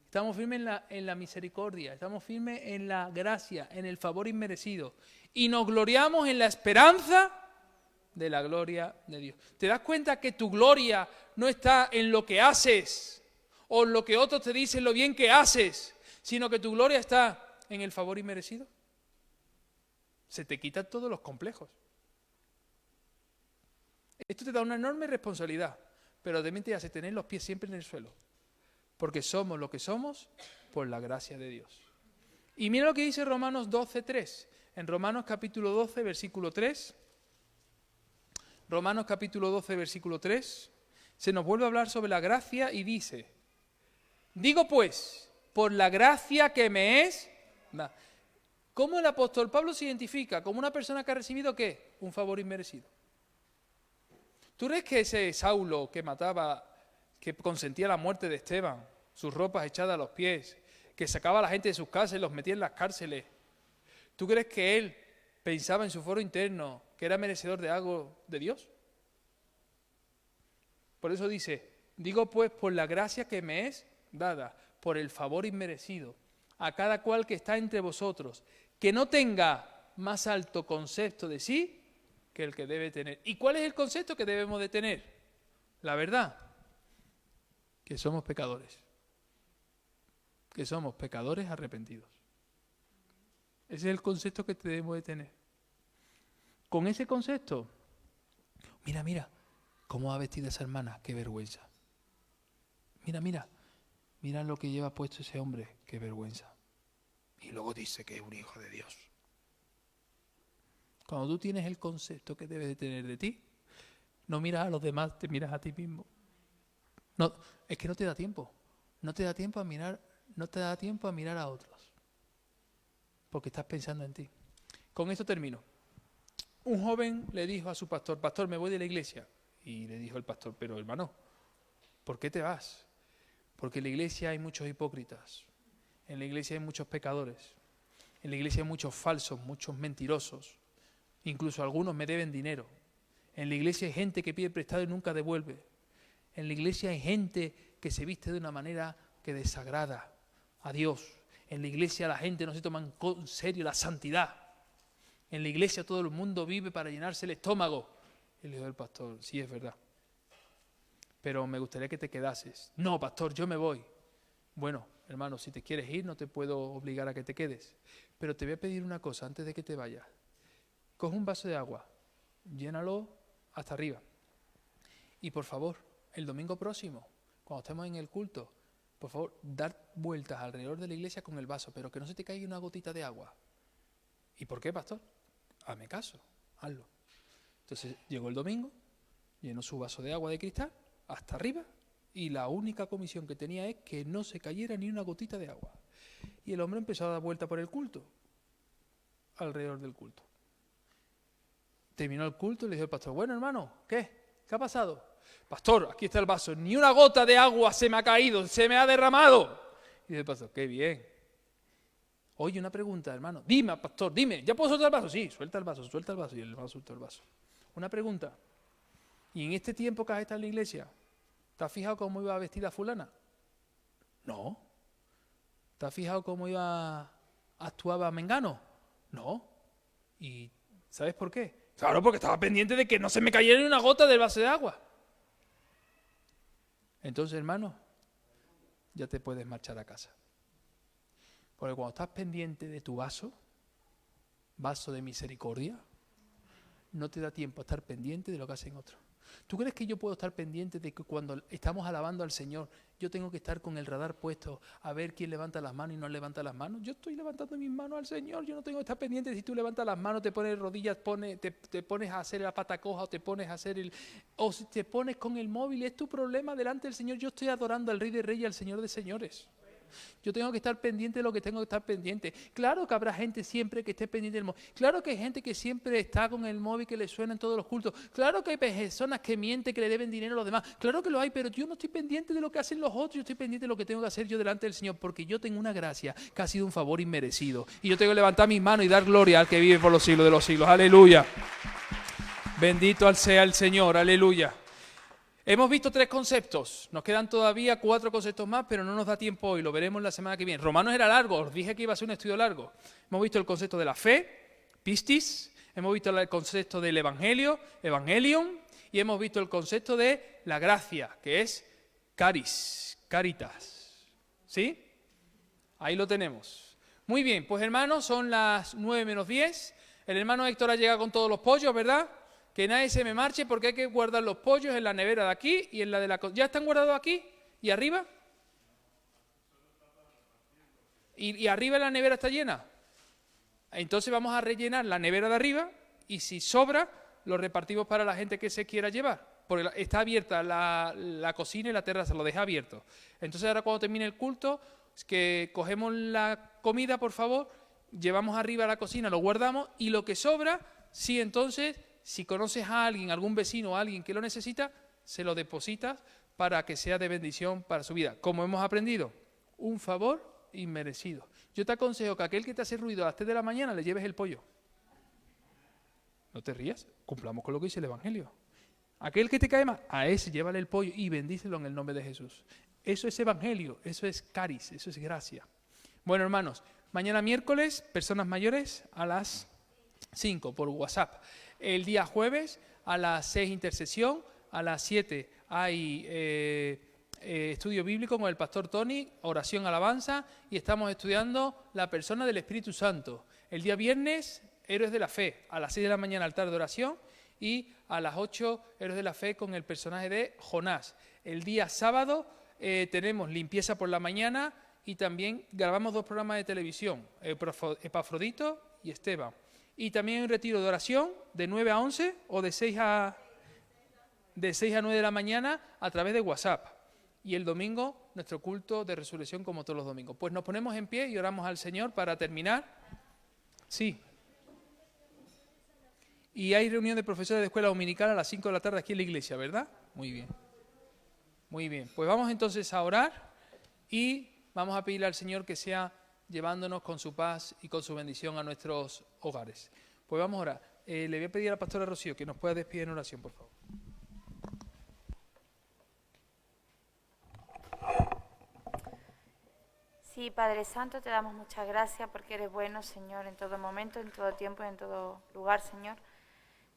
Estamos firmes en la misericordia, estamos firmes en la gracia, en el favor inmerecido. Y nos gloriamos en la esperanza de la gloria de Dios. ¿Te das cuenta que tu gloria no está en lo que haces o en lo que otros te dicen lo bien que haces, sino que tu gloria está en el favor inmerecido? Se te quitan todos los complejos. Esto te da una enorme responsabilidad, pero también te hace tener los pies siempre en el suelo, porque somos lo que somos por la gracia de Dios. Y mira lo que dice Romanos 12:3. En Romanos capítulo 12, versículo 3, Romanos capítulo 12, versículo 3, se nos vuelve a hablar sobre la gracia y dice, digo pues, por la gracia que me es... ¿Cómo el apóstol Pablo se identifica? Como una persona que ha recibido, ¿qué? Un favor inmerecido. ¿Tú crees que ese Saulo que mataba, que consentía la muerte de Esteban, sus ropas echadas a los pies, que sacaba a la gente de sus casas y los metía en las cárceles, ¿tú crees que él pensaba en su foro interno que era merecedor de algo de Dios? Por eso dice, digo pues por la gracia que me es dada, por el favor inmerecido, a cada cual que está entre vosotros, que no tenga más alto concepto de sí que el que debe tener. ¿Y cuál es el concepto que debemos de tener? La verdad, que somos pecadores, que somos pecadores arrepentidos. Ese es el concepto que debemos de tener. Con ese concepto, mira, cómo ha vestido esa hermana, qué vergüenza. Mira, Mira lo que lleva puesto ese hombre, qué vergüenza. Y luego dice que es un hijo de Dios. Cuando tú tienes el concepto que debes de tener de ti, no miras a los demás, te miras a ti mismo. No, es que no te da tiempo. No te da tiempo a mirar, no te da tiempo a mirar a otros. Porque estás pensando en ti. Con esto termino. Un joven le dijo a su pastor, pastor, me voy de la iglesia. Y le dijo el pastor, pero hermano, ¿por qué te vas? Porque en la iglesia hay muchos hipócritas. En la iglesia hay muchos pecadores. En la iglesia hay muchos falsos, muchos mentirosos. Incluso algunos me deben dinero. En la iglesia hay gente que pide prestado y nunca devuelve. En la iglesia hay gente que se viste de una manera que desagrada a Dios. En la iglesia la gente no se toma en serio la santidad. En la iglesia todo el mundo vive para llenarse el estómago. Y le dijo el pastor, sí, es verdad. Pero me gustaría que te quedases. No, pastor, yo me voy. Bueno, hermano, si te quieres ir no te puedo obligar a que te quedes. Pero te voy a pedir una cosa antes de que te vayas. Coge un vaso de agua, llénalo hasta arriba. Y por favor, el domingo próximo, cuando estemos en el culto, por favor, dar vueltas alrededor de la iglesia con el vaso, pero que no se te caiga una gotita de agua. ¿Y por qué, pastor? Hazme caso, hazlo. Entonces llegó el domingo, llenó su vaso de agua de cristal hasta arriba y la única comisión que tenía es que no se cayera ni una gotita de agua. Y el hombre empezó a dar vuelta por el culto, alrededor del culto. Terminó el culto y le dijo al pastor, bueno hermano, ¿qué? ¿Qué ha pasado? Pastor, aquí está el vaso, ni una gota de agua se me ha caído, se me ha derramado. Y dice el pastor, qué bien. Oye, una pregunta, hermano. Dime, pastor, dime, ¿ya puedo soltar el vaso? Sí, suelta el vaso. Y el hermano soltó el vaso. Una pregunta. ¿Y en este tiempo que has estado en la iglesia, te has fijado cómo iba vestida fulana? No. ¿Te has fijado cómo actuaba Mengano? No. ¿Y sabes por qué? Claro, porque estaba pendiente de que no se me cayera ni una gota del vaso de agua. Entonces, hermano, ya te puedes marchar a casa. Porque cuando estás pendiente de tu vaso de misericordia, no te da tiempo a estar pendiente de lo que hacen otros. ¿Tú crees que yo puedo estar pendiente de que cuando estamos alabando al Señor, yo tengo que estar con el radar puesto a ver quién levanta las manos y no levanta las manos? Yo estoy levantando mis manos al Señor, yo no tengo que estar pendiente de si tú levantas las manos, te pones rodillas, te pones a hacer la pata coja o te pones a hacer o si te pones con el móvil, es tu problema delante del Señor. Yo estoy adorando al Rey de Reyes y al Señor de Señores. Yo tengo que estar pendiente de lo que tengo que estar pendiente. Claro que habrá gente siempre que esté pendiente del móvil. Claro que hay gente que siempre está con el móvil que le suena en todos los cultos. Claro que hay personas que mienten, que le deben dinero a los demás. Claro que lo hay, pero yo no estoy pendiente de lo que hacen los otros. Yo estoy pendiente de lo que tengo que hacer yo delante del Señor, porque yo tengo una gracia que ha sido un favor inmerecido. Y yo tengo que levantar mis manos y dar gloria al que vive por los siglos de los siglos. Aleluya. Bendito sea el Señor. Aleluya. Hemos visto 3 conceptos, nos quedan todavía 4 conceptos más, pero no nos da tiempo hoy, lo veremos la semana que viene. Romanos era largo, os dije que iba a ser un estudio largo. Hemos visto el concepto de la fe, pistis, hemos visto el concepto del evangelio, evangelion, y hemos visto el concepto de la gracia, que es caris, caritas. ¿Sí? Ahí lo tenemos. Muy bien, pues hermanos, son las 9 menos 10. El hermano Héctor ha llegado con todos los pollos, ¿verdad? Que nadie se me marche porque hay que guardar los pollos en la nevera de aquí y en la de la cocina. ¿Ya están guardados aquí? ¿Y arriba? ¿Y arriba la nevera está llena? Entonces vamos a rellenar la nevera de arriba y si sobra lo repartimos para la gente que se quiera llevar. Porque está abierta la cocina y la terraza, lo deja abierto. Entonces ahora cuando termine el culto, que cogemos la comida, por favor, llevamos arriba a la cocina, lo guardamos y lo que sobra, sí, entonces... Si conoces a alguien, algún vecino o alguien que lo necesita, se lo depositas para que sea de bendición para su vida. Como hemos aprendido, un favor inmerecido. Yo te aconsejo que a aquel que te hace ruido a las 3 de la mañana le lleves el pollo. No te rías, cumplamos con lo que dice el Evangelio. Aquel que te cae mal, a ese llévale el pollo y bendícelo en el nombre de Jesús. Eso es Evangelio, eso es caris, eso es gracia. Bueno, hermanos, mañana miércoles, personas mayores a las 5 por WhatsApp. El día jueves a las 6 intercesión, a las 7 hay estudio bíblico con el pastor Tony, oración, alabanza, y estamos estudiando la persona del Espíritu Santo. El día viernes, héroes de la fe, a las 6 de la mañana altar de oración y a las 8 héroes de la fe con el personaje de Jonás. El día sábado, tenemos limpieza por la mañana y también grabamos 2 programas de televisión, Epafrodito y Esteban. Y también un retiro de oración de 9 a 11 o de 6 a 9 de la mañana a través de WhatsApp. Y el domingo nuestro culto de resurrección como todos los domingos. Pues nos ponemos en pie y oramos al Señor para terminar. Sí. Y hay reunión de profesores de escuela dominical a las 5 de la tarde aquí en la iglesia, ¿verdad? Muy bien. Muy bien. Pues vamos entonces a orar y vamos a pedirle al Señor que sea llevándonos con su paz y con su bendición a nuestros hogares. Pues vamos a orar. Le voy a pedir a la pastora Rocío que nos pueda despedir en oración, por favor. Sí, Padre Santo, te damos muchas gracias porque eres bueno, Señor, en todo momento, en todo tiempo y en todo lugar, Señor.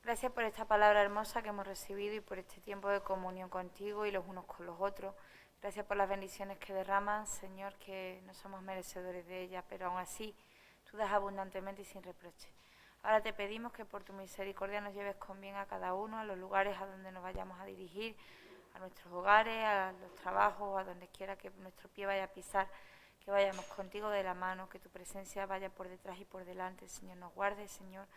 Gracias por esta palabra hermosa que hemos recibido y por este tiempo de comunión contigo y los unos con los otros. Gracias por las bendiciones que derramas, Señor, que no somos merecedores de ellas, pero aún así tú das abundantemente y sin reproche. Ahora te pedimos que por tu misericordia nos lleves con bien a cada uno, a los lugares a donde nos vayamos a dirigir, a nuestros hogares, a los trabajos, a donde quiera que nuestro pie vaya a pisar, que vayamos contigo de la mano, que tu presencia vaya por detrás y por delante, Señor, nos guarde, Señor,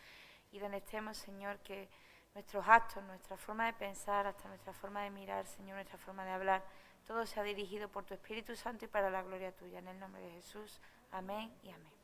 y donde estemos, Señor, que nuestros actos, nuestra forma de pensar, hasta nuestra forma de mirar, Señor, nuestra forma de hablar, todo sea dirigido por tu Espíritu Santo y para la gloria tuya. En el nombre de Jesús, amén y amén.